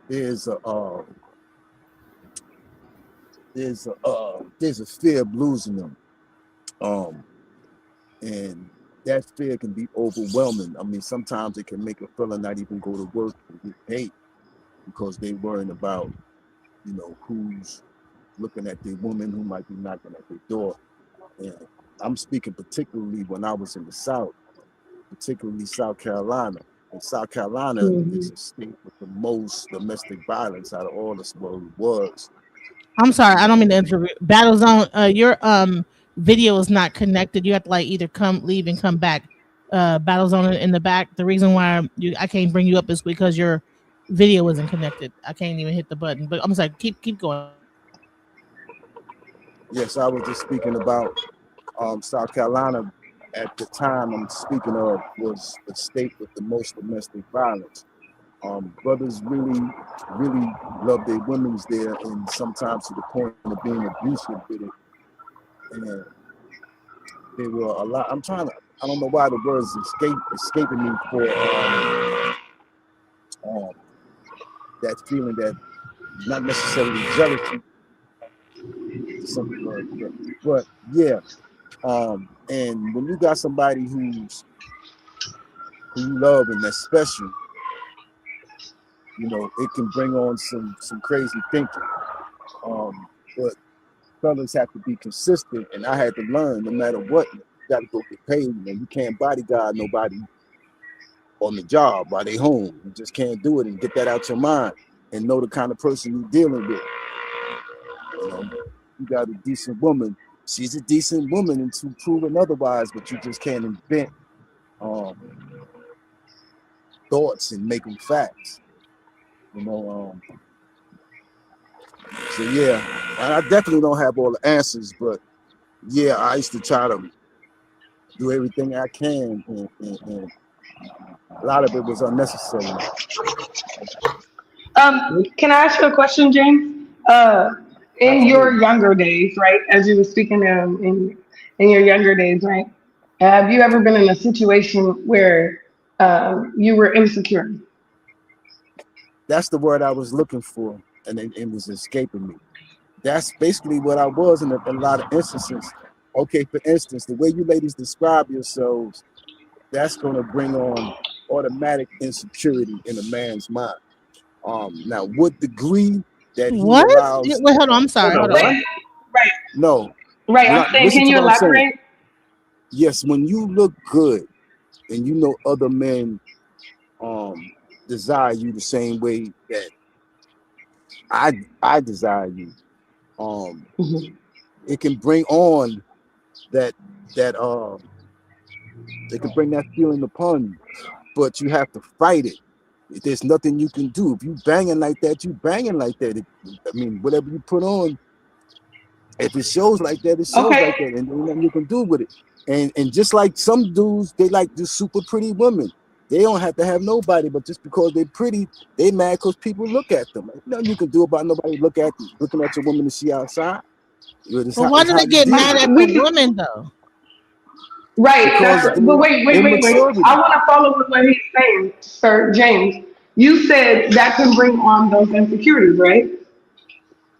there's a fear of losing them, and that fear can be overwhelming. I mean, sometimes it can make a fella not even go to work and get paid because they worrying about, who's looking at their woman, who might be knocking at their door. And I'm speaking particularly when I was in the South, particularly South Carolina. And South Carolina is a state with the most domestic violence out of all this world was. I'm sorry, I don't mean to interrupt. Battlezone, your video is not connected. You have to either leave and come back. Battlezone in the back. The reason why I can't bring you up is because your video isn't connected. I can't even hit the button. But I'm sorry, keep going. Yes, I was just speaking about South Carolina at the time I'm speaking of was the state with the most domestic violence. Brothers really love their women's there, and sometimes to the point of being abusive with it. And they were a lot. I don't know why the words escaping me for that feeling that not necessarily jealousy, something like that. But yeah, and when you got somebody who you love and that's special, it can bring on some crazy thinking. But fellas have to be consistent, and I had to learn no matter what, you got to go get paid. You can't bodyguard nobody on the job while they home. You just can't do it, and get that out your mind and know the kind of person you're dealing with. You got a decent woman. She's a decent woman until proven otherwise, but you just can't invent thoughts and make them facts. So yeah, I definitely don't have all the answers, but yeah, I used to try to do everything I can, and a lot of it was unnecessary. Can I ask you a question, James? In your younger days, right, as you were speaking in your younger days, right, have you ever been in a situation where you were insecure? That's the word I was looking for, and it was escaping me. That's basically what I was in a lot of instances. Okay, for instance, the way you ladies describe yourselves, that's going to bring on automatic insecurity in a man's mind. Now, what degree that he What? allows? Wait, hold on. I'm sorry. Hold on. Right. No. Right. I'm saying, Listen can to you what I'm saying. elaborate? Yes, when you look good and you know other men desire you the same way that I desire you, it can bring on that it can bring that feeling upon you, but you have to fight it. There's nothing you can do. If you banging like that, you banging like that. I mean, whatever you put on, if it shows like that, it shows like that, and there's nothing you can do with it. And just like some dudes, they like the super pretty women. They don't have to have nobody, but just because they're pretty, they mad because people look at them. There's nothing you can do about nobody looking at your woman to see outside. But why do they get mad at the women though? Right. Because But wait. I want to follow with what he's saying, Sir James. You said that can bring on those insecurities, right?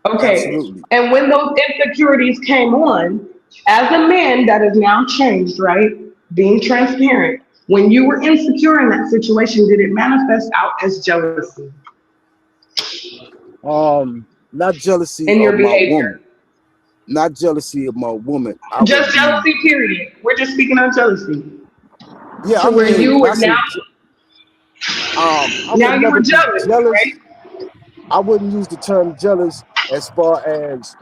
Okay. Absolutely. And when those insecurities came on, as a man that is now changed, right? Being transparent. When you were insecure in that situation, did it manifest out as jealousy? Not jealousy in your of my behavior. woman. Not jealousy of my woman. Just jealousy, period. We're just speaking on jealousy. Yeah, so I where mean, you were now, now you were jealous, right? I wouldn't use the term jealous as far as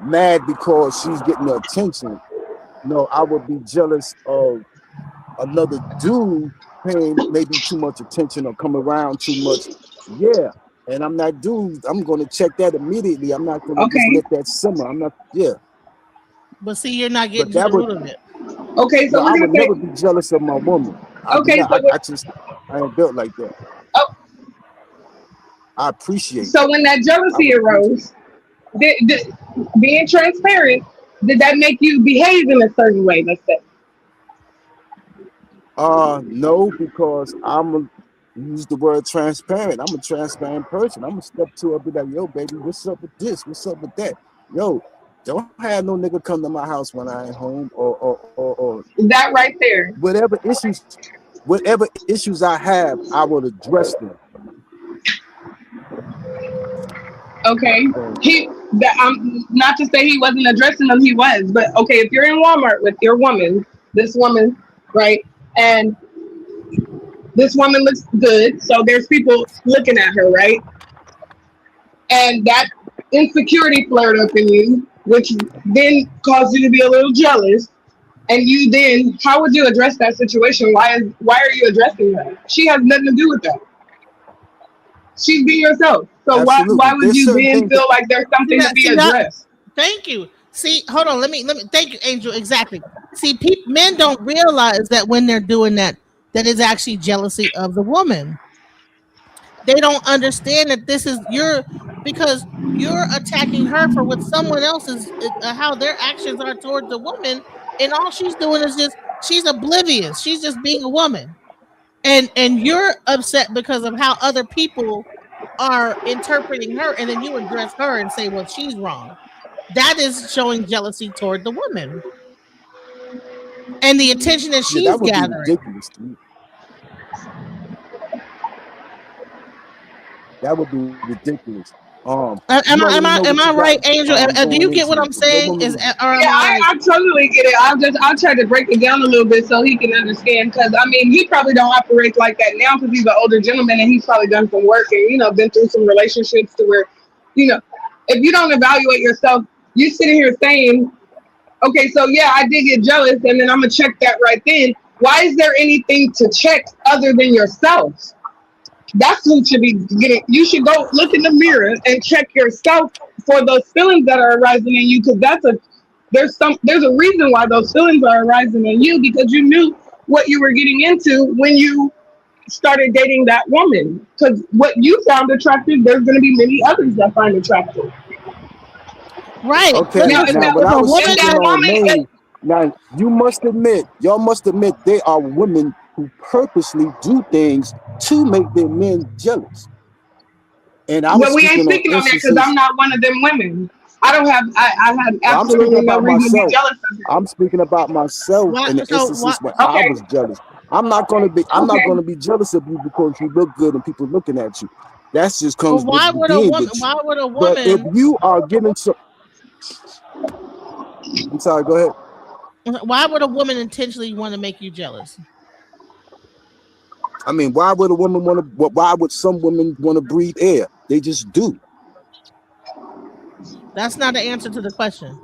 mad because she's getting the attention. No, I would be jealous of another dude paying maybe too much attention or come around too much. Yeah. And I'm not dude. I'm going to check that immediately. I'm not going to just let that simmer. I'm not. Yeah. But see, you're not getting to the root of it. Okay, so I would never be jealous of my woman. I ain't built like that. Oh. I appreciate. So when that jealousy arose, did being transparent, did that make you behave in a certain way? Let's say. No, because use the word transparent. I'm a transparent person. I'm gonna step to her, be like, yo, baby, what's up with this? What's up with that? Yo, don't have no nigga come to my house when I ain't home or that right there. Whatever issues I have, I will address them. Okay. I'm not to say he wasn't addressing them, he was, but okay, if you're in Walmart with your woman, this woman, right? And this woman looks good, so there's people looking at her, right? And that insecurity flared up in you, which then caused you to be a little jealous. And you then, how would you address that situation? Why are you addressing her? She has nothing to do with that. She's being herself. So why would you then feel like there's something to be addressed? Thank you. See, hold on. Let me. Thank you, Angel. Exactly. See, men don't realize that when they're doing that is actually jealousy of the woman. They don't understand that this is because you're attacking her for what someone else is, how their actions are towards the woman, and all she's doing is she's oblivious. She's just being a woman, and you're upset because of how other people are interpreting her, and then you address her and say, well, she's wrong. That is showing jealousy toward the woman and the attention that she's gathering. Ridiculous to me. That would be ridiculous. Am I right, Angel? Do you get what I'm saying? I totally get it. I'll try to break it down a little bit so he can understand. Because I mean, he probably don't operate like that now because he's an older gentleman and he's probably done some work and been through some relationships to where, if you don't evaluate yourself, you're sitting here saying, okay, so yeah, I did get jealous, and then I'm gonna check that right then. Why is there anything to check other than yourself? That's who should be getting. You should go look in the mirror and check yourself for those feelings that are arising in you, because there's a reason why those feelings are arising in you, because you knew what you were getting into when you started dating that woman. Because what you found attractive, there's going to be many others that find attractive. Right. Okay. Now y'all must admit, they are women who purposely do things to make their men jealous. And we ain't speaking on that because I'm not one of them women. I had absolutely no reason to be jealous of her. I'm speaking about myself in the instances where I was jealous. I'm not gonna be jealous of you because you look good and people looking at you. That's just comes with why would a being woman? with you. Why would a But if woman? you are giving some, I'm sorry. Go ahead. Why would a woman intentionally want to make you jealous? I mean, why would a woman want to? Why would some women want to breathe air? They just do. That's not the answer to the question.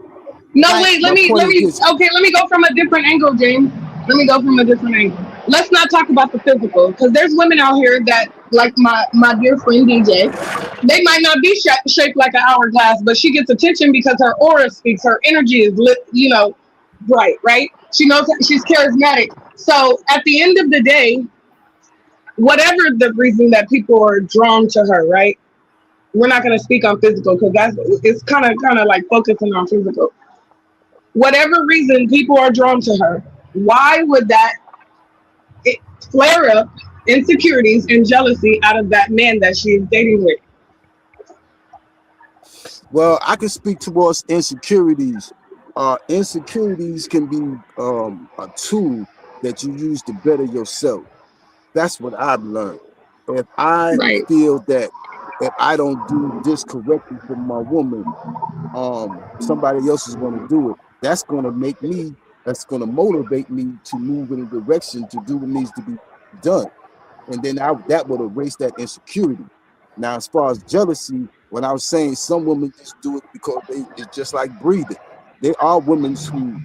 No, Like, wait, My let point is me, this. okay, let me go from a different angle, James. Let me go from a different angle. Let's not talk about the physical, because there's women out here that, like my dear friend DJ, they might not be shaped like an hourglass, but she gets attention because her aura speaks, her energy is lit, bright, right? She knows that she's charismatic. So at the end of the day, whatever the reason that people are drawn to her, right? We're not going to speak on physical because it's kind of like focusing on physical. Whatever reason people are drawn to her, why would that flare up insecurities and jealousy out of that man that she's dating with? Well, I can speak towards insecurities. Insecurities can be a tool that you use to better yourself. That's what I've learned. If I Right. feel that if I don't do this correctly for my woman, somebody else is going to do it. That's going to motivate me to move in a direction to do what needs to be done. And then that would erase that insecurity. Now, as far as jealousy, when I was saying some women just do it because it's just like breathing. There are women who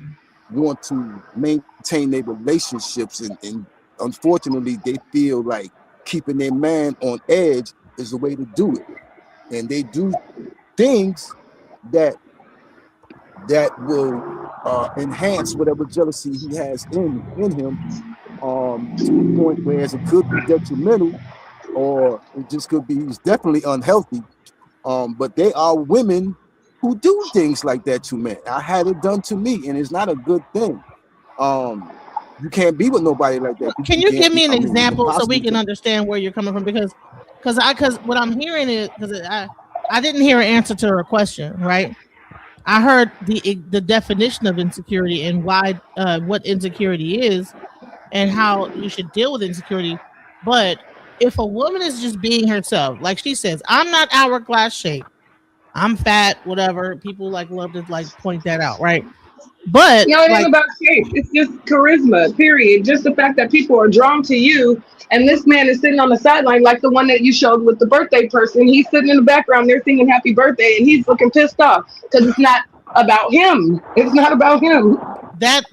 want to maintain their relationships and unfortunately they feel like keeping their man on edge is the way to do it. And they do things that will enhance whatever jealousy he has in him, to the point where it could be detrimental or it just could be he's definitely unhealthy. But there are women who do things like that to men. I had it done to me, and it's not a good thing. You can't be with nobody like that. Can you give me an example so we can understand where you're coming from? Because what I'm hearing is because I didn't hear an answer to her question, right? I heard the definition of insecurity and why what insecurity is and how you should deal with insecurity. But if a woman is just being herself, like she says, I'm not hourglass shaped, I'm fat, whatever. People love to point that out, right? But It ain't about shape. It's just charisma, period. Just the fact that people are drawn to you. And this man is sitting on the sideline, like the one that you showed with the birthday person. He's sitting in the background, they're singing happy birthday, and he's looking pissed off because it's not about him. It's not about him.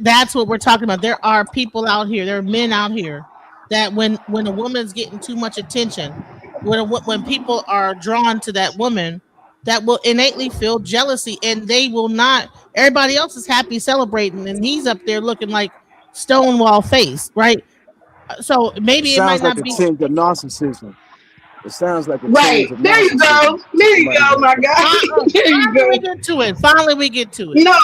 That's what we're talking about. There are people out here, there are men out here that when a woman is getting too much attention, when people are drawn to that woman, that will innately feel jealousy, and they will not. Everybody else is happy celebrating, and he's up there looking like Stonewall face, right? So maybe it might sounds like not a be. tinge of narcissism. It sounds like a Right. tinge of There you narcissism. go. There you go, my guy. There you go. We get to it. Finally, we get to it. No,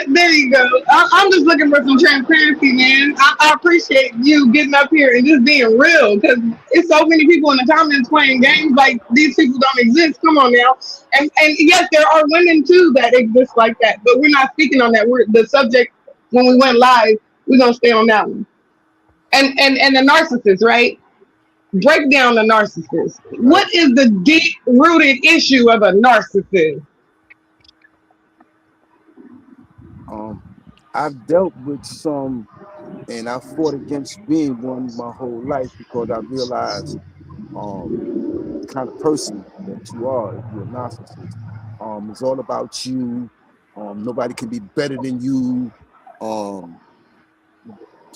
there you go. I'm just looking for some transparency, man. I appreciate you getting up here and just being real because it's so many people in the comments playing games like these people don't exist. Come on now. And yes, there are women too that exist like that, but we're not speaking on that. We're the subject when we went live. We're gonna stay on that one. And the narcissist, right? Break down the narcissist. What is the deep-rooted issue of a narcissist? I've dealt with some, and I fought against being one my whole life because I realized the kind of person that you are if you're a narcissist. It's all about you. Nobody can be better than you.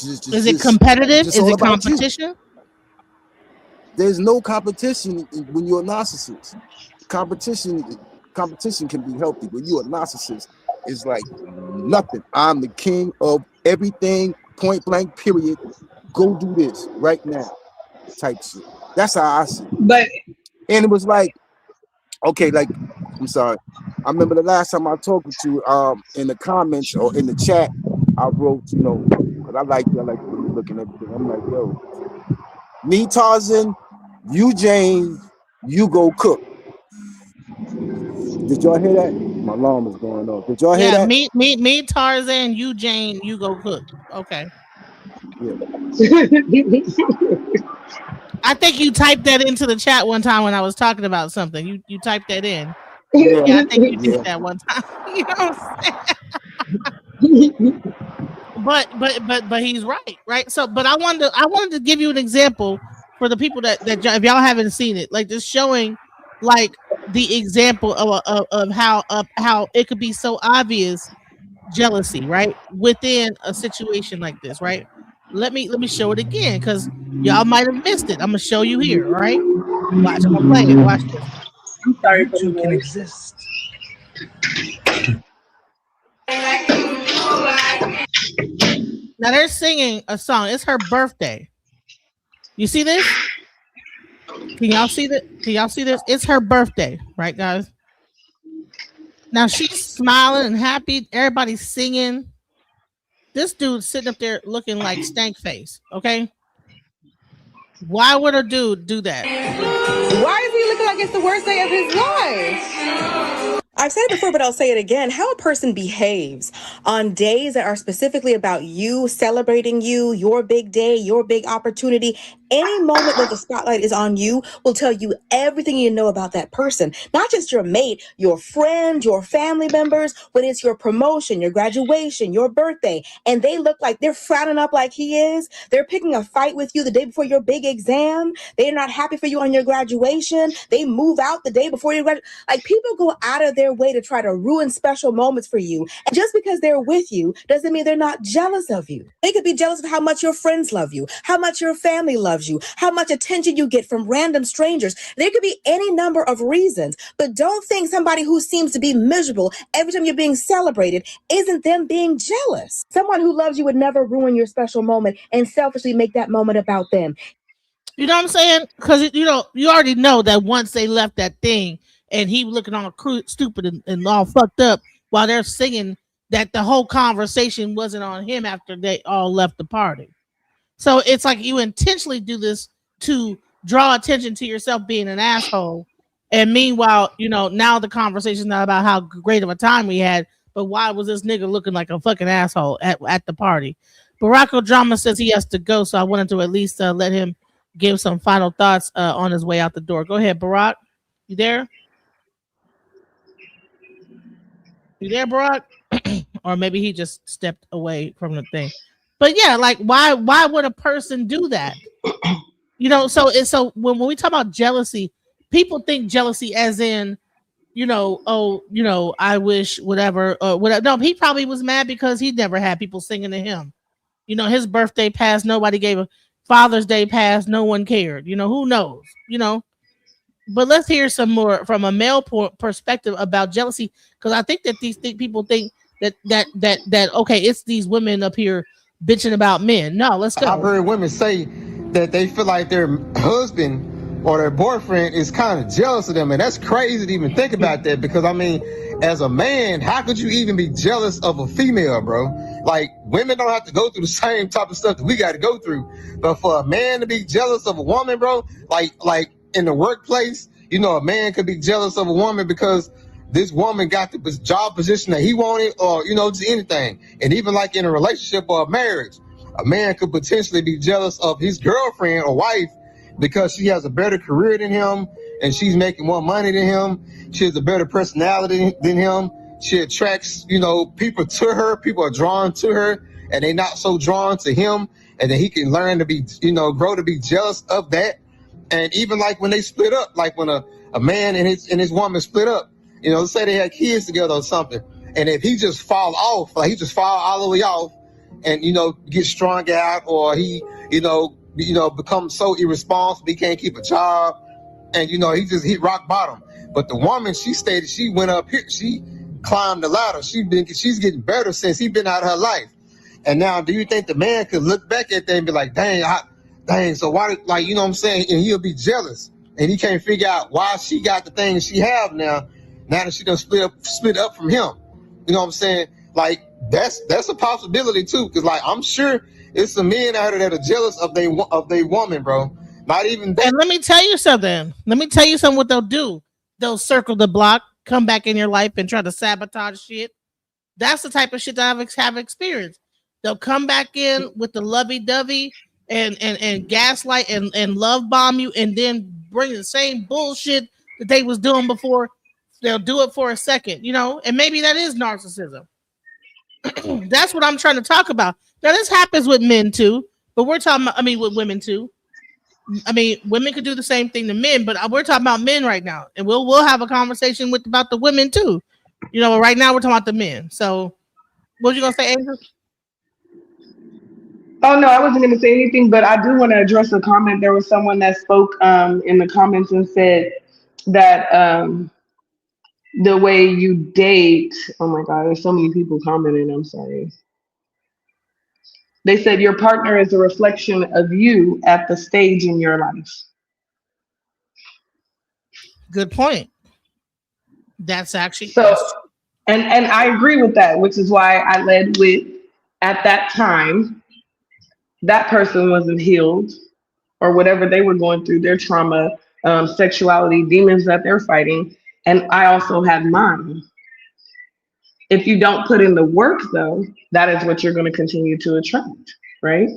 Is it competitive? Is it competition? There's no competition when you're a narcissist. Competition can be healthy. When you're a narcissist, it's like nothing. I'm the king of everything, point blank, period. Go do this right now, type shit. That's how I see it. And it was like, okay, like, I'm sorry. I remember the last time I talked with you, in the comments or in the chat, I wrote, because I like the way you look and everything. I'm like, yo, me Tarzan, you Jane, you go cook. Did y'all hear that? My alarm is going off. Did y'all hear that? Me Tarzan, you Jane, you go cook. Okay. I think you typed that into the chat one time when I was talking about something. You typed that in. Yeah, Yeah, I think you did yeah. that one time. You know what I'm saying? But he's right? So, but I wanted to give you an example for the people that if y'all haven't seen it, like just showing like the example of how it could be so obvious jealousy, right? Within a situation like this, right? Let me show it again because y'all might have missed it. I'm gonna show you here, all right? Watch, I'm gonna play it. Watch this. I'm sorry You for the two can noise. exist. Now they're singing a song. It's her birthday. You see this? Can y'all see that? Can y'all see this? It's her birthday, right, guys? Now she's smiling and happy. Everybody's singing. This dude's sitting up there looking like stank face. Okay. Why would a dude do that? Why is he looking like it's the worst day of his life? I've said it before, but I'll say it again. How a person behaves on days that are specifically about you, celebrating you, your big day, your big opportunity, any moment that the spotlight is on you will tell you everything you know about that person. Not just your mate, your friend, your family members, when it's your promotion, your graduation, your birthday, and they look like they're frowning up like he is. They're picking a fight with you the day before your big exam. They're not happy for you on your graduation. They move out the day before you graduate. Like, people go out of their way to try to ruin special moments for you. And just because they're with you doesn't mean they're not jealous of you. They could be jealous of how much your friends love you, how much your family loves you, how much attention you get from random strangers. There could be any number of reasons, but don't think somebody who seems to be miserable every time you're being celebrated isn't them being jealous. Someone who loves you would never ruin your special moment and selfishly make that moment about them. You know what I'm saying? Because you already know that once they left that thing and he looking all stupid and all fucked up while they're singing, that the whole conversation wasn't on him after they all left the party. So it's like you intentionally do this to draw attention to yourself being an asshole. And meanwhile, now the conversation is not about how great of a time we had, but why was this nigga looking like a fucking asshole at the party? Barack Drama says he has to go, so I wanted to at least let him give some final thoughts on his way out the door. Go ahead, Barack. You there? You there, Barack? Or maybe he just stepped away from the thing. But yeah, like why would a person do that? So when we talk about jealousy, people think jealousy as in, I wish whatever or whatever. No, he probably was mad because he never had people singing to him. His birthday passed, nobody gave a Father's Day passed, no one cared. Who knows? But let's hear some more from a male perspective about jealousy, because I think that people think that okay, it's these women up here bitching about men. No, let's go. I've heard women say that they feel like their husband or their boyfriend is kind of jealous of them, and that's crazy to even think about that, because I mean, as a man, how could you even be jealous of a female, bro? Like, women don't have to go through the same type of stuff that we got to go through, but for a man to be jealous of a woman, bro, like in the workplace, a man could be jealous of a woman because this woman got the job position that he wanted, or just anything. And even like in a relationship or a marriage, a man could potentially be jealous of his girlfriend or wife because she has a better career than him and she's making more money than him. She has a better personality than him. She attracts, people to her. People are drawn to her, and they're not so drawn to him. And then he can learn to be, grow to be jealous of that. And even like when they split up, like when a man and his woman split up, let's say they had kids together or something, and if he just fall off, like he just fall all the way off, and get strung out, or he become so irresponsible he can't keep a job, and he just hit rock bottom. But the woman, she went up here, she climbed the ladder, she's getting better since he been out of her life. And now, do you think the man could look back at that and be like, dang, so why, like, what I'm saying, and he'll be jealous, and he can't figure out why she got the things she have now that she done split up from him. You know what I'm saying? Like, that's a possibility too, because like I'm sure it's some men out there that are jealous of they woman, bro. Not even that. And let me tell you something. What they'll do. They'll circle the block, come back in your life, and try to sabotage shit. That's the type of shit that I've experienced. They'll come back in with the lovey-dovey and gaslight and love bomb you, and then bring the same bullshit that they was doing before. They'll do it for a second, you know, and maybe that is narcissism. That's what I'm trying to talk about. Now, this happens with men too, but we're talking about, I mean, with women too. I mean, women could do the same thing to men, but we're talking about men right now, and we'll have a conversation about the women too. You know, right now we're talking about the men. So, what you gonna say, Angel? Oh no, I wasn't going to say anything, but I do want to address a comment. There was someone that spoke in the comments and said that the way you date. Oh my God, there's so many people commenting. I'm sorry. They said your partner is a reflection of you at the stage in your life. Good point. That's actually so, and I agree with that, which is why I led with, at that time, that person wasn't healed, or whatever they were going through, their trauma, sexuality, demons that they're fighting, and I also had mine. If you don't put in the work, though, that is what you're going to continue to attract, right?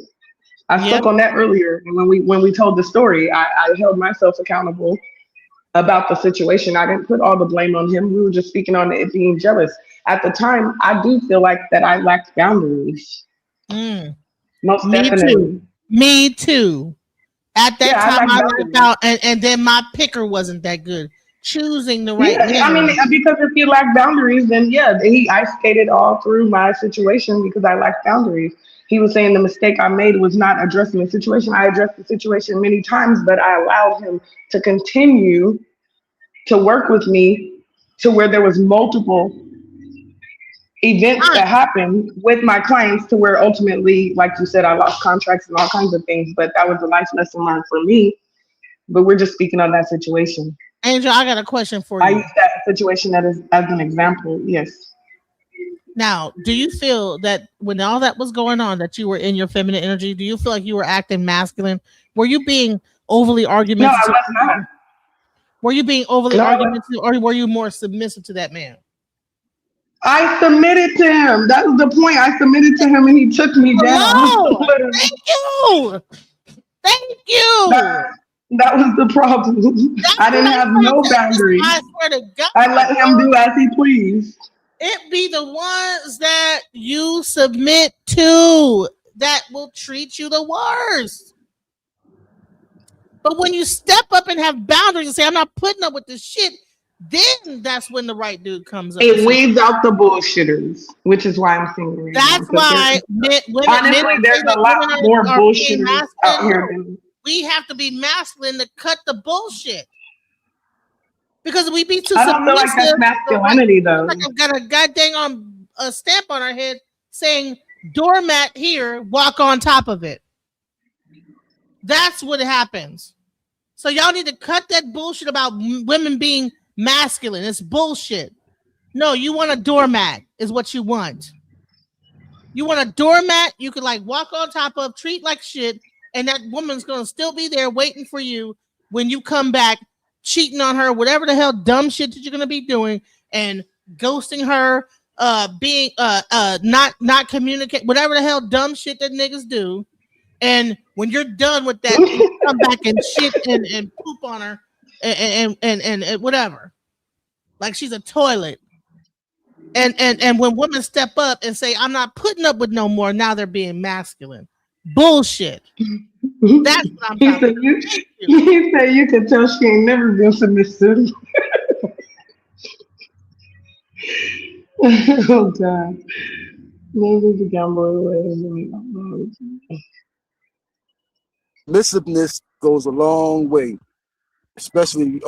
I spoke on that earlier, and when we told the story, I held myself accountable about the situation. I didn't put all the blame on him. We were just speaking on it being jealous. At the time, I do feel like that I lacked boundaries. Most definitely. Me too. At that time, I lacked out, and then my picker wasn't that good. Choosing the right man. I mean, because if you lack boundaries, then I skated all through my situation because I lacked boundaries. He was saying the mistake I made was not addressing the situation. I addressed the situation many times, but I allowed him to continue to work with me to where there was multiple events that happened with my clients to where ultimately, like you said, I lost contracts and all kinds of things, but that was a life lesson learned for me. But we're just speaking on that situation. Angel, I got a question for you. I use that situation as an example. Yes. Now, do you feel that when all that was going on, that you were in your feminine energy? Do you feel like you were acting masculine? Were you being overly argumentative? No, I was not. Were you being overly argumentative, or were you more submissive to that man? I submitted to him. That was the point. I submitted to him, and he took me down. Thank you. Thank you. That was the problem. I didn't have no boundaries. I swear to God. I let him do as he pleased. It be the ones that you submit to that will treat you the worst. But when you step up and have boundaries and say, I'm not putting up with this shit, then that's when the right dude comes up. It weeds out the bullshitters, which is why I'm single right That's now. why women, there's a lot more bullshitters out here than we have to be masculine to cut the bullshit. Because we be too I don't feel like that's masculinity, though. Like I've got a goddamn a stamp on our head saying doormat here, walk on top of it. That's what happens. So y'all need to cut that bullshit about women being masculine. It's bullshit. No, you want a doormat is what you want. You want a doormat you could like walk on top of, treat like shit, and that woman's gonna still be there waiting for you when you come back, cheating on her, whatever the hell dumb shit that you're gonna be doing, and ghosting her, being not communicate, whatever the hell dumb shit that niggas do. And when you're done with that, you come back and shit and poop on her and whatever. Like she's a toilet. And when women step up and say, I'm not putting up with no more, now they're being masculine. Bullshit. That's what I'm talking about. He said you can tell she ain't never been submissive. Oh God. Maybe the gambler. Submissiveness goes a long way, especially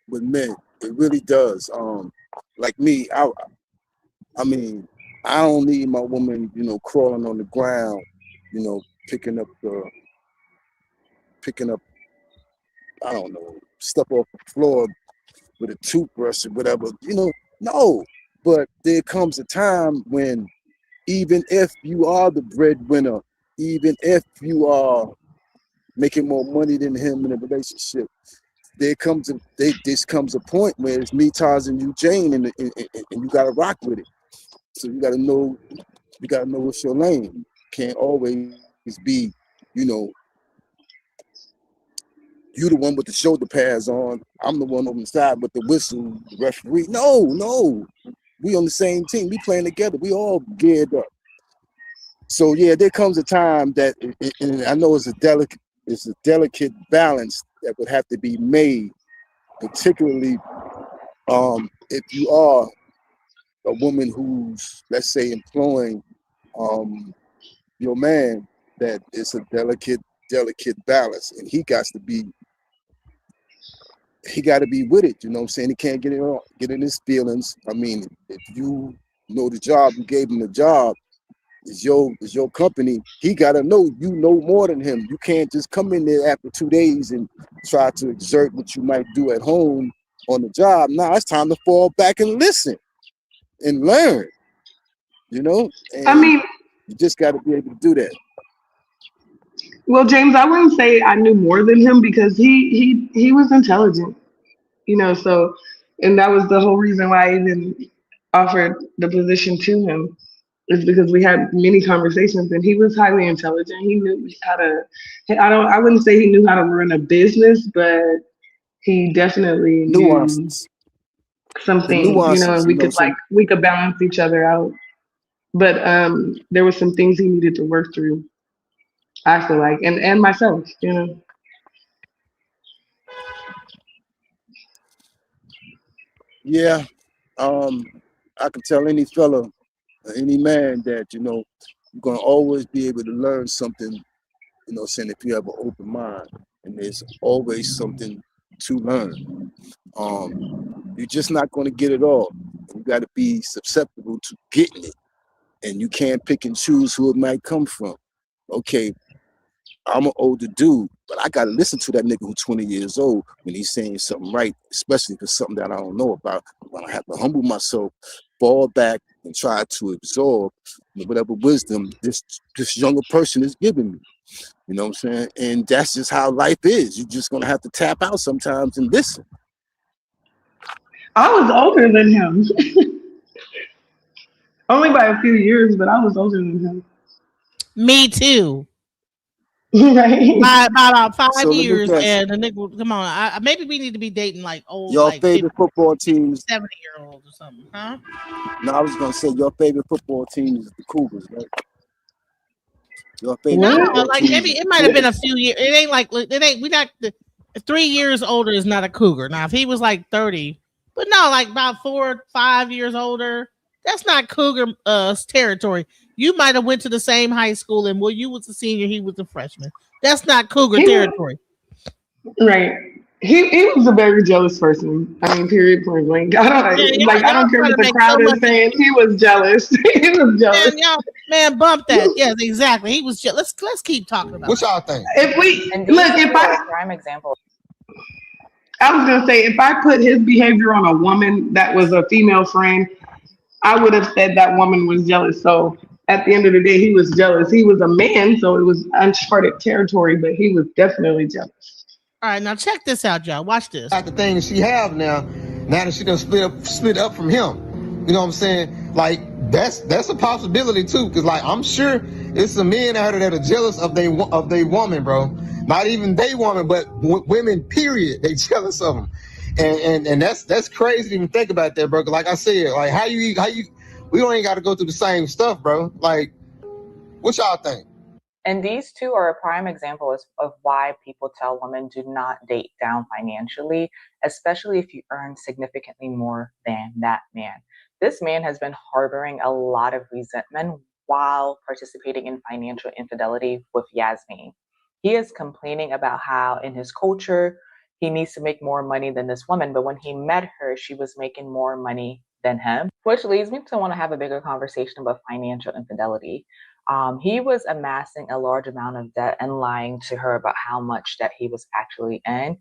with men. It really does. Like me, I mean, I don't need my woman, crawling on the ground, picking up, I don't know, stuff off the floor with a toothbrush or whatever, no. But there comes a time when even if you are the breadwinner, even if you are making more money than him in a relationship, this comes a point where it's me, Taz, and you, Jane, and you gotta rock with it. So you gotta know You gotta know what's your lane. Can't always be, you know, you the one with the shoulder pads on. I'm the one on the side with the whistle, the referee. No. We on the same team. We playing together. We all geared up. So yeah, there comes a time that, and I know it's a delicate balance that would have to be made, particularly if you are a woman who's, let's say, employing your man, that it's a delicate balance, and he got to be with it. You know what I'm saying? He can't get in his feelings. I mean, if you know the job, you gave him the job. Is your company. He gotta know you know more than him. You can't just come in there after 2 days and try to exert what you might do at home on the job. Now it's time to fall back and listen and learn. You know, and I mean, you just got to be able to do that. well, James, I wouldn't say I knew more than him because he was intelligent, so, and that was the whole reason why I even offered the position to him, is because we had many conversations and he was highly intelligent. He knew how to, I wouldn't say he knew how to run a business, but he definitely knew Nuances. some The things, nuances. and we could balance each other out. But there were some things he needed to work through, I feel like, and myself. Yeah. I can tell any fella, any man that, you're gonna always be able to learn something, saying if you have an open mind, and there's always something to learn. You're just not gonna get it all. You gotta be susceptible to getting it. And you can't pick and choose who it might come from. Okay, I'm an older dude, but I gotta listen to that nigga who's 20 years old when he's saying something right, especially if it's something that I don't know about. I'm gonna have to humble myself, fall back, and try to absorb whatever wisdom this younger person is giving me. You know what I'm saying? And that's just how life is. You're just gonna have to tap out sometimes and listen. I was older than him. Only by a few years, but I was older than him. Me too. Right. By about 5 So let me years, guess. and the nigga, come on. Maybe we need to be dating like old, Your like 50, favorite football teams? 70-year-olds or something, huh? No, I was gonna say your favorite football team is the Cougars, right? Your favorite No, football like team maybe is it the might have been a Cougars. few years. It ain't like it ain't. We not 3 years older is not a cougar. Now, if he was like 30, but no, like about 4 or 5 years older, that's not cougar territory. You might have went to the same high school, and well, you was a senior, he was a freshman. That's not cougar territory. Right. He was a very jealous person. I mean, period, point blank. I don't care trying what to the make so crowd is much. saying. He was jealous. He was jealous. Man, bump that. Yes, exactly. He was. Let's keep talking about. What y'all think? If we And look, if prime example. I was gonna say, if I put his behavior on a woman that was a female friend, I would have said that woman was jealous. So at the end of the day, he was jealous. He was a man, so it was uncharted territory, but he was definitely jealous. All right, now check this out, y'all. Watch this. Got the things she have now that she done split up from him. You know what I'm saying? Like that's a possibility too, because like I'm sure it's some men out there that are jealous of they woman, bro. Not even they woman, but women. Period. They jealous of them, and that's crazy to even think about that, bro. 'Cause like I said, like how you we don't even got to go through the same stuff, bro. Like what y'all think? And these two are a prime example of why people tell women do not date down financially, especially if you earn significantly more than that man. This man has been harboring a lot of resentment while participating in financial infidelity with Yasmin. He is complaining about how in his culture, he needs to make more money than this woman. But when he met her, she was making more money than him, which leads me to want to have a bigger conversation about financial infidelity. He was amassing a large amount of debt and lying to her about how much debt he was actually in.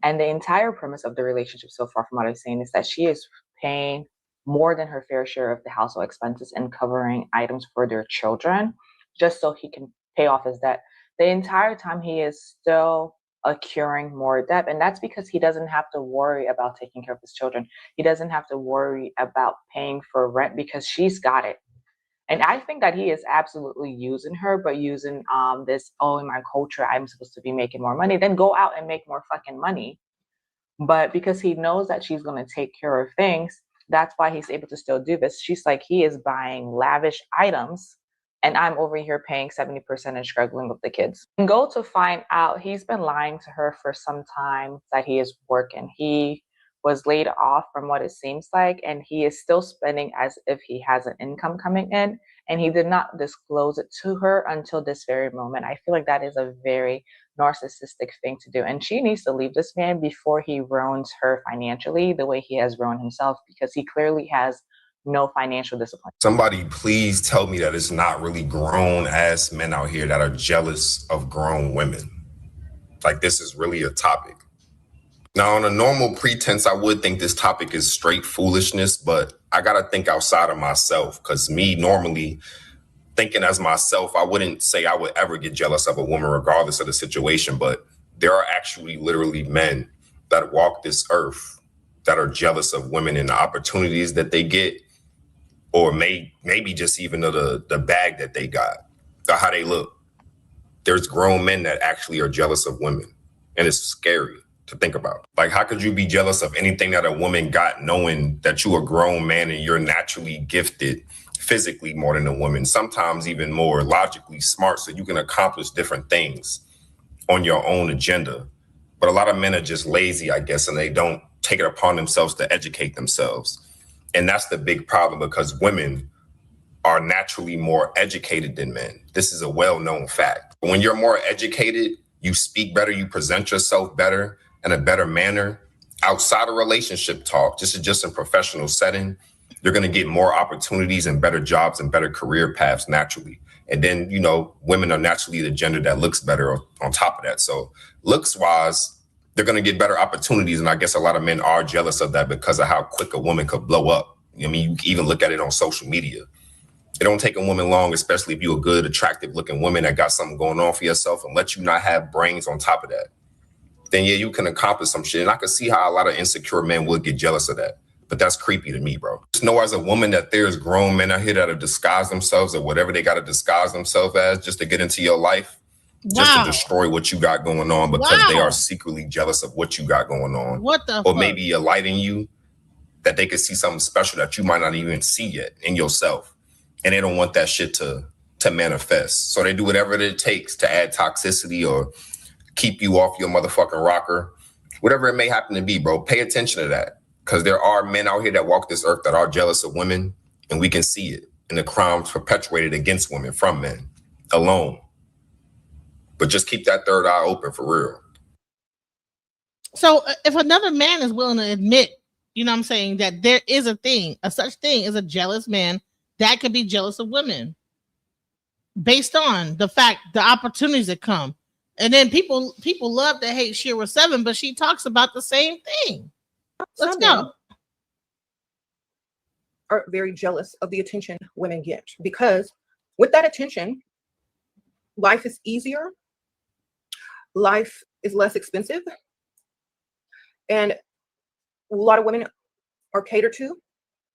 And the entire premise of the relationship so far, from what I've seen, is that she is paying more than her fair share of the household expenses and covering items for their children just so he can pay off his debt. The entire time he is still accruing more debt. And that's because he doesn't have to worry about taking care of his children. He doesn't have to worry about paying for rent because she's got it. And I think that he is absolutely using her, but using this, oh, in my culture, I'm supposed to be making more money. Then go out and make more fucking money. But because he knows that she's going to take care of things, that's why he's able to still do this. She's like, he is buying lavish items, and I'm over here paying 70% and struggling with the kids. And go to find out, he's been lying to her for some time that he is working. He was laid off from what it seems like, and he is still spending as if he has an income coming in, and he did not disclose it to her until this very moment. I feel like that is a very narcissistic thing to do, and she needs to leave this man before he ruins her financially the way he has ruined himself, because he clearly has no financial discipline. Somebody please tell me that it's not really grown ass men out here that are jealous of grown women. Like, this is really a topic. Now, on a normal pretense, I would think this topic is straight foolishness, but I gotta think outside of myself, because me normally thinking as myself, I wouldn't say I would ever get jealous of a woman regardless of the situation, but there are actually literally men that walk this earth that are jealous of women and the opportunities that they get, or maybe just even of the bag that they got, or how they look. There's grown men that actually are jealous of women, and it's scary to think about. Like, how could you be jealous of anything that a woman got, knowing that you're a grown man and you're naturally gifted physically more than a woman, sometimes even more logically smart, so you can accomplish different things on your own agenda. But a lot of men are just lazy, I guess, and they don't take it upon themselves to educate themselves. And that's the big problem, because women are naturally more educated than men. This is a well-known fact. When you're more educated, you speak better, you present yourself better in a better manner. Outside of relationship talk, just in professional setting, you're going to get more opportunities and better jobs and better career paths naturally. And then, you know, women are naturally the gender that looks better on top of that. So looks wise, they're going to get better opportunities. And I guess a lot of men are jealous of that because of how quick a woman could blow up. I mean, you can even look at it on social media. It don't take a woman long, especially if you're a good, attractive looking woman that got something going on for yourself, and let you not have brains on top of that. Then yeah, you can accomplish some shit. And I can see how a lot of insecure men would get jealous of that. But that's creepy to me, bro. Just know as a woman that there's grown men out here that have disguised themselves or whatever they got to disguise themselves as just to get into your life, just to destroy what you got going on, because they are secretly jealous of what you got going on. What the Or fuck? maybe a light in you that they could see something special that you might not even see yet in yourself. And they don't want that shit to manifest. So they do whatever it takes to add toxicity or keep you off your motherfucking rocker. Whatever it may happen to be, bro, pay attention to that. Because there are men out here that walk this earth that are jealous of women, and we can see it in the crimes perpetuated against women from men alone. But just keep that third eye open for real. So if another man is willing to admit, you know what I'm saying, that there is a such thing as a jealous man that could be jealous of women based on the opportunities that come. And then people love to hate Shira 7, but she talks about the same thing. Let's go. Are very jealous of the attention women get, because with that attention, life is easier, life is less expensive, and a lot of women are catered to,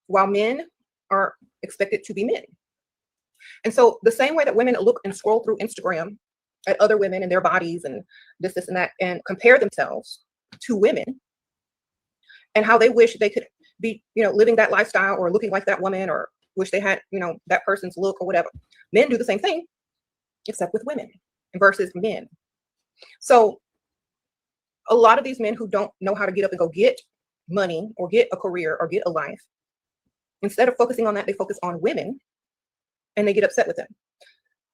while men are expected to be men. And so the same way that women look and scroll through Instagram at other women and their bodies and this and that, and compare themselves to women, and how they wish they could be, you know, living that lifestyle or looking like that woman, or wish they had, you know, that person's look or whatever. Men do the same thing, except with women versus men. So a lot of these men who don't know how to get up and go get money or get a career or get a life, instead of focusing on that, they focus on women and they get upset with them.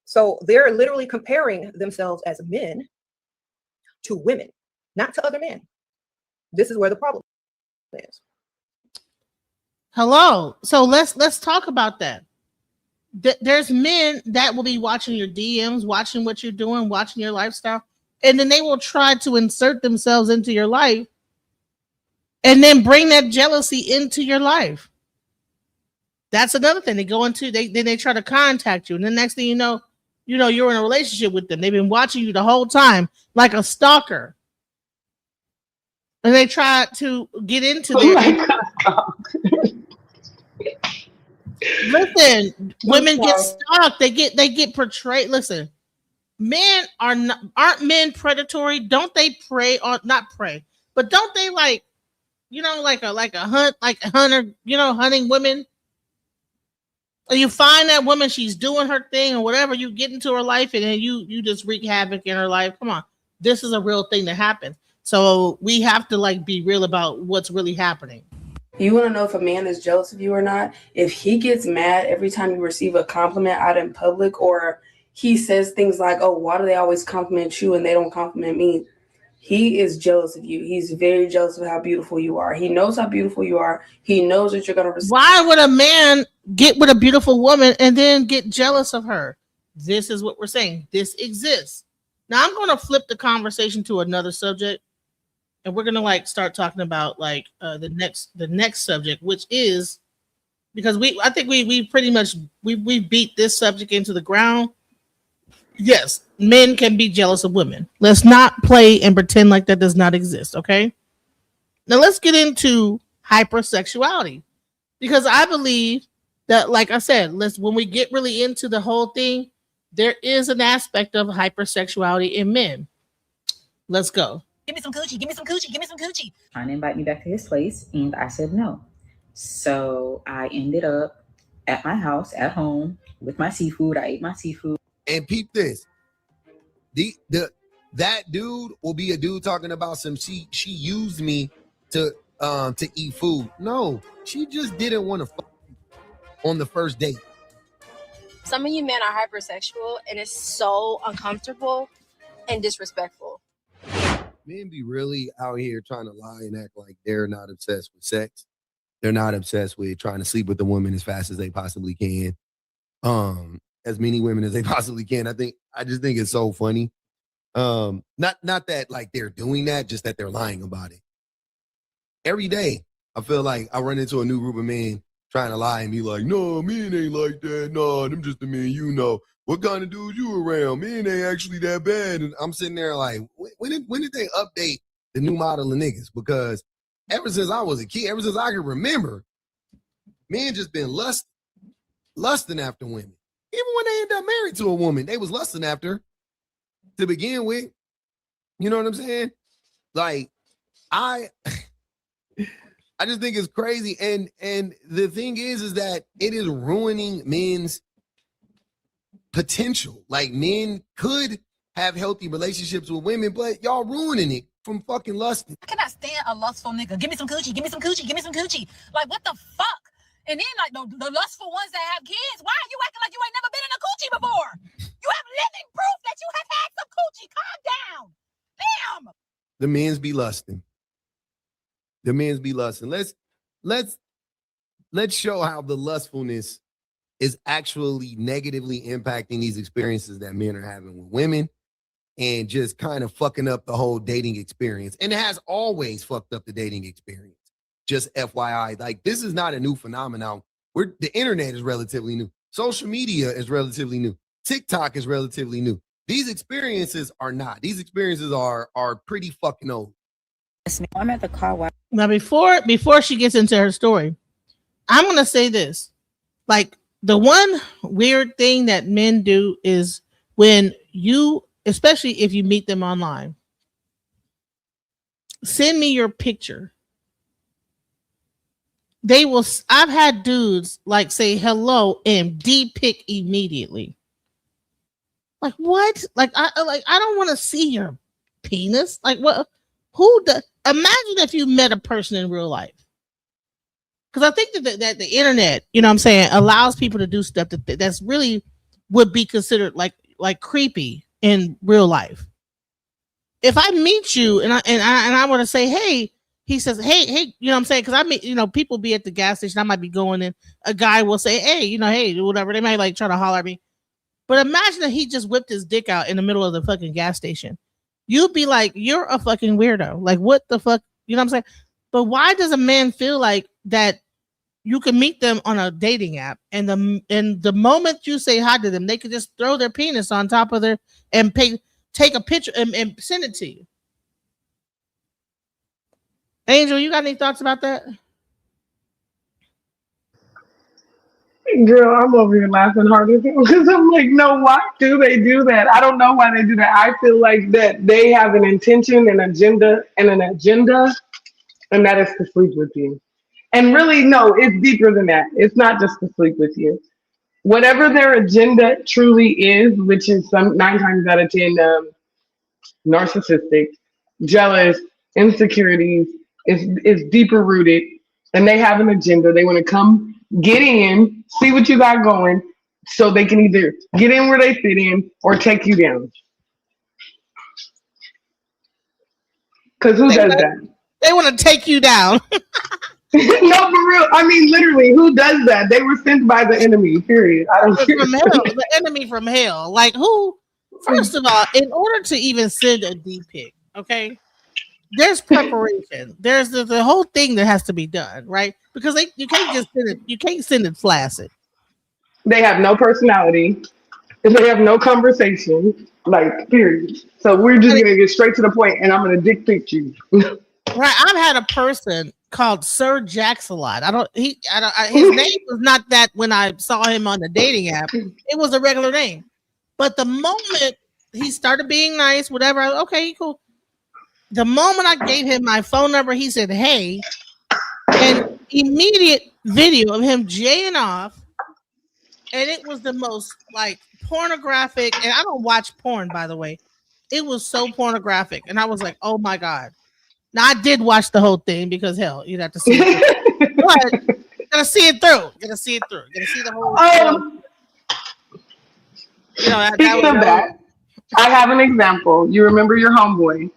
So they're literally comparing themselves as men to women, not to other men. This is where the problem is. Hello. So let's talk about that. There's men that will be watching your DMs, watching what you're doing, watching your lifestyle, and then they will try to insert themselves into your life and then bring that jealousy into your life. That's another thing. They go into, then they try to contact you, and the next thing you know, you're in a relationship with them. They've been watching you the whole time like a stalker. And they try to get into Listen, women get stuck. They get portrayed. Listen, men aren't men predatory? Don't they prey on not prey, but don't they like like a hunter, hunting women? And you find that woman, she's doing her thing or whatever, you get into her life and then you just wreak havoc in her life. Come on. This is a real thing that happens. So we have to like be real about what's really happening. You want to know if a man is jealous of you or not? If he gets mad every time you receive a compliment out in public, or he says things like, oh, why do they always compliment you and they don't compliment me? He is jealous of you. He's very jealous of how beautiful you are. He knows how beautiful you are. He knows that you're going to receive. Why would a man get with a beautiful woman and then get jealous of her? This is what we're saying. This exists. Now I'm going to flip the conversation to another subject. And we're gonna start talking about the next subject, which is because I think we pretty much we beat this subject into the ground. Yes, men can be jealous of women. Let's not play and pretend like that does not exist. Okay. Now let's get into hypersexuality, because I believe that, like I said, when we get really into the whole thing, there is an aspect of hypersexuality in men. Let's go. Give me some coochie, give me some coochie, give me some coochie. Trying to invite me back to his place, and I said no. So I ended up at my house, at home, with my seafood. I ate my seafood. And peep this. That dude will be a dude talking about she used me to eat food. No, she just didn't want to fuck on the first date. Some of you men are hypersexual, and it's so uncomfortable and disrespectful. Men be really out here trying to lie and act like they're not obsessed with sex. They're not obsessed with trying to sleep with the woman as fast as they possibly can. As many women as they possibly can. I just think it's so funny. Not that like they're doing that, just that they're lying about it. Every day, I feel like I run into a new group of men trying to lie and be like, no, men ain't like that. No, them just the men you know. What kind of dudes you around? Men ain't actually that bad. And I'm sitting there like, when did they update the new model of niggas? Because ever since I was a kid, ever since I can remember, men just been lusting after women. Even when they end up married to a woman, they was lusting after to begin with. You know what I'm saying? Like, I just think it's crazy. And the thing is that it is ruining men's potential. Like, men could have healthy relationships with women, but y'all ruining it from fucking lusting. I cannot stand a lustful nigga. Give me some coochie, give me some coochie, give me some coochie. Like, what the fuck? And then, like, the lustful ones that have kids, why are you acting like you ain't never been in a coochie before? You have living proof that you have had some coochie. Calm down. Damn. The men's be lusting. The men's be lusting. Let's show how the lustfulness is actually negatively impacting these experiences that men are having with women and just kind of fucking up the whole dating experience. And it has always fucked up the dating experience. Just FYI, like, this is not a new phenomenon. The internet is relatively new. Social media is relatively new. TikTok is relatively new. These experiences are not. These experiences are pretty fucking old. I'm at the car wash. Now, before she gets into her story, I'm gonna say this. Like, the one weird thing that men do is when you, especially if you meet them online, send me your picture. They will. I've had dudes like say hello and de-pick immediately. Like, what? Like I don't want to see your penis. Like, what? Imagine if you met a person in real life. Because I think that the internet, you know what I'm saying, allows people to do stuff that's really would be considered like creepy in real life. If I meet you and I want to say, hey, he says, hey, you know what I'm saying? Because I mean, people be at the gas station. I might be going in. A guy will say, hey, hey, whatever. They might like try to holler at me. But imagine that he just whipped his dick out in the middle of the fucking gas station. You'd be like, you're a fucking weirdo. Like, what the fuck? You know what I'm saying? But why does a man feel like that you can meet them on a dating app and the moment you say hi to them, they could just throw their penis on top of their and take a picture and send it to you? Angel, you got any thoughts about that? Girl, I'm over here laughing harder because I'm like, no, why do they do that? I don't know why they do that. I feel like that they have an intention, an agenda, and that is to sleep with you. And really, no, it's deeper than that. It's not just to sleep with you. Whatever their agenda truly is, which is some 9 times out of 10 narcissistic, jealous, insecurities, is deeper rooted, and they have an agenda. They want to come get in, see what you got going, so they can either get in where they fit in or take you down. Because who does that? They want to take you down. No, for real. I mean, literally, who does that? They were sent by the enemy, period. I don't care. From hell, the enemy from hell. Like who? First of all, in order to even send a D pic, okay, there's preparation. There's the whole thing that has to be done, right? Because you can't just send it. You can't send it flaccid. They have no personality. They have no conversation. Like, period. So we're just gonna get straight to the point, and I'm gonna dick pic you. Right. I've had a person called Sir Jaxalot. His name was not that when I saw him on the dating app. It was a regular name. But the moment he started being nice, whatever, okay, cool. The moment I gave him my phone number, he said, hey, and immediate video of him jaying off. And it was the most like pornographic, and I don't watch porn, by the way. It was so pornographic. And I was like, oh my God. Now I did watch the whole thing because hell, you'd have to see it through. But gotta see it through. Gotta see the whole Speaking of that, I have an example. You remember your homeboy,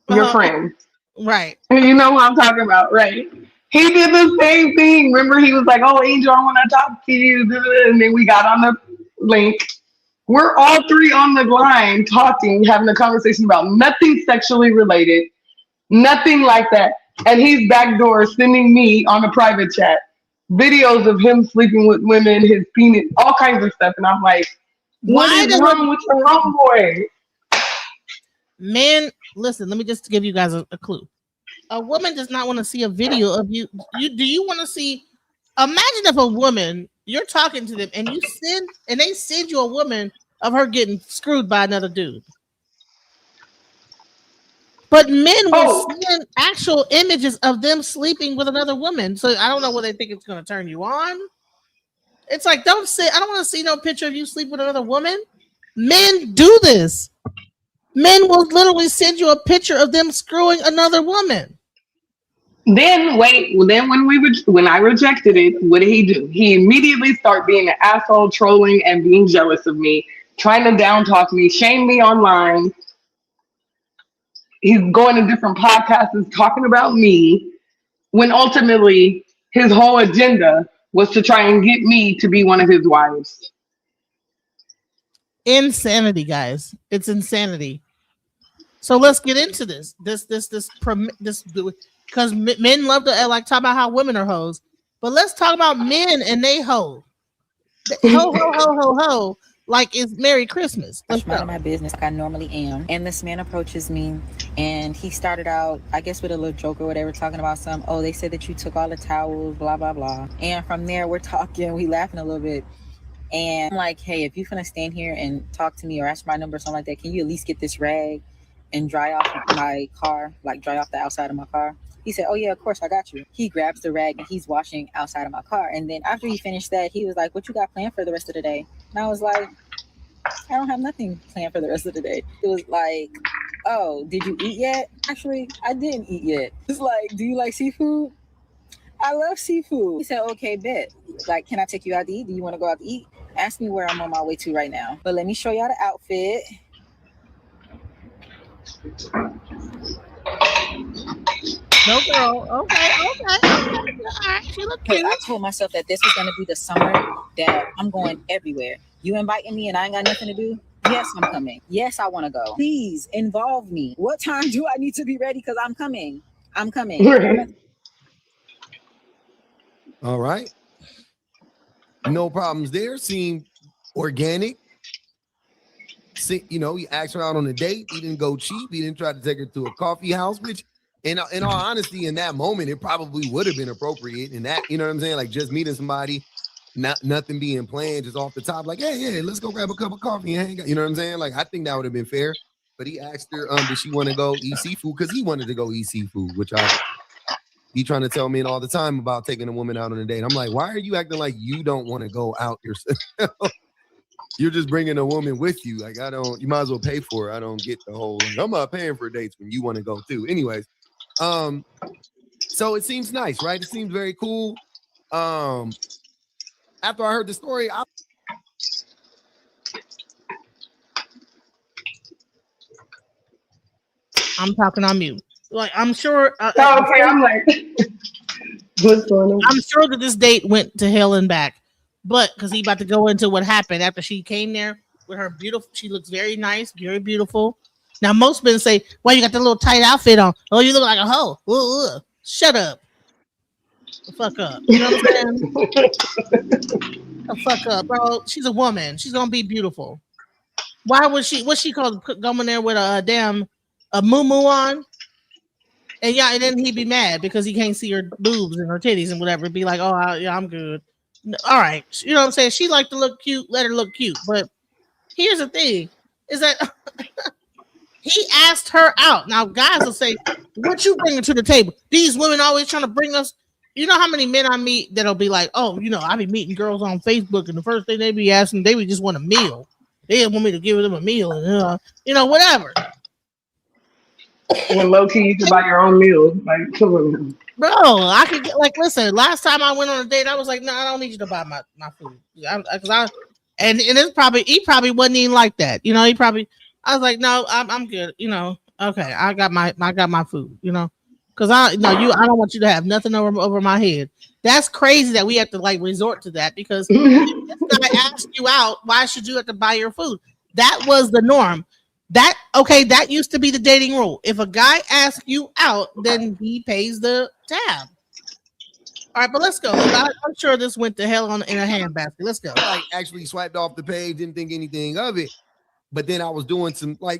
your friend. Right. You know what I'm talking about, right? He did the same thing. Remember, he was like, oh, Angel, I want to talk to you. And then we got on the link. We're all three on the line talking, having a conversation about nothing sexually related, nothing like that. And he's backdoor sending me on a private chat videos of him sleeping with women, his penis, all kinds of stuff. And I'm like, what is wrong with your homeboy? Man, listen, let me just give you guys a clue. A woman does not want to see a video of you. Do you want to see? Imagine if a woman, you're talking to them and they send you a woman of her getting screwed by another dude. But men will send actual images of them sleeping with another woman. So I don't know what they think it's going to turn you on. It's like, I don't want to see no picture of you sleep with another woman. Men do this. Men will literally send you a picture of them screwing another woman. Then when I rejected it, what did he do? He immediately started being an asshole, trolling and being jealous of me, trying to down talk me, shame me online. He's going to different podcasts talking about me, when ultimately his whole agenda was to try and get me to be one of his wives. Insanity, guys. It's insanity. So let's get into this because men love to like talk about how women are hoes, but let's talk about men and they hoe. Ho ho ho ho ho. Like it's Merry Christmas. I'm minding my business like I normally am. And this man approaches me and he started out, I guess, with a little joke or whatever, talking about they said that you took all the towels, blah, blah, blah. And from there, we're talking, we laughing a little bit. And I'm like, hey, if you're going to stand here and talk to me or ask my number or something like that, can you at least get this rag and dry off my car, like dry off the outside of my car? He said, oh, yeah, of course, I got you. He grabs the rag and he's washing outside of my car. And then after he finished that, he was like, what you got planned for the rest of the day? And I was like, I don't have nothing planned for the rest of the day. It was like, oh, did you eat yet? Actually, I didn't eat yet. It's like, do you like seafood? I love seafood. He said, okay, bet. Like, can I take you out to eat? Do you want to go out to eat? Ask me where I'm on my way to right now. But let me show y'all the outfit. No, girl. Okay. She look cute. I told myself that this was going to be the summer that I'm going everywhere. You inviting me and I ain't got nothing to do? Yes, I'm coming. Yes, I want to go. Please involve me. What time do I need to be ready? Because I'm coming. All right. No problems there. Seemed organic. See, you asked her out on a date. He didn't go cheap. He didn't try to take her to a coffee house, which in all honesty, in that moment, it probably would have been appropriate in that, you know what I'm saying? Like just meeting somebody, nothing being planned, just off the top, like, hey, let's go grab a cup of coffee and hang out. You know what I'm saying? Like, I think that would have been fair. But he asked her, did she want to go eat seafood? Because he wanted to go eat seafood, which he trying to tell me all the time about taking a woman out on a date. I'm like, why are you acting like you don't want to go out yourself? You're just bringing a woman with you. Like, you might as well pay for her. I don't get the whole, like, I'm not paying for dates when you want to go too. Anyways, so it seems nice, right? It seems very cool. After I heard the story, I'm talking on mute. Like, I'm sure. Okay, I'm like, what's going on? I'm sure that this date went to hell and back, but because he about to go into what happened after she came there with her beautiful. She looks very nice, very beautiful. Now most men say, "Well, you got the little tight outfit on. Oh, you look like a hoe." Ugh. Shut up. The fuck up. You know what I'm saying? The fuck up, bro. She's a woman. She's gonna be beautiful. Why was she? What's she called? Going there with a moo on? And yeah, and then he'd be mad because he can't see her boobs and her titties and whatever. Be like, oh, yeah, I'm good. All right. You know what I'm saying? She like to look cute. Let her look cute. But here's the thing is that he asked her out. Now, guys will say, what you bringing to the table? These women always trying to bring us. You know how many men I meet that'll be like, oh, I be meeting girls on Facebook and the first thing they be asking, they would just want a meal. They want me to give them a meal and, whatever. When low key, you can buy your own meal. Like, come on. Bro, I could get listen. Last time I went on a date, I was like, no, I don't need you to buy my food. And he probably wasn't even like that. I was like, no, I'm good. Okay, I got my food. Because I don't want you to have nothing over my head. That's crazy that we have to resort to that because if this guy asked you out, why should you have to buy your food? That was the norm. That used to be the dating rule. If a guy asks you out, then he pays the tab. All right, but let's go. I'm sure this went to hell in a handbasket. Let's go. I actually swiped off the page, didn't think anything of it. But then I was doing some I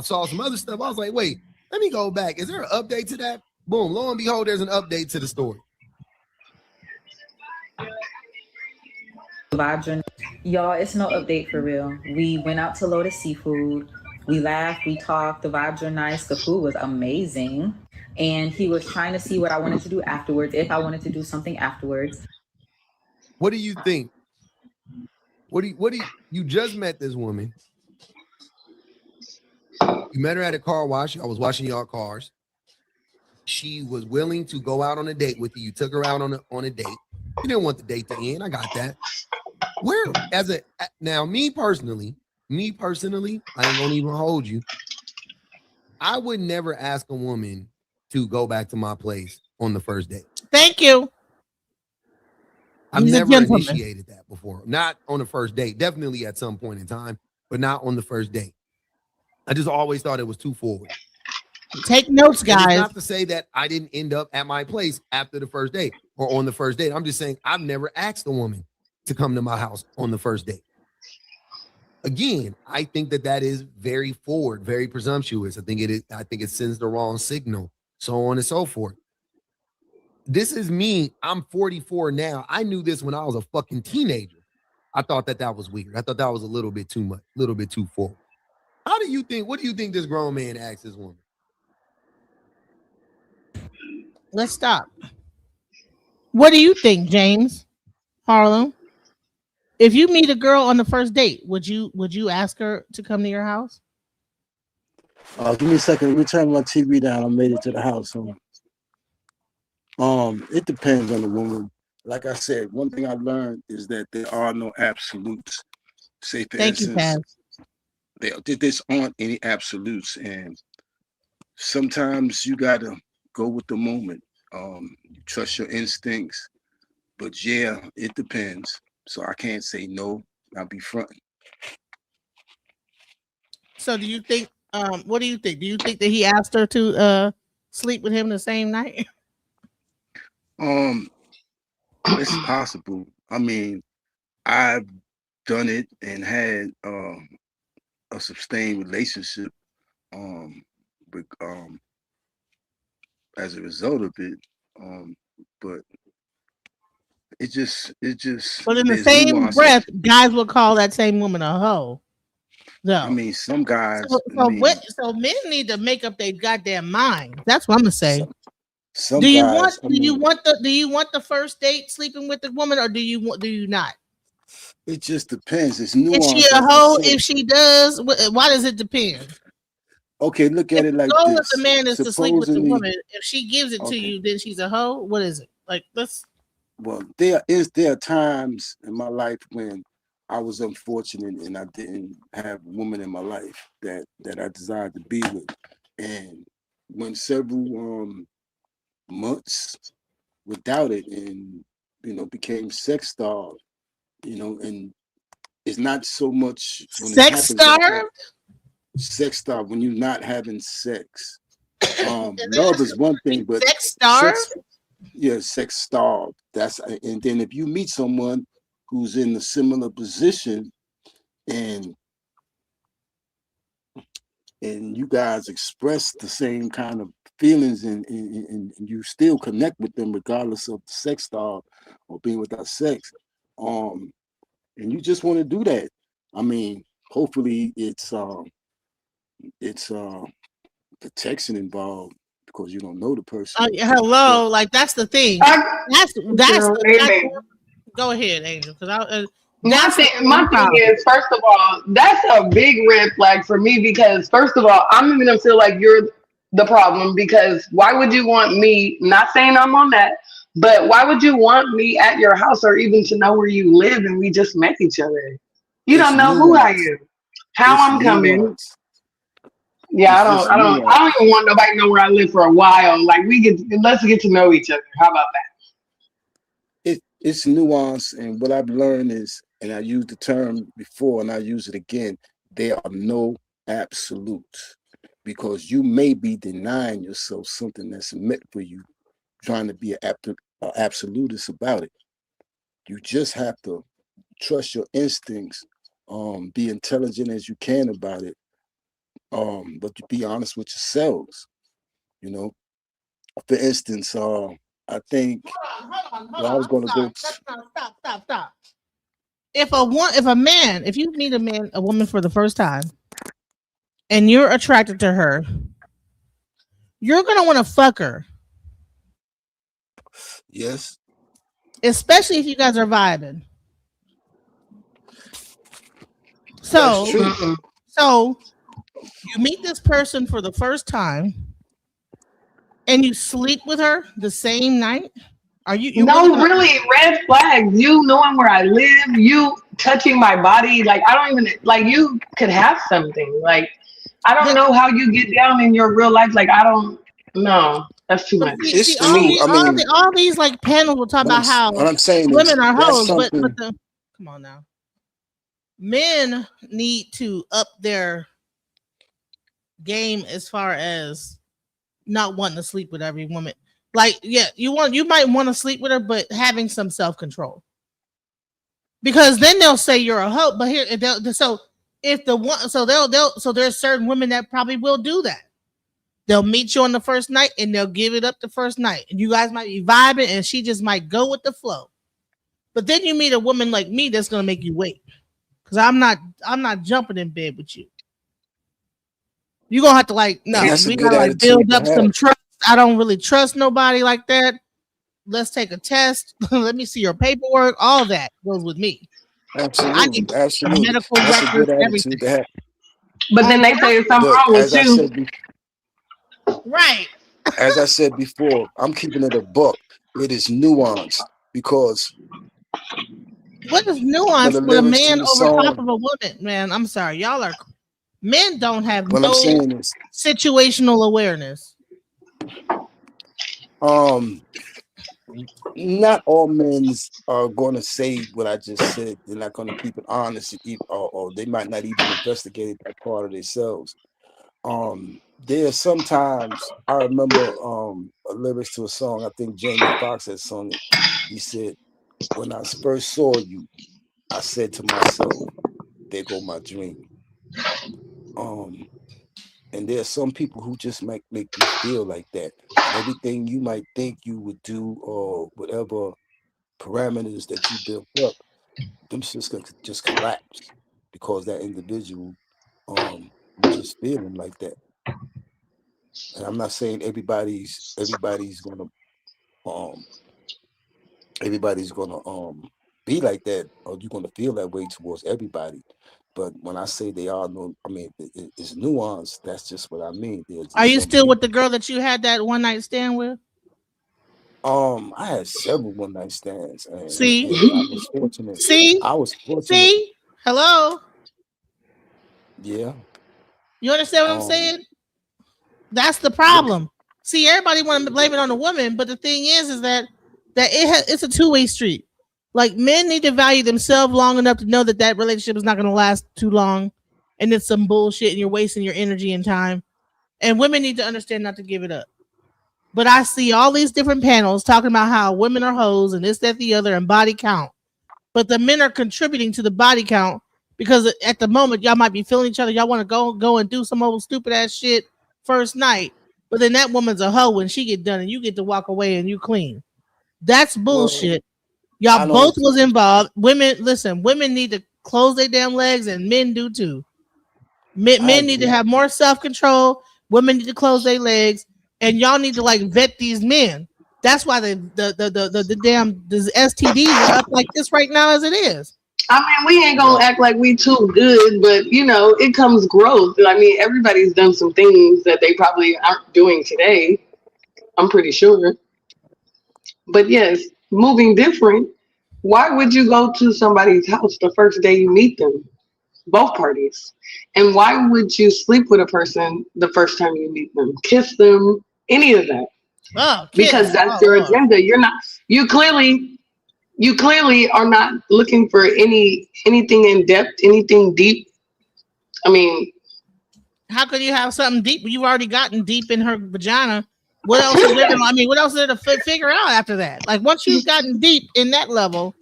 saw some other stuff. I was like, wait, let me go back. Is there an update to that? Boom, lo and behold, there's an update to the story. Vibe journey. Y'all, it's no update for real. We went out to Lotus Seafood. We laughed, we talked. The vibes are nice. The food was amazing. And he was trying to see what I wanted to do afterwards, if I wanted to do something afterwards. What do you think? You just met this woman. You met her at a car wash. I was washing y'all cars. She was willing to go out on a date with you. You took her out on a date. You didn't want the date to end. I got that. Me personally, I ain't gonna even hold you. I would never ask a woman to go back to my place on the first date. Thank you. I've never initiated that before. Not on the first date. Definitely at some point in time, but not on the first date. I just always thought it was too forward. Take notes, guys. And it's not to say that I didn't end up at my place after the first date or on the first date. I'm just saying I've never asked a woman to come to my house on the first date. Again, I think that is very forward, very presumptuous. I think it sends the wrong signal, so on and so forth. This is me. I'm 44 now. I knew this when I was a fucking teenager. I thought that was weird. I thought that was a little bit too much, a little bit too forward. What do you think this grown man asked this woman? Let's stop. What do you think, James Harlem? If you meet a girl on the first date, would you ask her to come to your house? Give me a second. Let me turn my TV down. I made it to the house. It depends on the woman. Like I said, one thing I learned is that there are no absolutes. Say, for instance, there aren't any absolutes, and sometimes you gotta go with the moment. Trust your instincts, but yeah, it depends. So I can't say no. I'll be fronting. So do you think? What do you think? Do you think that he asked her to sleep with him the same night? It's possible. I mean, I've done it and had a sustained relationship with as a result of it. But It just But in the there's same nuances. breath, guys will call that same woman a hoe. No. I mean, some guys. So men need to make up their goddamn mind. That's what I'm gonna say. Some do you guys. do you want the first date sleeping with the woman, or do you not? It just depends. It's nuance. Is she a hoe? If she does, why does it depend? Okay, look at it like the goal this. of the man is to sleep with the Supposedly- woman. If she gives it to you, then she's a hoe. What is it? Like, let's. Well, there are times in my life when I was unfortunate and I didn't have a woman in my life that I desired to be with, and went several months without it, and became sex starved. And it's not so much when Sex starved. Sex starved when you're not having sex. Love is one thing, but sex starved. Sex starved. And then if you meet someone who's in a similar position, and you guys express the same kind of feelings, and you still connect with them regardless of the sex starved or being without sex, and you just want to do that. I mean, hopefully it's protection involved, because you don't know the person. Hello, like that's the thing. Go ahead, Angel, because my thing is, first of all, that's a big red flag for me, because first of all, I'm even gonna feel like you're the problem, because why would you want me, not saying I'm on that, but why would you want me at your house or even to know where you live and we just met each other? You don't know who I am, how I'm coming. Yeah, I don't even want nobody to know where I live for a while. Like, let's get to know each other. How about that? It's nuance, and what I've learned is, and I used the term before and I use it again, there are no absolutes, because you may be denying yourself something that's meant for you, trying to be an absolutist about it. You just have to trust your instincts, be intelligent as you can about it, but to be honest with yourselves. For instance, I think I was going to go. Stop. If you meet a woman for the first time, and you're attracted to her, you're gonna want to fuck her. Yes. Especially if you guys are vibing. So you meet this person for the first time, and you sleep with her the same night. Are you really red flags? You knowing where I live, you touching my body, like I don't even like. You could have something. Like, I don't know how you get down in your real life. Like, I don't know. That's too much. All these like panels will talk about how what I'm saying women are hoes, but something. Come on now. Men need to up their game as far as not wanting to sleep with every woman. Like, yeah, you might want to sleep with her, but having some self-control. Because then they'll say you're a hoe. But there's certain women that probably will do that. They'll meet you on the first night and they'll give it up the first night. And you guys might be vibing and she just might go with the flow. But then you meet a woman like me that's gonna make you wait. Because I'm not jumping in bed with you. You're gonna have to we gotta build up some trust. I don't really trust nobody like that. Let's take a test. Let me see your paperwork. All that goes with me. Absolutely. Medical records, everything. But then they say something wrong with you. Right. As I said before, I'm keeping it a buck. It is nuanced, because what is nuance with a man over top of a woman? Man, I'm sorry. Y'all are men don't have situational awareness. Not all men are going to say what I just said. They're not going to keep it honest, or they might not even investigate that part of themselves. There are sometimes, I remember a lyrics to a song, I think Jamie Foxx had sung it. He said, "When I first saw you, I said to myself, there go my dream." And there are some people who just might make you feel like that. And everything you might think you would do or whatever parameters that you built up, them shit's gonna just collapse because that individual, you just feeling like that. And I'm not saying everybody's gonna be like that, or you're gonna feel that way towards everybody. But when I say they are no, I mean it's nuanced. That's just what I mean. There's Are you some still people, with the girl that you had that one night stand with? I had several one night stands, and See? I was fortunate. See? I was fortunate. See? Hello? Yeah. You understand what I'm saying? That's the problem. See, everybody want to blame it on the woman, but the thing is that it's a two-way street. Like, men need to value themselves long enough to know that relationship is not going to last too long, and it's some bullshit, and you're wasting your energy and time. And women need to understand not to give it up. But I see all these different panels talking about how women are hoes and this, that, the other, and body count. But the men are contributing to the body count because at the moment y'all might be feeling each other. Y'all want to go and do some old stupid ass shit first night. But then that woman's a hoe when she get done and you get to walk away and you clean. That's bullshit. Y'all both was involved. Women, listen, women need to close their damn legs and men do too. Men need to have more self-control. Women need to close their legs. And y'all need to like vet these men. That's why the damn STDs are up like this right now as it is. I mean, we ain't gonna act like we too good, but you know, it comes growth. I mean, everybody's done some things that they probably aren't doing today. I'm pretty sure. But yes, moving different. Why would you go to somebody's house the first day you meet them? Both parties. And why would you sleep with a person the first time you meet them? Kiss them, any of that. Oh, because that's your agenda. You clearly are not looking for anything in depth, anything deep. I mean, how could you have something deep? You've already gotten deep in her vagina. What else is there? What else is there to figure out after that? Like once you've gotten deep in that level,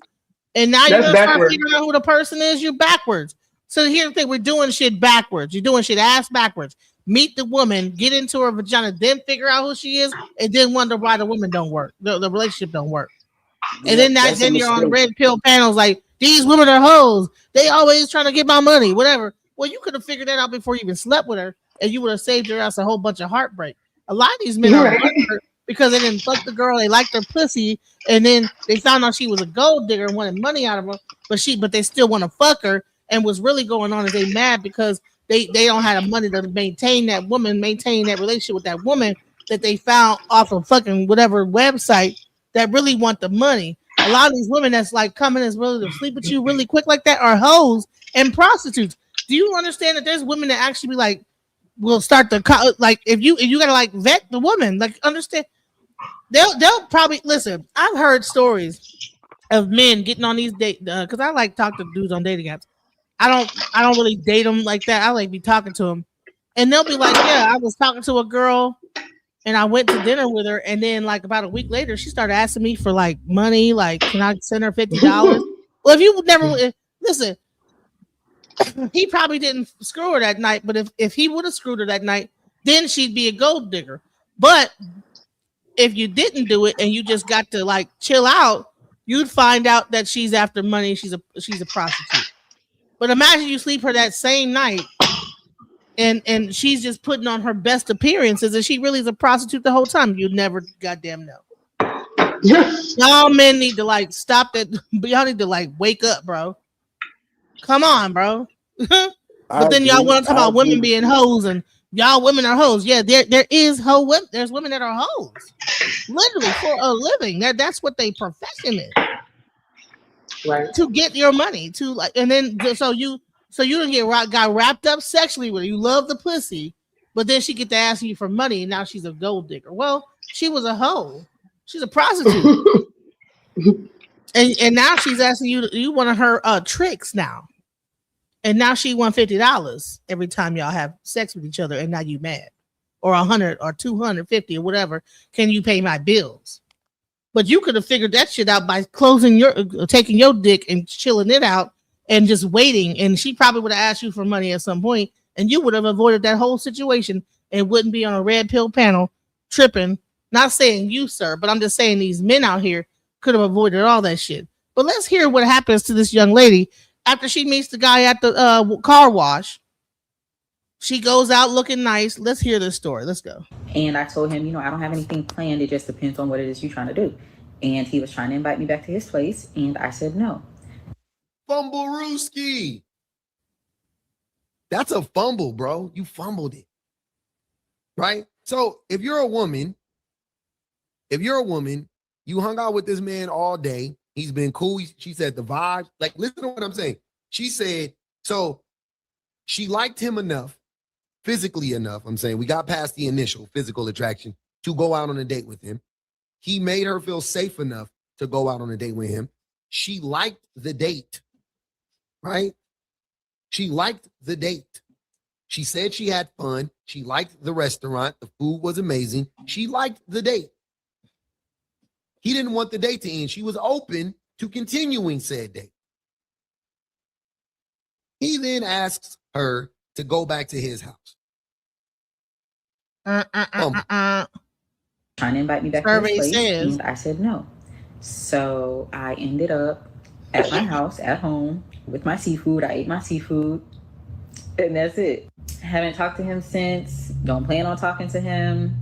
and now you're gonna start figuring out who the person is, you're backwards. So here's the thing: we're doing shit backwards. You're doing shit ass backwards. Meet the woman, get into her vagina, then figure out who she is, and then wonder why the woman don't work, the relationship don't work. And then you're on the red pill panels like these women are hoes. They always trying to get my money, whatever. Well, you could have figured that out before you even slept with her, and you would have saved your ass a whole bunch of heartbreak. A lot of these men are hurt because they didn't fuck the girl, they liked her pussy, and then they found out she was a gold digger and wanted money out of her, but they still want to fuck her. And what's really going on is they mad because they don't have the money to maintain that relationship with that woman that they found off of fucking whatever website that really want the money. A lot of these women that's like coming as really to sleep with you really quick like that are hoes and prostitutes. Do you understand that there's women that actually be like, will start to like if you gotta like vet the woman, like understand they'll probably listen. I've heard stories of men getting on these dates because I like talk to dudes on dating apps. I don't really date them like that. I like be talking to them, and they'll be like, "Yeah, I was talking to a girl, and I went to dinner with her, and then like about a week later, she started asking me for like money. Like, can I send her $50? Well, if you would never listen, he probably didn't screw her that night. But if he would have screwed her that night, then she'd be a gold digger. But if you didn't do it and you just got to like chill out, you'd find out that she's after money. She's a prostitute. But imagine you sleep her that same night and she's just putting on her best appearances and she really is a prostitute the whole time. You'd never goddamn know. Y'all men need to like stop that. Y'all need to like wake up, bro. Come on, bro. But then y'all want to talk about women being hoes and y'all women are hoes. Yeah, there is hoe women. There's women that are hoes. Literally for a living. That's what they profession is. Right. To get your money to like, and then so you don't got wrapped up sexually with her. You love the pussy, but then she get to ask you for money, and now she's a gold digger. Well, she was a hoe. She's a prostitute, and now she's asking you one of her tricks now, and now she won $50 every time y'all have sex with each other, and now you mad, or 100 or 250 or whatever. Can you pay my bills? But you could have figured that shit out by taking your dick and chilling it out and just waiting. And she probably would have asked you for money at some point, and you would have avoided that whole situation and wouldn't be on a red pill panel tripping. Not saying you, sir, but I'm just saying these men out here could have avoided all that shit. But let's hear what happens to this young lady after she meets the guy at the car wash. She goes out looking nice. Let's hear this story. Let's go. And I told him, I don't have anything planned. It just depends on what it is you're trying to do. And he was trying to invite me back to his place, and I said no. Fumblerooski. That's a fumble, bro. You fumbled it. Right? So if you're a woman, you hung out with this man all day. He's been cool. She said the vibe. Like, listen to what I'm saying. She said, so she liked him enough, physically enough. I'm saying we got past the initial physical attraction to go out on a date with him. He made her feel safe enough to go out on a date with him. She liked the date, right? She liked the date. She said she had fun. She liked the restaurant. The food was amazing. She liked the date. He didn't want the date to end. She was open to continuing said date. He then asks her to go back to his house. Trying to invite me back to his place, and I said no. So I ended up at my house, at home, with my seafood. I ate my seafood, and that's it. Haven't talked to him since. Don't plan on talking to him.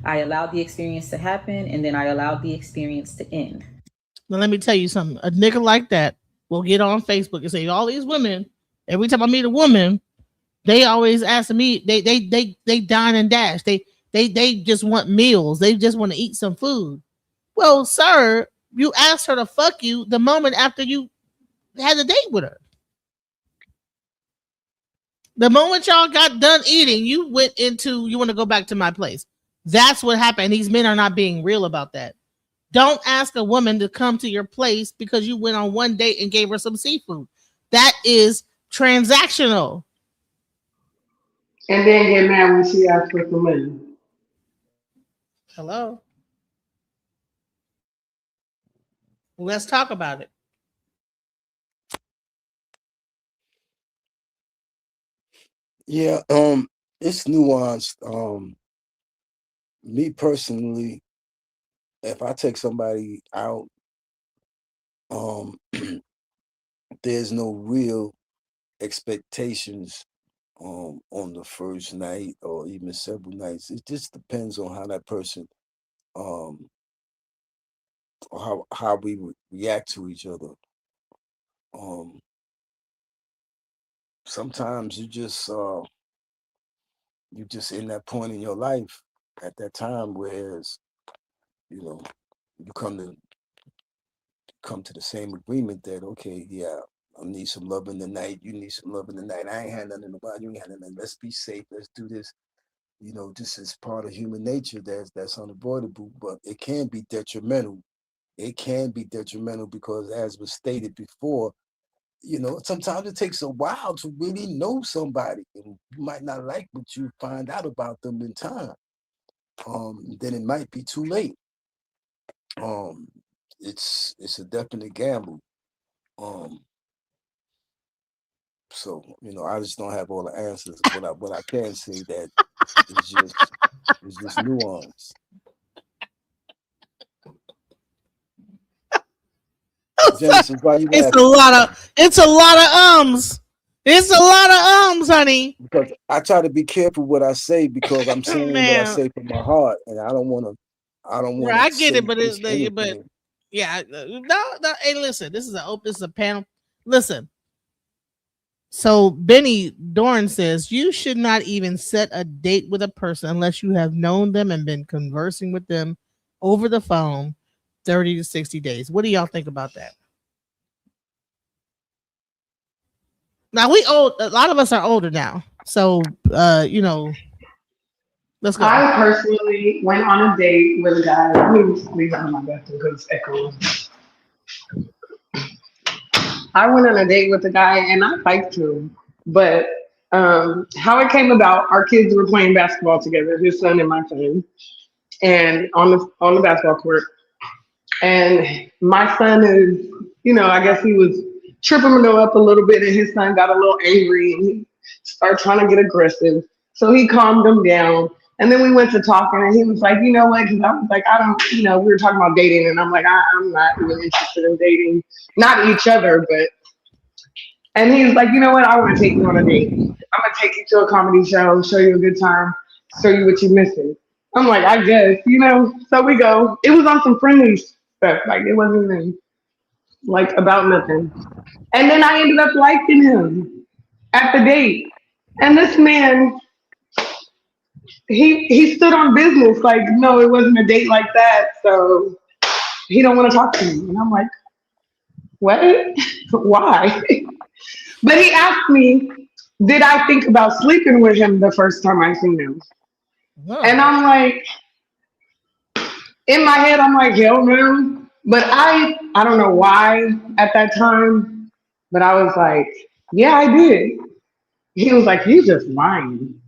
I allowed the experience to happen, and then I allowed the experience to end. Now, let me tell you something. A nigga like that will get on Facebook and say, all these women, every time I meet a woman, they always ask me, they dine and dash. They just want meals. They just want to eat some food. Well, sir, you asked her to fuck you the moment after you had a date with her. The moment y'all got done eating, you went into, you want to go back to my place. That's what happened. These men are not being real about that. Don't ask a woman to come to your place because you went on one date and gave her some seafood. That is transactional. And then get mad when she asks for some money. Hello. Let's talk about it. Yeah, it's nuanced. Me personally, if I take somebody out, there's no real expectations on the first night or even several nights. It just depends on how that person or how we react to each other. Sometimes you just in that point in your life at that time, whereas you come to the same agreement that, okay, yeah, I need some love in the night, you need some love in the night. I ain't had nothing about you, ain't had nothing. Let's be safe, let's do this. This is part of human nature that's unavoidable, but it can be detrimental. It can be detrimental because, as was stated before, sometimes it takes a while to really know somebody, and you might not like what you find out about them in time. Then it might be too late. It's a definite gamble. So I just don't have all the answers. What I can say that it's just nuance. Genesis, why you laughing? It's a lot of ums. It's a lot of ums, honey. Because I try to be careful what I say because I'm saying what I say from my heart, and I don't want to. I get it, but yeah, no. Hey, listen, this is a panel. Listen. So Benny Dorn says you should not even set a date with a person unless you have known them and been conversing with them over the phone 30 to 60 days. What do y'all think about that? Now we old. A lot of us are older now, so let's go. I personally went on a date with a guy. Let me leave out my bathroom because it's echoing. I went on a date with a guy and I liked him, but how it came about, our kids were playing basketball together, his son and my son, and on the basketball court. And my son is, I guess he was tripping him up a little bit, and his son got a little angry and he started trying to get aggressive. So he calmed him down, And then we went to talking, and he was like, you know what? Because I was like, I don't, we were talking about dating, and I'm like, I'm not even interested in dating, not each other, but. And he was like, you know what? I want to take you on a date. I'm gonna take you to a comedy show, show you a good time, show you what you're missing. I'm like, I guess, So we go. It was on some friendly stuff, like it wasn't even like about nothing. And then I ended up liking him at the date. And this man, he stood on business, like, no, it wasn't a date like that, so he don't want to talk to me. And I'm like, what? Why? But he asked me, did I think about sleeping with him the first time I seen him? Whoa. And I'm like, in my head, I'm like, hell no. But I don't know why at that time, but I was like, yeah, I did. He was like, you just lying.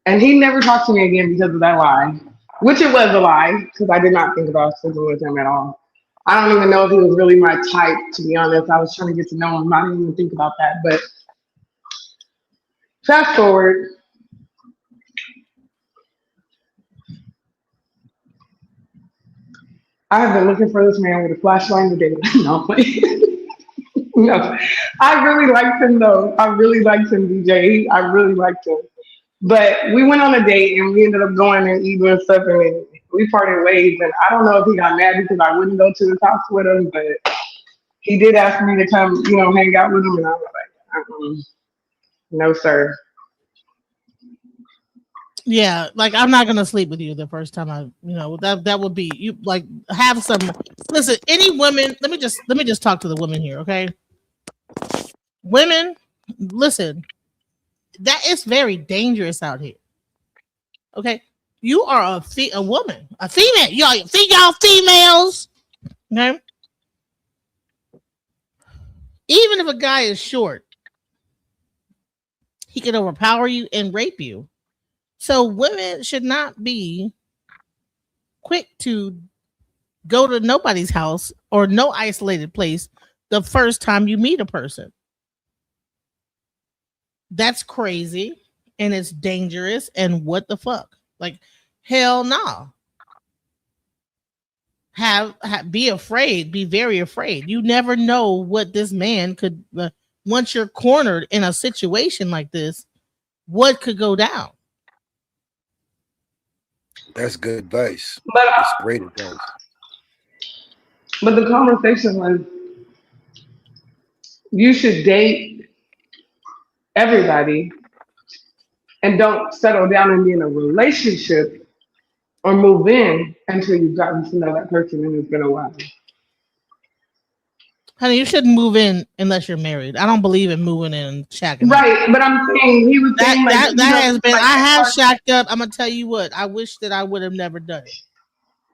And he never talked to me again because of that lie, which it was a lie, because I did not think about sleeping with him at all. I don't even know if he was really my type, to be honest. I was trying to get to know him. I didn't even think about that. But fast forward. I have been looking for this man with a flashlight today. No, no. I really liked him, though. I really liked him, DJ. I really liked him. But we went on a date, and we ended up going and eating and stuff, and we parted ways. And I don't know if he got mad because I wouldn't go to his house with him, but he did ask me to come, hang out with him, and I was like, no, sir. Yeah, like I'm not gonna sleep with you the first time that would be you like have some listen, any women, let me just talk to the women here, okay? Women, listen, that is very dangerous out here. Okay? You are a woman, a female, y'all females. Okay? Even if a guy is short, he can overpower you and rape you. So women should not be quick to go to nobody's house or no isolated place the first time you meet a person. That's crazy and it's dangerous and what the fuck? Like, hell no. Be afraid, be very afraid. You never know what this man could, once you're cornered in a situation like this, what could go down. That's good advice. But that's great advice. But the conversation was, you should date everybody and don't settle down and be in a relationship or move in until you've gotten to know that person and it's been a while. Honey, you shouldn't move in unless you're married. I don't believe in moving in and shacking right, up. But I'm saying he was saying that has been. I have shacked up. I'm gonna tell you what. I wish that I would have never done it.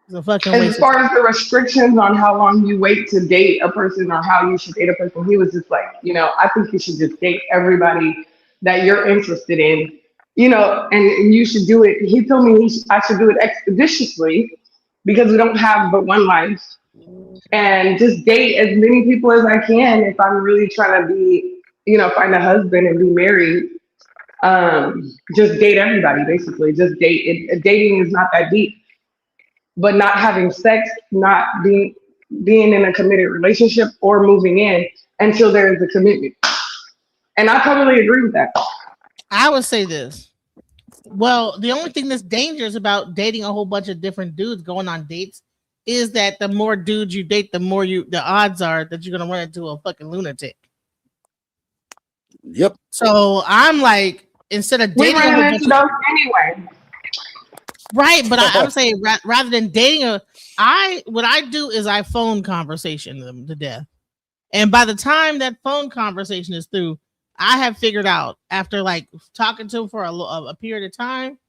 It's a fucking waste. As far as the restrictions on how long you wait to date a person or how you should date a person, he was just like, I think you should just date everybody that you're interested in, and you should do it. He told me I should do it expeditiously because we don't have but one life. And just date as many people as I can if I'm really trying to be, find a husband and be married. Just date everybody, basically. Just date. Dating is not that deep. But not having sex, not being in a committed relationship or moving in until there is a commitment. And I totally agree with that. I would say this. Well, the only thing that's dangerous about dating a whole bunch of different dudes going on dates is that the more dudes you date, the odds are that you're gonna run into a fucking lunatic. Yep. So I'm like, instead of dating, we run into those anyway. Right, but I'm saying rather than dating what I do is I phone conversation them to death, and by the time that phone conversation is through, I have figured out after like talking to him for a period of time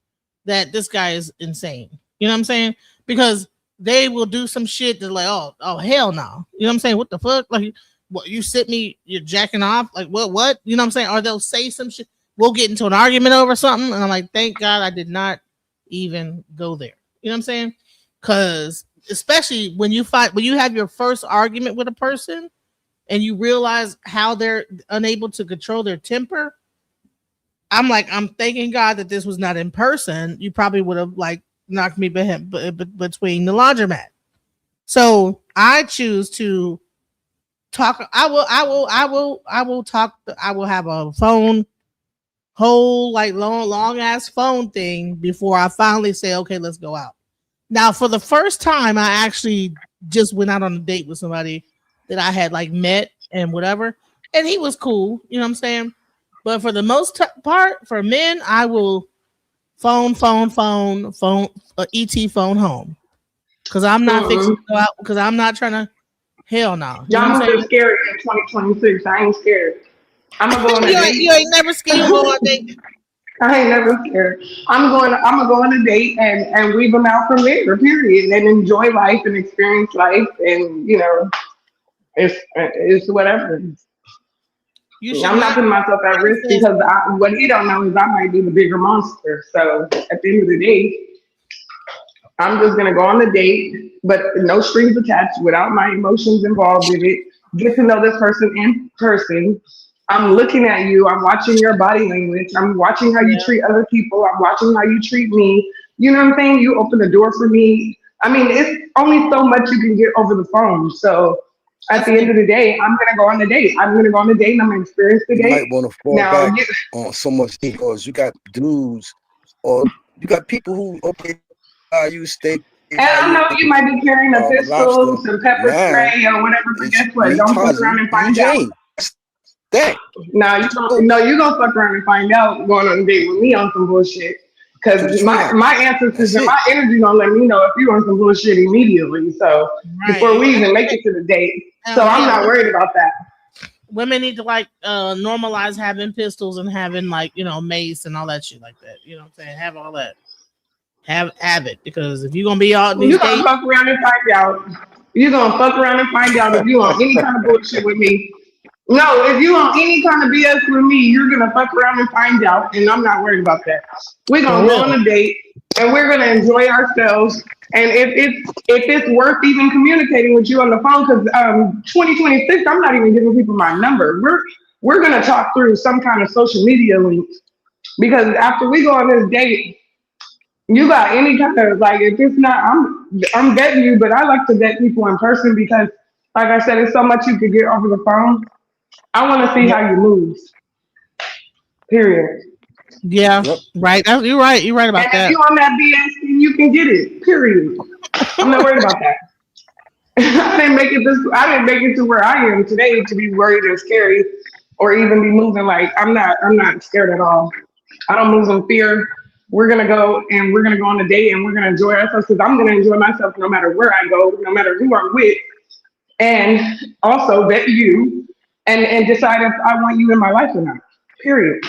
that this guy is insane. You know what I'm saying? Because they will do some shit that's like, oh hell no. You know what I'm saying? What the fuck? Like, what, you sit me, you're jacking off? Like, what? You know what I'm saying? Or they'll say some shit. We'll get into an argument over something, and I'm like, thank God I did not even go there. You know what I'm saying? Because especially when you have your first argument with a person and you realize how they're unable to control their temper, I'm thanking God that this was not in person. You probably would have like knocked me between the laundromat. So I choose to talk. I will talk. I will have a phone, whole like long ass phone thing before I finally say, okay, let's go out. Now, for the first time, I actually just went out on a date with somebody that I had like met and whatever, and he was cool. You know what I'm saying? But for the most part, for men, I will phone, ET phone home. Because I'm not fixing to go out, because I'm not trying to, hell no. You know Y'all what I'm must saying? be scary in 2026. I ain't scared. I'm gonna go on a date. You ain't never scared. You go on a date. I ain't never scared. I'm gonna go on a date and weave them out from there, period. And enjoy life and experience life and it's whatever. I'm not putting myself at risk because what he don't know is I might be the bigger monster. So at the end of the day, I'm just gonna go on the date, but no strings attached, without my emotions involved in it. Get to know this person in person. I'm looking at you. I'm watching your body language. I'm watching how you treat other people. I'm watching how you treat me. You know what I'm saying? You open the door for me. I mean, it's only so much you can get over the phone. So at the end of the day, I'm gonna go on the date. I'm gonna go on the date and I'm gonna experience the You date. might want to fall back on so much because you got dudes or you got people who you steak. And I know you might be carrying a pistol, some pepper spray, or whatever, but guess what? Don't fuck around and find out. You gonna fuck around and find out going on a date with me on some bullshit. Because my ancestors and my energy gonna let me know if you on some bullshit immediately. So before we even make it to the date, so I'm not worried about that. Women need to like normalize having pistols and having like mace and all that shit like that. You know what I'm saying? Have all that. Have it, because if you're gonna be out these days, you're gonna fuck around and find out. You're gonna fuck around and find out if you on any kind of bullshit with me. No, if you on any kind of BS with me, you're gonna fuck around and find out, and I'm not worried about that. We're gonna go on a date and we're gonna enjoy ourselves. And if it's worth even communicating with you on the phone, because 2026, I'm not even giving people my number. We're gonna talk through some kind of social media link, because after we go on this date, you got any kind of like, if it's not, I'm vetting you, but I like to vet people in person because, like I said, it's so much you could get over the phone. I want to see how you move. Period. Yeah, right. You're right. You're right about and that. If you on that BS, then you can get it. Period. I'm not worried about that. I didn't make it to where I am today to be worried and scary, or even be moving like I'm not scared at all. I don't move in fear. We're gonna go on a date and we're gonna enjoy ourselves, because I'm gonna enjoy myself no matter where I go, no matter who I'm with, and also vet you and decide if I want you in my life or not. Period.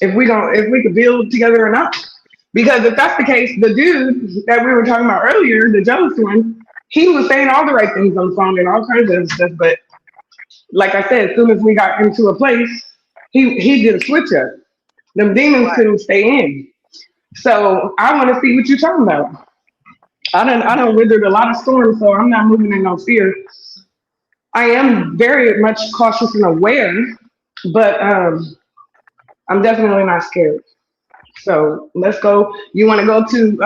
If we could build together or not. Because if that's the case, the dude that we were talking about earlier, the jealous one, he was saying all the right things on the phone and all kinds of stuff, but like I said, as soon as we got into a place, he did a switch up. Them demons couldn't stay in. So I want to see what you're talking about. I done withered a lot of storms, so I'm not moving in no fear. I am very much cautious and aware, but I'm definitely not scared. So let's go. You want to go to,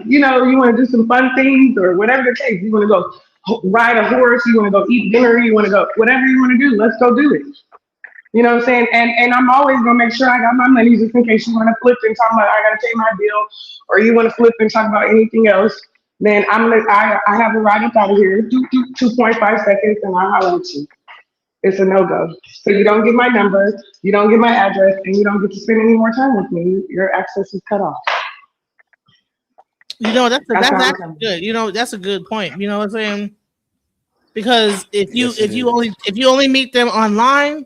you want to do some fun things or whatever the case. You want to go ride a horse. You want to go eat dinner. You want to go, whatever you want to do, let's go do it. You know what I'm saying? And I'm always gonna make sure I got my money, just in case you want to flip and talk about I gotta pay my bill, or you want to flip and talk about anything else. Then I have a ride up out of here, 2.5 seconds, and I'll holler at you. It's a no-go. So you don't get my number, you don't get my address, and you don't get to spend any more time with me. Your access is cut off. That's actually good. That's a good point. You know what I'm saying? Because if you only meet them online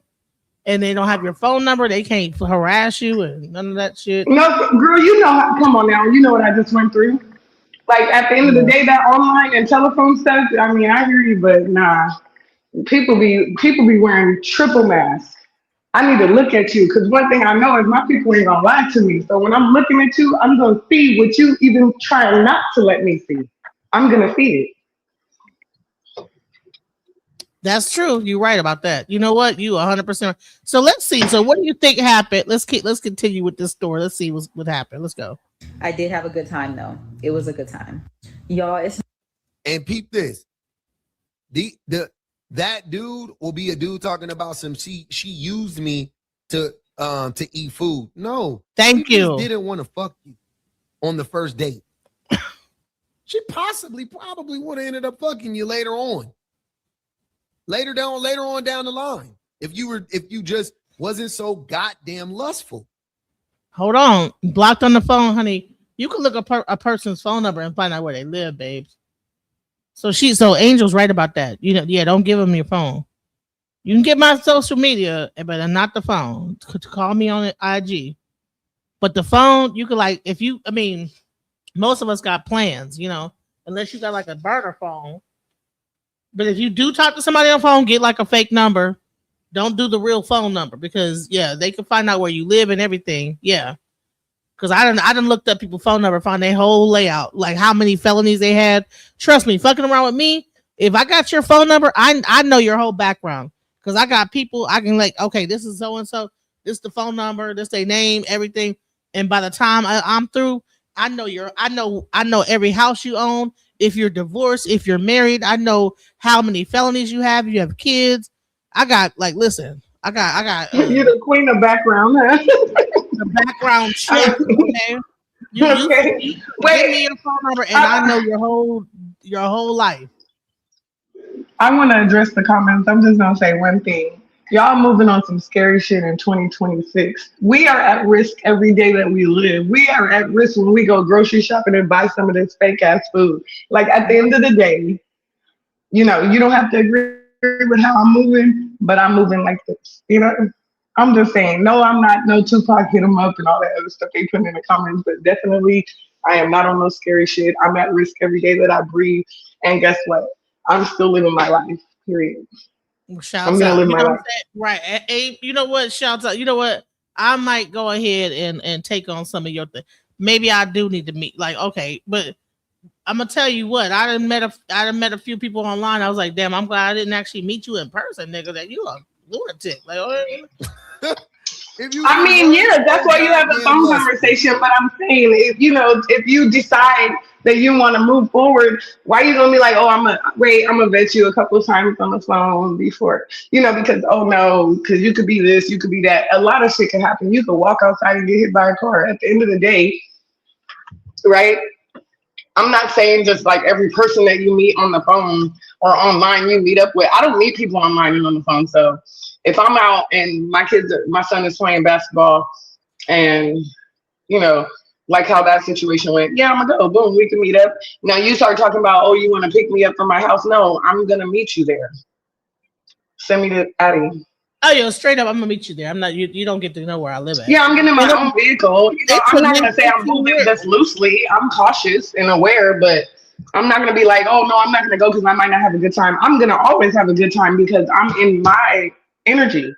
and they don't have your phone number, they can't harass you and none of that shit. No, girl, come on now. You know what I just went through. Like, at the end of the day, that online and telephone stuff, I mean, I hear you, but nah. People be wearing triple masks. I need to look at you, because one thing I know is my people ain't gonna lie to me. So when I'm looking at you, I'm gonna see what you even trying not to let me see. I'm gonna see it. That's true. You're right about that. You know what? You 100%. So let's see. So what do you think happened? Let's continue with this story. Let's see what happened. Let's go. I did have a good time though. It was a good time. Y'all, it's And peep this. That dude will be a dude talking about some she used me to eat food. No. Thank you. Just didn't want to fuck you on the first date. She probably would have ended up fucking you later on. Later on down the line. If you just wasn't so goddamn lustful. Hold on. Blocked on the phone, honey. You can look up a person's phone number and find out where they live, babes. So Angel's right about that. You know, yeah, don't give them your phone. You can get my social media, but not the phone. Call me on IG. But the phone, you could most of us got plans, you know, unless you got like a burner phone. But if you do talk to somebody on the phone, get like a fake number. Don't do the real phone number because they can find out where you live and everything. Yeah. Because I done looked up people's phone number, found their whole layout, like how many felonies they had. Trust me, fucking around with me, if I got your phone number, I know your whole background. Because I got people, I can okay, this is so-and-so, this is the phone number, this their name, everything. And by the time I'm through, I know every house you own. If you're divorced, if you're married, I know how many felonies you have. You have kids. I got listen. I got. You're the queen of background, huh? The background check. Okay. You give me your phone number, and I know your whole life. I want to address the comments. I'm just gonna say one thing. Y'all moving on some scary shit in 2026. We are at risk every day that we live. We are at risk when we go grocery shopping and buy some of this fake ass food. Like at the end of the day, you know, you don't have to agree with how I'm moving, but I'm moving like this. You know, I'm just saying, no, I'm not no Tupac hit 'em up and all that other stuff they put in the comments, but definitely I am not on no scary shit. I'm at risk every day that I breathe. And guess what? I'm still living my life, period. I'm gonna live my life. Right. Abe, you know what? Shouts out. You know what? I might go ahead and take on some of your things. Maybe I do need to meet. Like, okay, but I'm gonna tell you what. I done met a few people online. I was like, damn, I'm glad I didn't actually meet you in person, nigga. That you a lunatic. Like, I mean, yeah, that's why you have a phone conversation. But I'm saying, if you decide that you want to move forward, why are you gonna be like, oh, I'm gonna vet you a couple of times on the phone before, because because you could be this, you could be that. A lot of shit can happen. You could walk outside and get hit by a car. At the end of the day, right? I'm not saying just like every person that you meet on the phone or online you meet up with. I don't meet people online and on the phone. So if I'm out and my son is playing basketball and, like how that situation went, yeah, I'm gonna go, boom, we can meet up. Now you start talking about, oh, you want to pick me up from my house? No, I'm gonna meet you there. Send me to Addie. Oh, yo, straight up, I'm gonna meet you there. I'm not. You don't get to know where I live at. Yeah, I'm getting my own vehicle. I'm not gonna say I'm moving just loosely. I'm cautious and aware, but I'm not gonna be like, oh no, I'm not gonna go because I might not have a good time. I'm gonna always have a good time because I'm in my energy.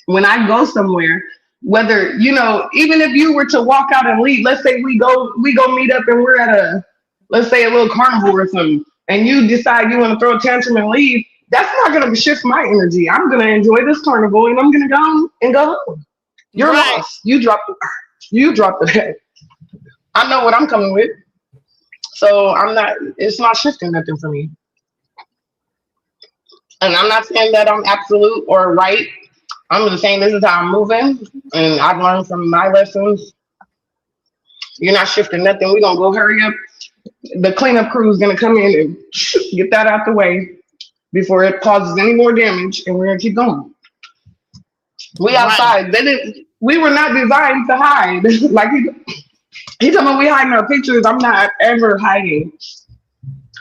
When I go somewhere, whether even if you were to walk out and leave, let's say we go meet up and we're at let's say a little carnival or something, and you decide you want to throw a tantrum and leave. That's not going to shift my energy. I'm going to enjoy this carnival and I'm going to go and go home. You're lost. You dropped the bag. I know what I'm coming with. So it's not shifting nothing for me. And I'm not saying that I'm absolute or right. I'm just saying this is how I'm moving. And I've learned from my lessons. You're not shifting nothing. We're going to go hurry up. The cleanup crew is going to come in and get that out the way before it causes any more damage, and we're gonna keep going. We outside. We were not designed to hide. Like he told me we hiding our pictures. I'm not ever hiding.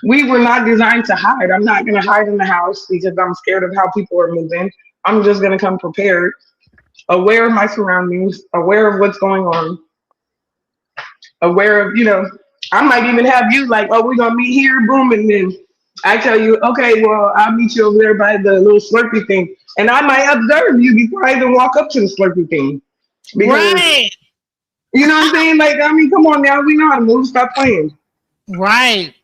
We were not designed to hide. I'm not gonna hide in the house because I'm scared of how people are moving. I'm just gonna come prepared, aware of my surroundings, aware of what's going on, aware of, I might even have you like, oh, we're gonna meet here, boom, and then I tell you, okay, well, I'll meet you over there by the little Slurpee thing. And I might observe you before I even walk up to the Slurpee thing. Because, you know what I'm saying? Like, I mean, come on now. We know how to move. Stop playing. Right.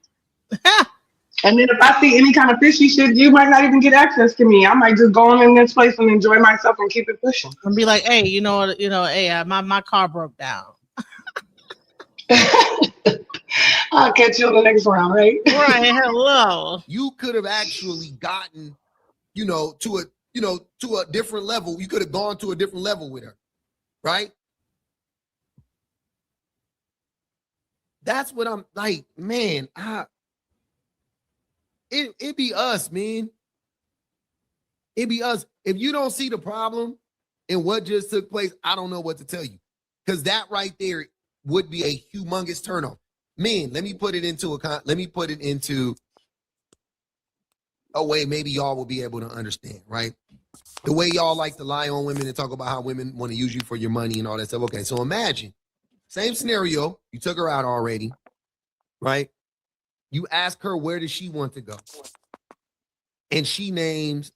And then if I see any kind of fishy shit, you might not even get access to me. I might just go on in this place and enjoy myself and keep it pushing. And be like, hey, hey, my car broke down. I'll catch you on the next round, right? Right. Hello. You could have actually gotten, to a different level. You could have gone to a different level with her, right? That's what I'm like, man. It be us, man. It be us. If you don't see the problem in what just took place, I don't know what to tell you. Because that right there would be a humongous turnoff. Man, let me put it into a way maybe y'all will be able to understand, right? The way y'all like to lie on women and talk about how women want to use you for your money and all that stuff. Okay, so imagine, same scenario, you took her out already, right? You ask her where does she want to go? And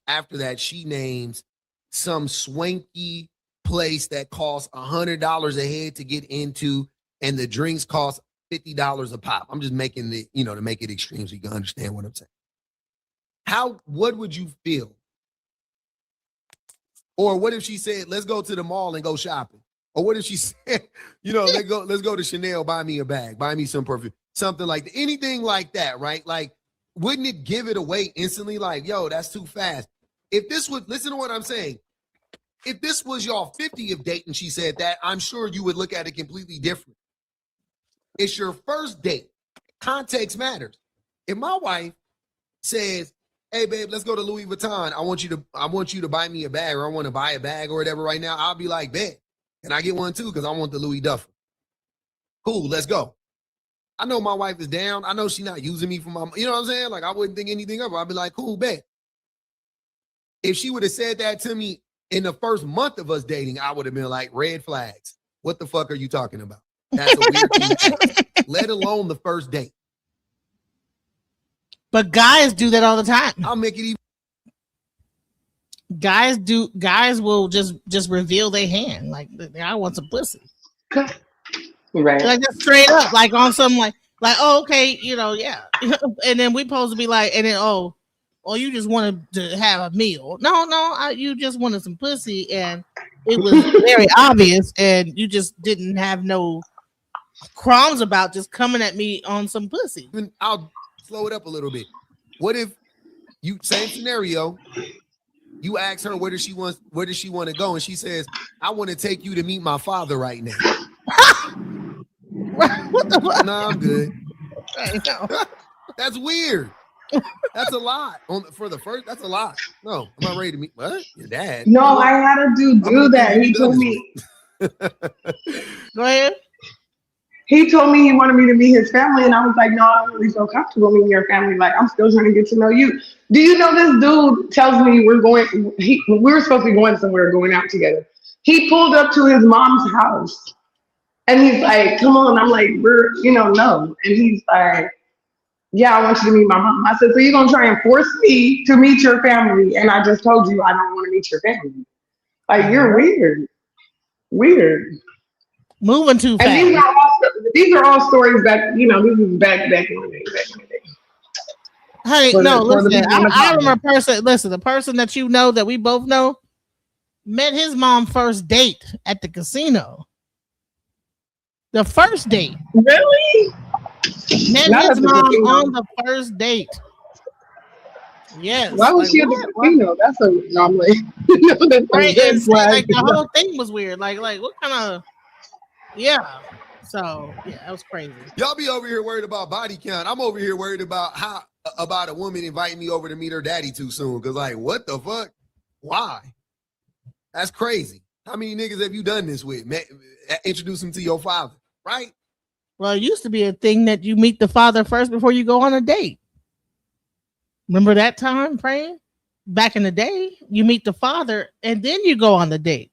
after that, she names some swanky place that costs $100 a head to get into, and the drinks cost $50 a pop. I'm just making it, to make it extreme so you can understand what I'm saying. What would you feel? Or what if she said, let's go to the mall and go shopping? Or what if she said, let's go to Chanel, buy me a bag, buy me some perfume, something like that. Anything like that, right? Like, wouldn't it give it away instantly? Like, yo, that's too fast. If this was, listen to what I'm saying. If this was y'all 50th date and she said that, I'm sure you would look at it completely different. It's your first date. Context matters. If my wife says, hey, babe, let's go to Louis Vuitton. I want you to buy me a bag, or I want to buy a bag or whatever right now, I'll be like, bet. Can I get one too? Because I want the Louis Duffel. Cool, let's go. I know my wife is down. I know she's not using me for my, you know what I'm saying? Like, I wouldn't think anything of her. I'd be like, cool, bet. If she would have said that to me in the first month of us dating, I would have been like, red flags. What the fuck are you talking about? That's a weird thing to ask, let alone the first date. But guys do that all the time. I'll make it even. Guys will just reveal their hand. Like, I want some pussy. Right. Like, just straight up, like on some like, oh, okay, yeah. And then we supposed to be like, and then, oh, you just wanted to have a meal. No, you just wanted some pussy, and it was very obvious, and you just didn't have no crumbs about just coming at me on some pussy. I'll slow it up a little bit. What if same scenario, you ask her where does she want to go, and she says, I want to take you to meet my father right now. What the fuck? No, I'm good. That's weird. That's a lot. For the first, that's a lot. No, I'm not ready to meet what? Your dad. No, I had a dude do that. He told me. Go ahead. He told me he wanted me to meet his family, and I was like, no, I don't really feel comfortable meeting your family. Like, I'm still trying to get to know you. Do you know this dude tells me we were supposed to be going somewhere, going out together. He pulled up to his mom's house, and he's like, come on. I'm like, no. And he's like, yeah, I want you to meet my mom. I said, so you're going to try and force me to meet your family, and I just told you I don't want to meet your family. Like, you're weird. Moving too fast. And these are all stories that, this is back in the day. Hey, listen, I remember the person that that we both know met his mom first date at the casino. The first date. Really? Met his mom on the first date. Yes. Why was she at the casino? That's a anomaly. Right, like the whole thing was weird. Like what kind of? Yeah. So yeah, that was crazy. Y'all be over here worried about body count. I'm over here worried about about a woman inviting me over to meet her daddy too soon. Cause like, what the fuck? Why? That's crazy. How many niggas have you done this with? Introduce him to your father, right? Well, it used to be a thing that you meet the father first before you go on a date. Remember that time frame? Back in the day, you meet the father and then you go on the date.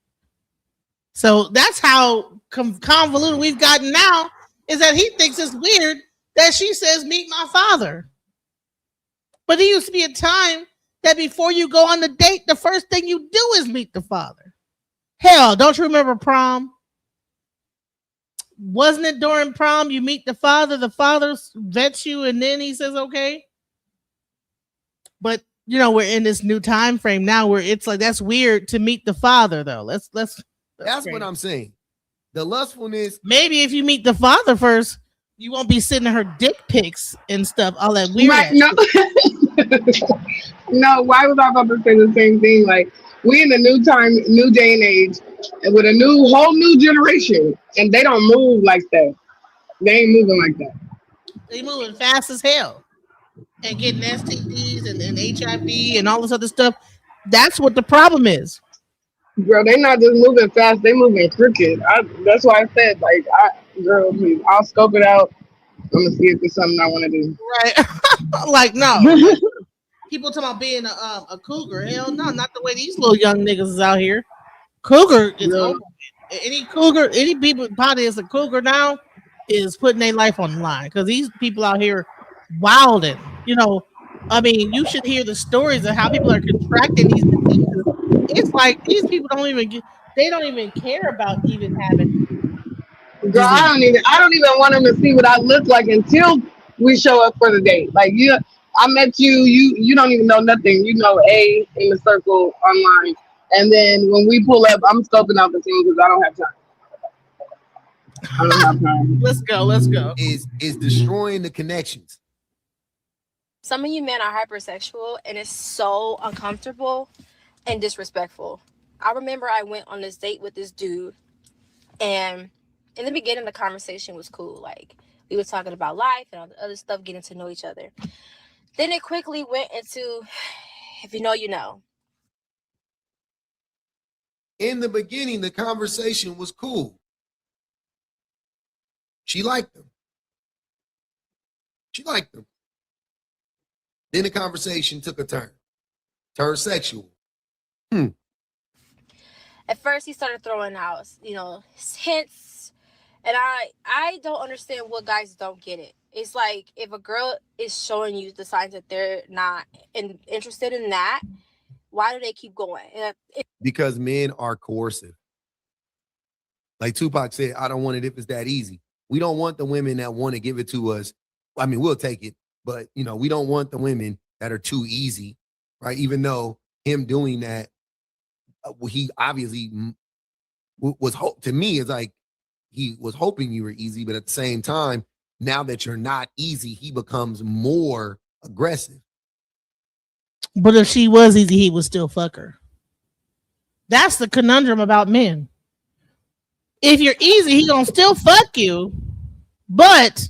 So that's how convoluted we've gotten now, is that he thinks it's weird that she says, meet my father. But it used to be a time that before you go on the date, the first thing you do is meet the father. Hell, don't you remember prom? Wasn't it during prom you meet the father vets you, and then he says, okay? But you know, we're in this new time frame now where it's like that's weird to meet the father though. That's what I'm saying. The lustfulness. Maybe if you meet the father first, you won't be sending her dick pics and stuff, all that weird Right? ass No, shit. no. Why was I about to say the same thing? Like we in a new time, new day and age, and with a whole new generation, and they don't move like that. They ain't moving like that. They moving fast as hell and getting STDs and HIV and all this other stuff. That's what the problem is. Girl, they not just moving fast; they moving crooked. That's why I said, like, girl, please, I'll scope it out. I'm gonna see if it's something I want to do. Right? Like no. Like, people talking about being a cougar. Hell no, not the way these little young niggas is out here. Cougar is over. Any cougar, any people probably is a cougar now is putting their life on the line because these people out here wilding. You know, I mean, you should hear the stories of how people are contracting these diseases. It's like these people they don't even care about even having Girl, disease. I don't even want them to see what I look like until we show up for the date. Like I met you don't even know nothing. You know A in the circle online, and then when we pull up, I'm scoping out the team because I don't have time. I don't have time. Let's go. Is destroying the connections. Some of you men are hypersexual, and it's so uncomfortable and disrespectful. I remember I went on this date with this dude, and in the beginning, the conversation was cool. Like, we were talking about life and all the other stuff, getting to know each other. Then it quickly went into, if you know, you know. In the beginning, the conversation was cool. She liked him. Then the conversation took a turn. Turned sexual. At first, he started throwing out, hints. And I don't understand what guys don't get it. It's like if a girl is showing you the signs that they're not interested in that, why do they keep going? Because men are coercive. Like Tupac said, I don't want it if it's that easy. We don't want the women that want to give it to us. I mean, we'll take it, but we don't want the women that are too easy, right? Even though him doing that, he obviously was to me, it's like he was hoping you were easy, but at the same time, now that you're not easy, he becomes more aggressive. But if she was easy, he would still fuck her. That's the conundrum about men. If you're easy, he gonna still fuck you. But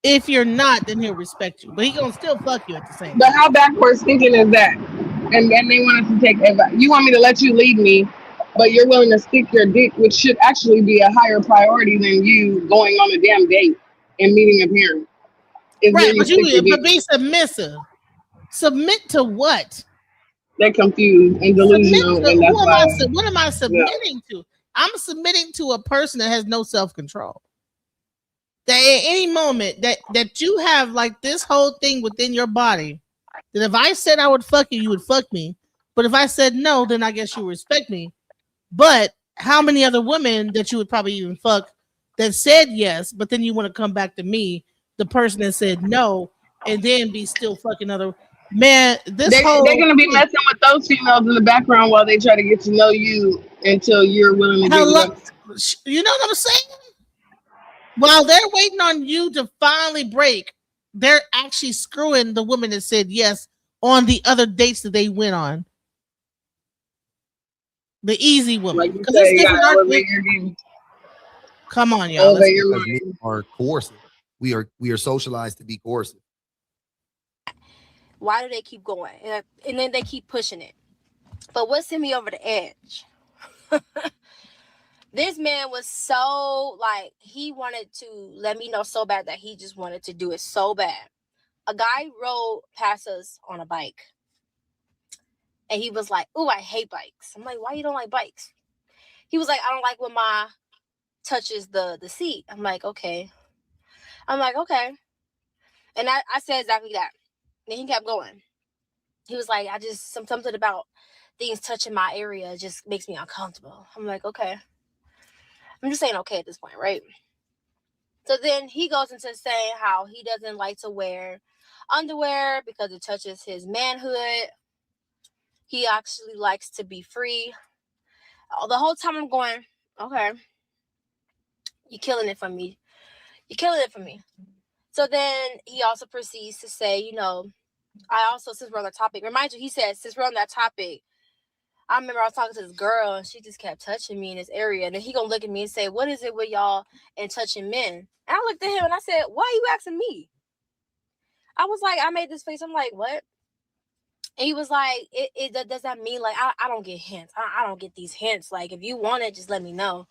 if you're not, then he'll respect you. But he gonna still fuck you at the same time. But how backwards thinking is that? And then they want us to take advice. You want me to let you lead me, but you're willing to stick your dick, which should actually be a higher priority than you going on a damn date and meeting a parent. Right, but be submissive. Submit to what? They're confused and delusional. And that's what am I submitting to? I'm submitting to a person that has no self-control. That at any moment that you have like this whole thing within your body, that if I said I would fuck you, you would fuck me. But if I said no, then I guess you respect me. But how many other women that you would probably even fuck that said yes, but then you want to come back to me, the person that said no, and then be still fucking other man? They're gonna be messing with those females in the background while they try to get to know you until you're willing to give it up. You know what I'm saying? While they're waiting on you to finally break, they're actually screwing the woman that said yes on the other dates that they went on. The easy woman. Because it's different. Come on, y'all. Men are coercive. We are socialized to be coercive. Why do they keep going? And then they keep pushing it. But what sent me over the edge? This man was so like, he wanted to let me know so bad that he just wanted to do it so bad. A guy rode past us on a bike. And he was like, "Ooh, I hate bikes." I'm like, "Why you don't like bikes?" He was like, "I don't like when my touches the seat." I'm like, okay. And I said exactly that. Then he kept going. He was like, something about things touching my area just makes me uncomfortable. I'm like, okay. I'm just saying okay at this point, right? So then he goes into saying how he doesn't like to wear underwear because it touches his manhood. He actually likes to be free. The whole time I'm going, okay, you're killing it for me. You're killing it for me. So then he also proceeds to say, you know, I also, since we're on the topic, remind you, he said, since we're on that topic, I remember I was talking to this girl and she just kept touching me in this area. And then he gonna look at me and say, what is it with y'all and touching men? And I looked at him and I said, why are you asking me? I was like, I made this face. I'm like, what? And he was like, does that mean like I don't get hints? I don't get these hints. Like, if you want it, just let me know.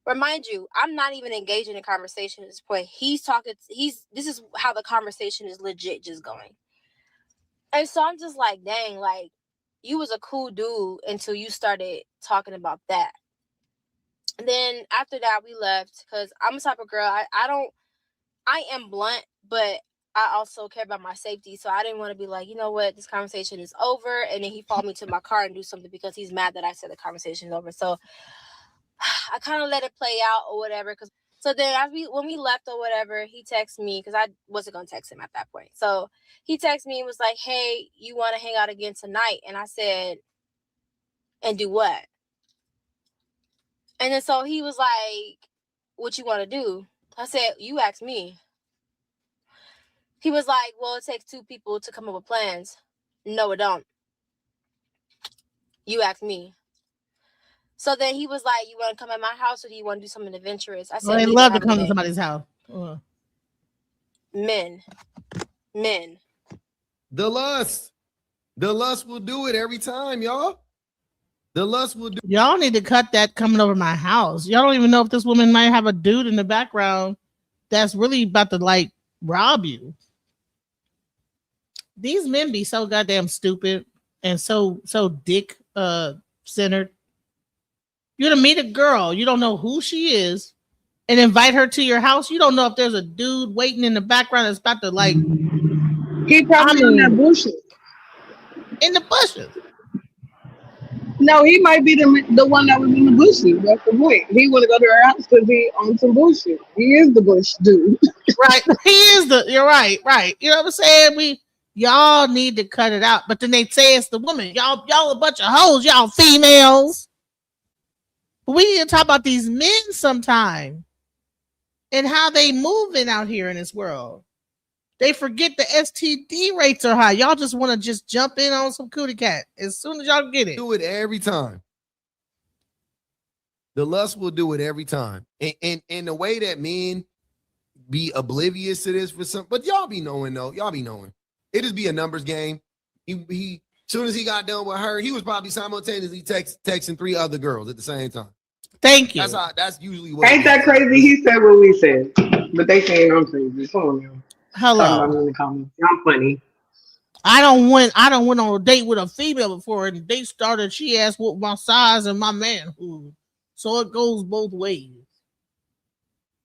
Remind you, I'm not even engaging in conversation at this point. This is how the conversation is legit just going. And so I'm just like, dang, like, you was a cool dude until you started talking about that. And then after that, we left because I'm the type of girl, I am blunt, but I also care about my safety. So I didn't want to be like, you know what, this conversation is over. And then he followed me to my car and do something because he's mad that I said the conversation is over. So I kind of let it play out or whatever. So then when we left or whatever, he texted me because I wasn't going to text him at that point. So he texted me and was like, hey, you want to hang out again tonight? And I said, and do what? And then so he was like, what you want to do? I said, you asked me. He was like, well, it takes two people to come up with plans. No, it don't. You asked me. So then he was like, you want to come at my house or do you want to do something adventurous? I said, they love to come to somebody's house. Men. The lust will do it every time, y'all. The lust will do. Y'all need to cut that coming over my house. Y'all don't even know if this woman might have a dude in the background that's really about to like rob you. These men be so goddamn stupid and so dick centered. You're gonna meet a girl, you don't know who she is, and invite her to your house. You don't know if there's a dude waiting in the background that's about to like. He probably in the bushes. In the bushes. No, he might be the one that was in the bushes. That's the point. He want to go to her house because he on some bullshit. He is the bush dude. Right. He is you're right. You know what I'm saying? Y'all need to cut it out. But then they say it's the woman. Y'all a bunch of hoes, y'all females. But we need to talk about these men sometime and how they moving out here in this world. They forget the STD rates are high. Y'all just want to just jump in on some cootie cat as soon as y'all get it. Do it every time. The lust will do it every time. And the way that men be oblivious to this for some, but y'all be knowing though. Y'all be knowing. It just be a numbers game. He soon as he got done with her, he was probably simultaneously texting 3 other girls at the same time. Thank you. That's usually what. Ain't that crazy? He said what we said, but they saying I'm crazy. Come on now. Hello. Talking about me in the comments. I'm funny. I don't went on a date with a female before, and the date started. She asked what my size and my manhood. So it goes both ways.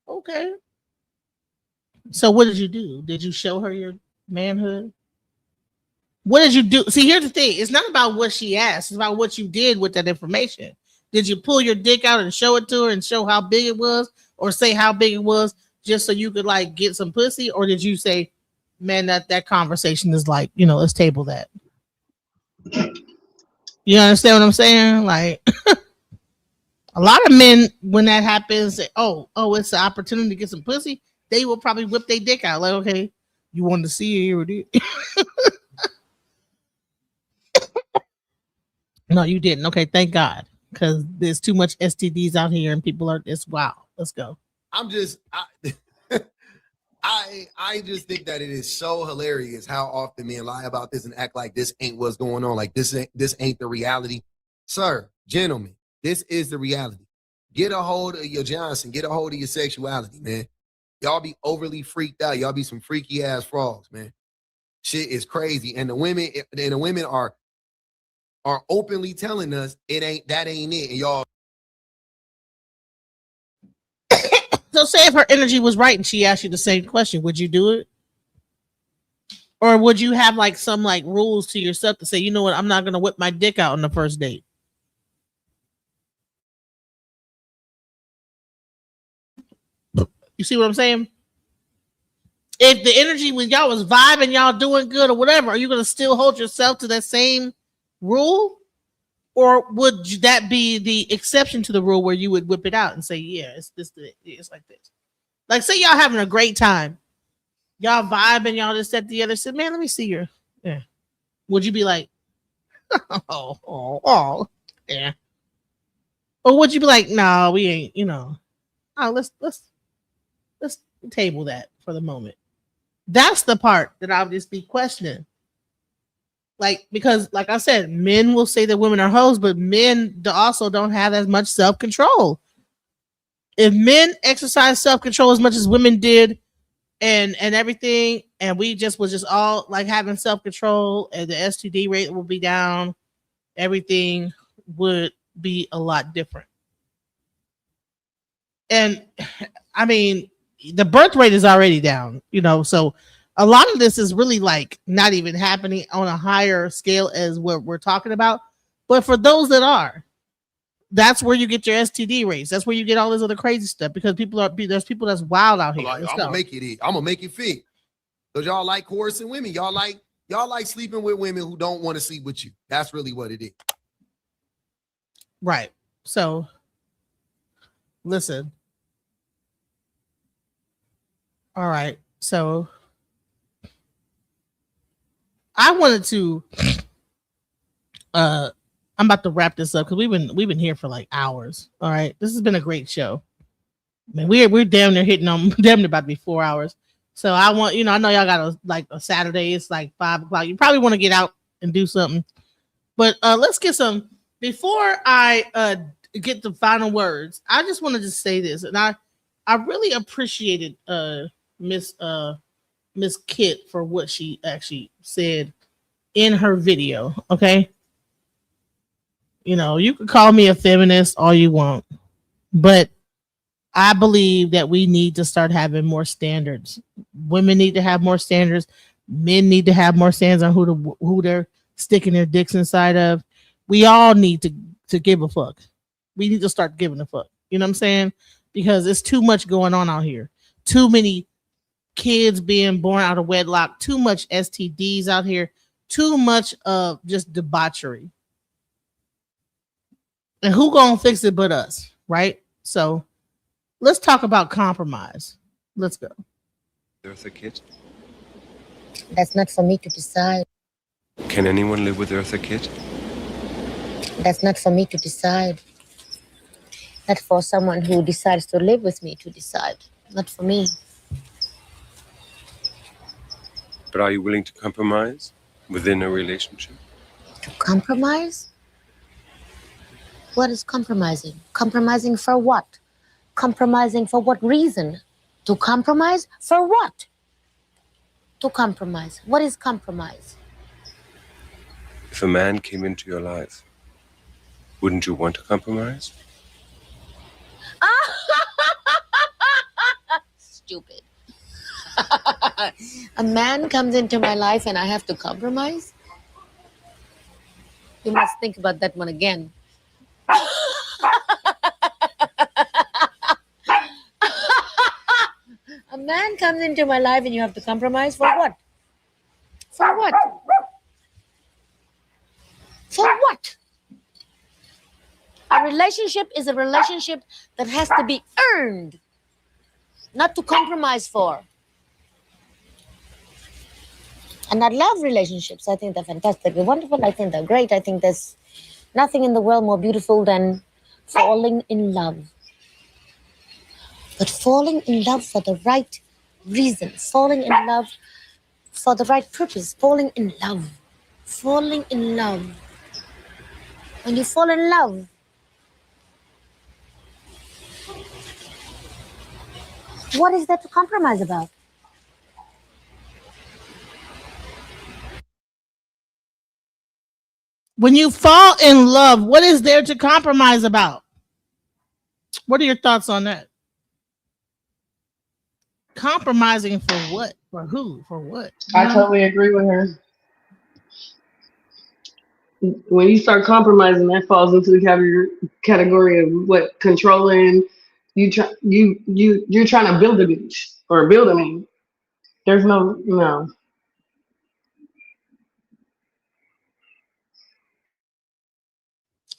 Okay. So what did you do? Did you show her your manhood? What did you do? See, here's the thing. It's not about what she asked. It's about what you did with that information. Did you pull your dick out and show it to her and show how big it was, or say how big it was just so you could like get some pussy? Or did you say, man, that conversation is like, let's table that. You understand what I'm saying? Like a lot of men, when that happens, say, oh, it's an opportunity to get some pussy. They will probably whip their dick out. Like, okay, you wanted to see it, you did. No, you didn't. Okay, thank God. Because there's too much STDs out here and people are this. Wow, let's go. I just think that it is so hilarious how often men lie about this and act like this ain't what's going on. Like this ain't the reality. Sir, gentlemen, this is the reality. Get a hold of your Johnson. Get a hold of your sexuality, man. Y'all be overly freaked out. Y'all be some freaky ass frogs, man. Shit is crazy. And the women are openly telling us that ain't it. And y'all. So say if her energy was right and she asked you the same question, would you do it? Or would you have like some like rules to yourself to say, you know what, I'm not going to whip my dick out on the first date? You see what I'm saying? if the energy when y'all was vibing, y'all doing good or whatever, are you gonna still hold yourself to that same rule? Or would that be the exception to the rule where you would whip it out and say, yeah, it's like this. Like, say y'all having a great time. Y'all vibing, y'all just at the other said, man, let me see your. Yeah. Would you be like, oh, yeah. Or would you be like, no, we ain't, let's table that for the moment. That's the part that I'll just be questioning. Like, because like I said, men will say that women are hoes, but men also don't have as much self-control. If men exercise self-control as much as women did and everything, and we just was just all like having self-control and the STD rate will be down, everything would be a lot different. And I mean, the birth rate is already down, so a lot of this is really like not even happening on a higher scale as what we're talking about. But for those that are, that's where you get your STD rates. That's where you get all this other crazy stuff because there's people that's wild out here. I'm gonna make it fit. Because y'all like coercing women. Y'all like sleeping with women who don't want to sleep with you. That's really what it is. Right. So listen. All right. So I wanted to I'm about to wrap this up because we've been here for like hours. All right. This has been a great show. Man, we're damn near hitting on damn near about to be 4 hours. So I want, I know y'all got a Saturday, it's like 5 o'clock. You probably want to get out and do something. But let's get some before I get the final words. I just wanted to say this, and I really appreciated Miss Kit for what she actually said in her video. Okay. You can call me a feminist all you want, but I believe that we need to start having more standards. Women need to have more standards. Men need to have more standards on who they're sticking their dicks inside of. We all need to give a fuck. We need to start giving a fuck. You know what I'm saying? Because it's too much going on out here. Too many kids being born out of wedlock. Too much STDs out here. Too much of just debauchery. And who gonna fix it but us, right? So let's talk about compromise. Let's go. Eartha Kitt? That's not for me to decide. Can anyone live with Eartha Kitt? That's not for me to decide. Not for someone who decides to live with me to decide. Not for me. But are you willing to compromise within a relationship? To compromise? What is compromising? Compromising for what? Compromising for what reason? To compromise? For what? To compromise. What is compromise? If a man came into your life, wouldn't you want to compromise? Stupid. A man comes into my life and I have to compromise? You must think about that one again. A man comes into my life and you have to compromise for what? For what? For what? A relationship is a relationship that has to be earned, not to compromise for. And I love relationships. I think they're fantastic. They're wonderful. I think they're great. I think there's nothing in the world more beautiful than falling in love. But falling in love for the right reason, falling in love for the right purpose, falling in love. Falling in love. When you fall in love, what is there to compromise about? When you fall in love, what is there to compromise about? What are your thoughts on that? Compromising for what? For who? For what? I totally agree with her. When you start compromising, that falls into the category of what controlling. You're trying to build a bitch or build a man. There's no.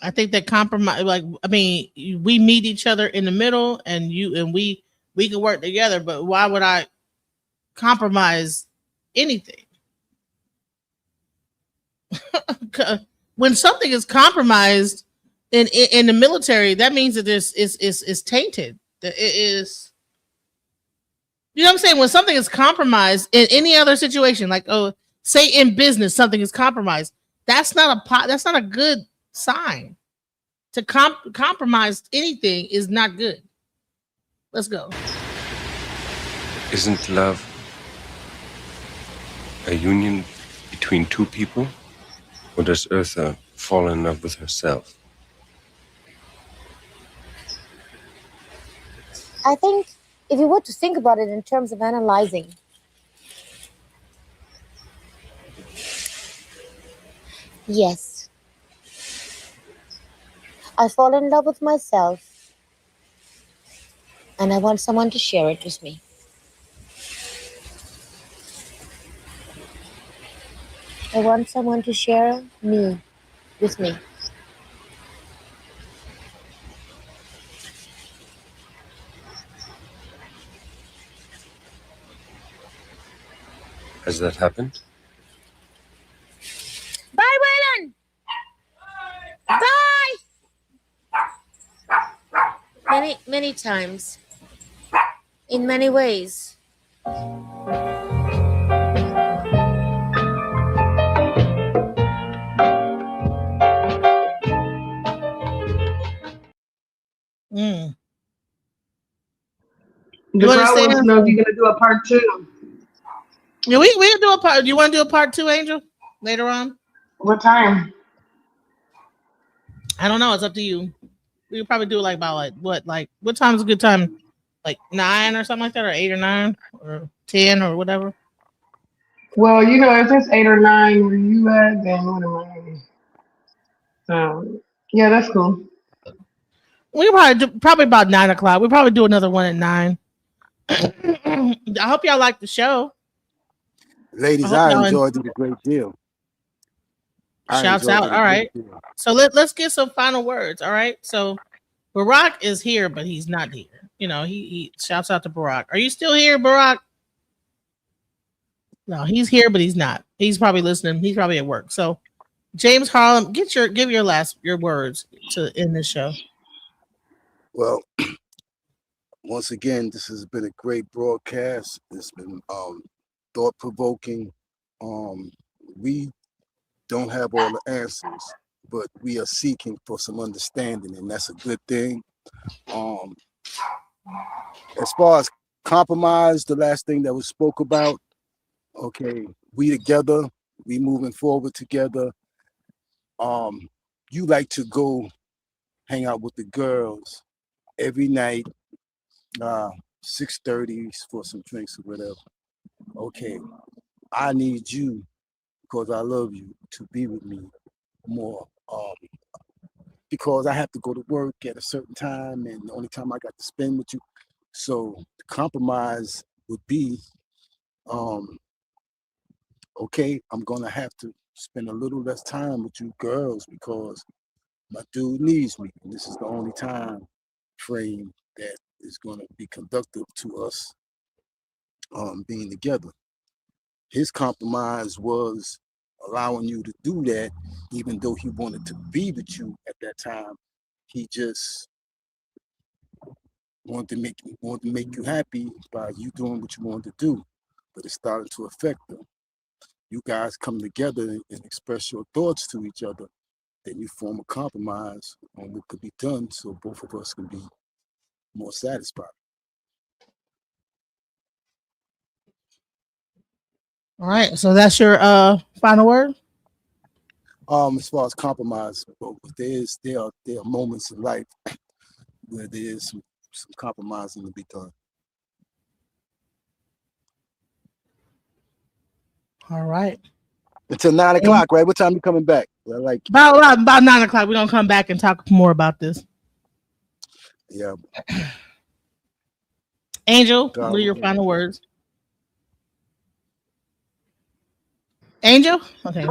I think that compromise, like, I mean, we meet each other in the middle, and we can work together. But why would I compromise anything? When something is compromised in the military, that means that this is tainted. That it is. You know what I'm saying? When something is compromised in any other situation, like, oh, say in business, something is compromised. That's not a good sign. To compromise anything is not good. Let's go. Isn't love a union between two people? Or does Eartha fall in love with herself? I think if you were to think about it in terms of analyzing, yes, I fall in love with myself and I want someone to share it with me. I want someone to share me with me. Has that happened? Bye, Waylon! Bye! Many times. In many ways. Mm. The crowd wants to know if you're gonna do a part 2. Yeah, we can do a part. Do you want to do a part 2, Angel? Later on? What time? I don't know. It's up to you. We could probably do it like about what time is a good time? Like 9 or something like that, or 8 or 9 or 10 or whatever. Well, if it's 8 or 9 where you at, then what am I? Yeah, that's cool. We probably about 9 o'clock. We probably do another one at 9. I hope y'all like the show. Ladies, I enjoyed it a great deal. Shouts out. All right. So let's get some final words. All right. So Barack is here, but he's not here. He shouts out to Barack. Are you still here, Barack? No, he's here, but he's not. He's probably listening. He's probably at work. So James Harlem, give your words to end this show. Well, once again, this has been a great broadcast. It's been thought-provoking. We don't have all the answers, but we are seeking for some understanding, and that's a good thing. As far as compromise, the last thing that was spoke about, okay, we together, we moving forward together. You like to go hang out with the girls every night, 6:30 for some drinks or whatever. Okay, I need you, because I love you, to be with me more. Because I have to go to work at a certain time, and the only time I got to spend with you. So the compromise would be, okay, I'm gonna have to spend a little less time with you girls because my dude needs me, and this is the only time frame that is gonna be conductive to us being together. His compromise was allowing you to do that, even though he wanted to be with you at that time. He just wanted to make you happy by you doing what you wanted to do, but it started to affect them. You guys come together and express your thoughts to each other, then you form a compromise on what could be done so both of us can be more satisfied. All right, so that's your final word. As far as compromise, there are moments in life where there is some compromising to be done. All right. Until 9 o'clock, right? What time you coming back? About 9 o'clock. We're gonna come back and talk more about this. Yeah. Angel, what are your final words? Angel? Okay.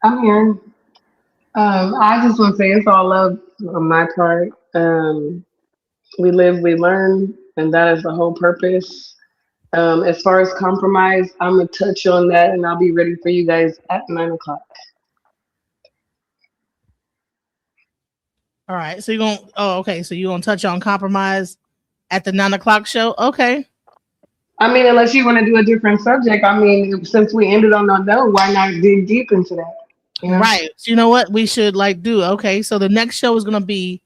I'm here. I just want to say it's all love on my part. We live, we learn, and that is the whole purpose. As far as compromise, I'm gonna touch on that, and I'll be ready for you guys at 9:00. All right. So you're gonna. Oh, okay. So you're gonna touch on compromise at the 9:00 show. Okay. I mean, unless you want to do a different subject. I mean, since we ended on that note, why not dig deep into that? You know? Right. So you know what we should do? Okay. So the next show is gonna be: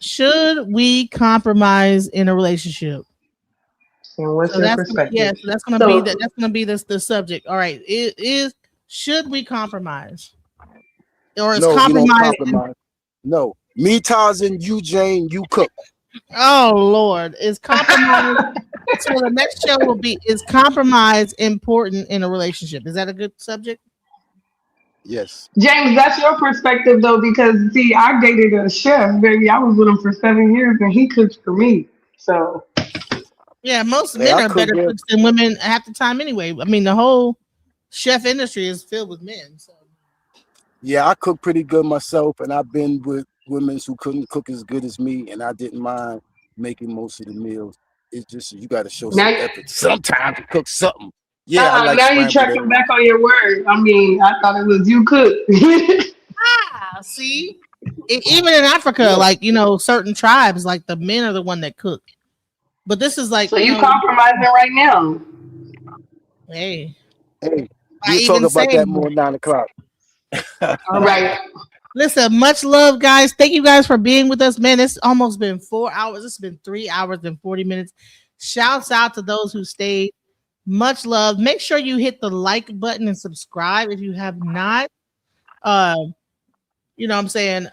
should we compromise in a relationship? And what's your perspective? So that's gonna be that's gonna be the subject. All right. It is. Should we compromise? Or is compromise? No. Me, Tarzan, you, Jane, you cook. Oh Lord, is compromise? So the next show will be: is compromise important in a relationship? Is that a good subject? Yes. James, that's your perspective though, because see, I dated a chef, baby. I was with him for 7 years, and he cooked for me. So yeah, most men are better cooks than women half the time anyway. I mean, the whole chef industry is filled with men. So yeah, I cook pretty good myself, and I've been with women who couldn't cook as good as me, and I didn't mind making most of the meals. It's just you got to show some effort sometimes to cook something. Yeah, I like now you're tracking back on your word. I mean, I thought it was you cook. See, even in Africa, certain tribes, like the men are the one that cook. But this is like so you compromising right now. Hey, we'll talk about that more 9:00. All right. Listen, much love, guys. Thank you guys for being with us, man. It's almost been 4 hours. It's been 3 hours and 40 minutes. Shouts out to those who stayed. Much love. Make sure you hit the like button and subscribe if you have not. You know what I'm saying?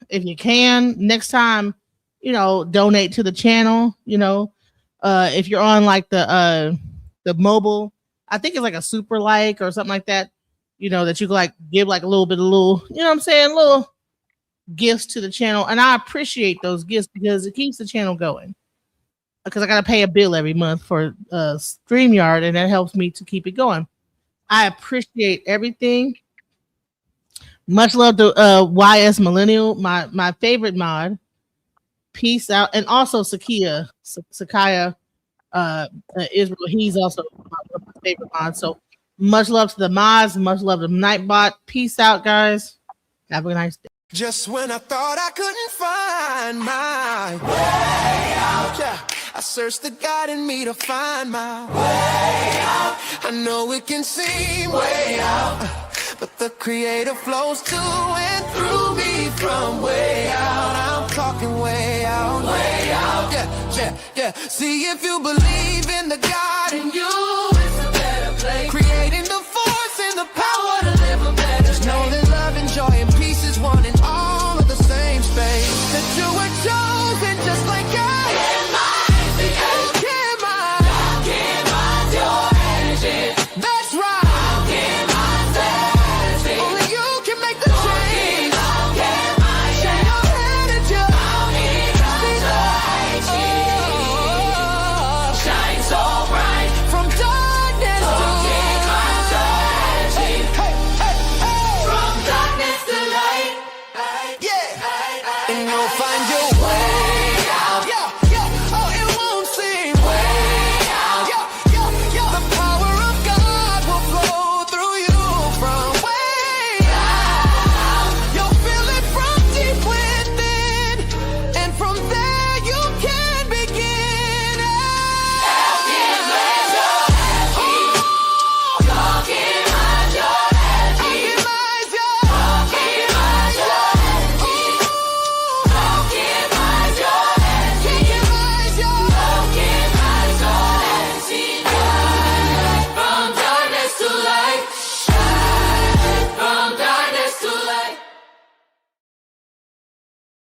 If you can, next time, donate to the channel. If you're on like the mobile, I think it's like a super like or something like that. That you can give a little bit of little gifts to the channel. And I appreciate those gifts because it keeps the channel going. Because I got to pay a bill every month for StreamYard, and that helps me to keep it going. I appreciate everything. Much love to YS Millennial, my favorite mod. Peace out. And also Sakaya Israel. He's also one of my favorite mods. So much love to the mods. Much love to Nightbot. Peace out, guys. Have a nice day. Just when I thought I couldn't find my way out, yeah, I searched the God in me to find my way out. I know it can seem way out, but the Creator flows to and through me from way out. I'm talking way out, yeah, yeah, yeah. See, if you believe in the God in you,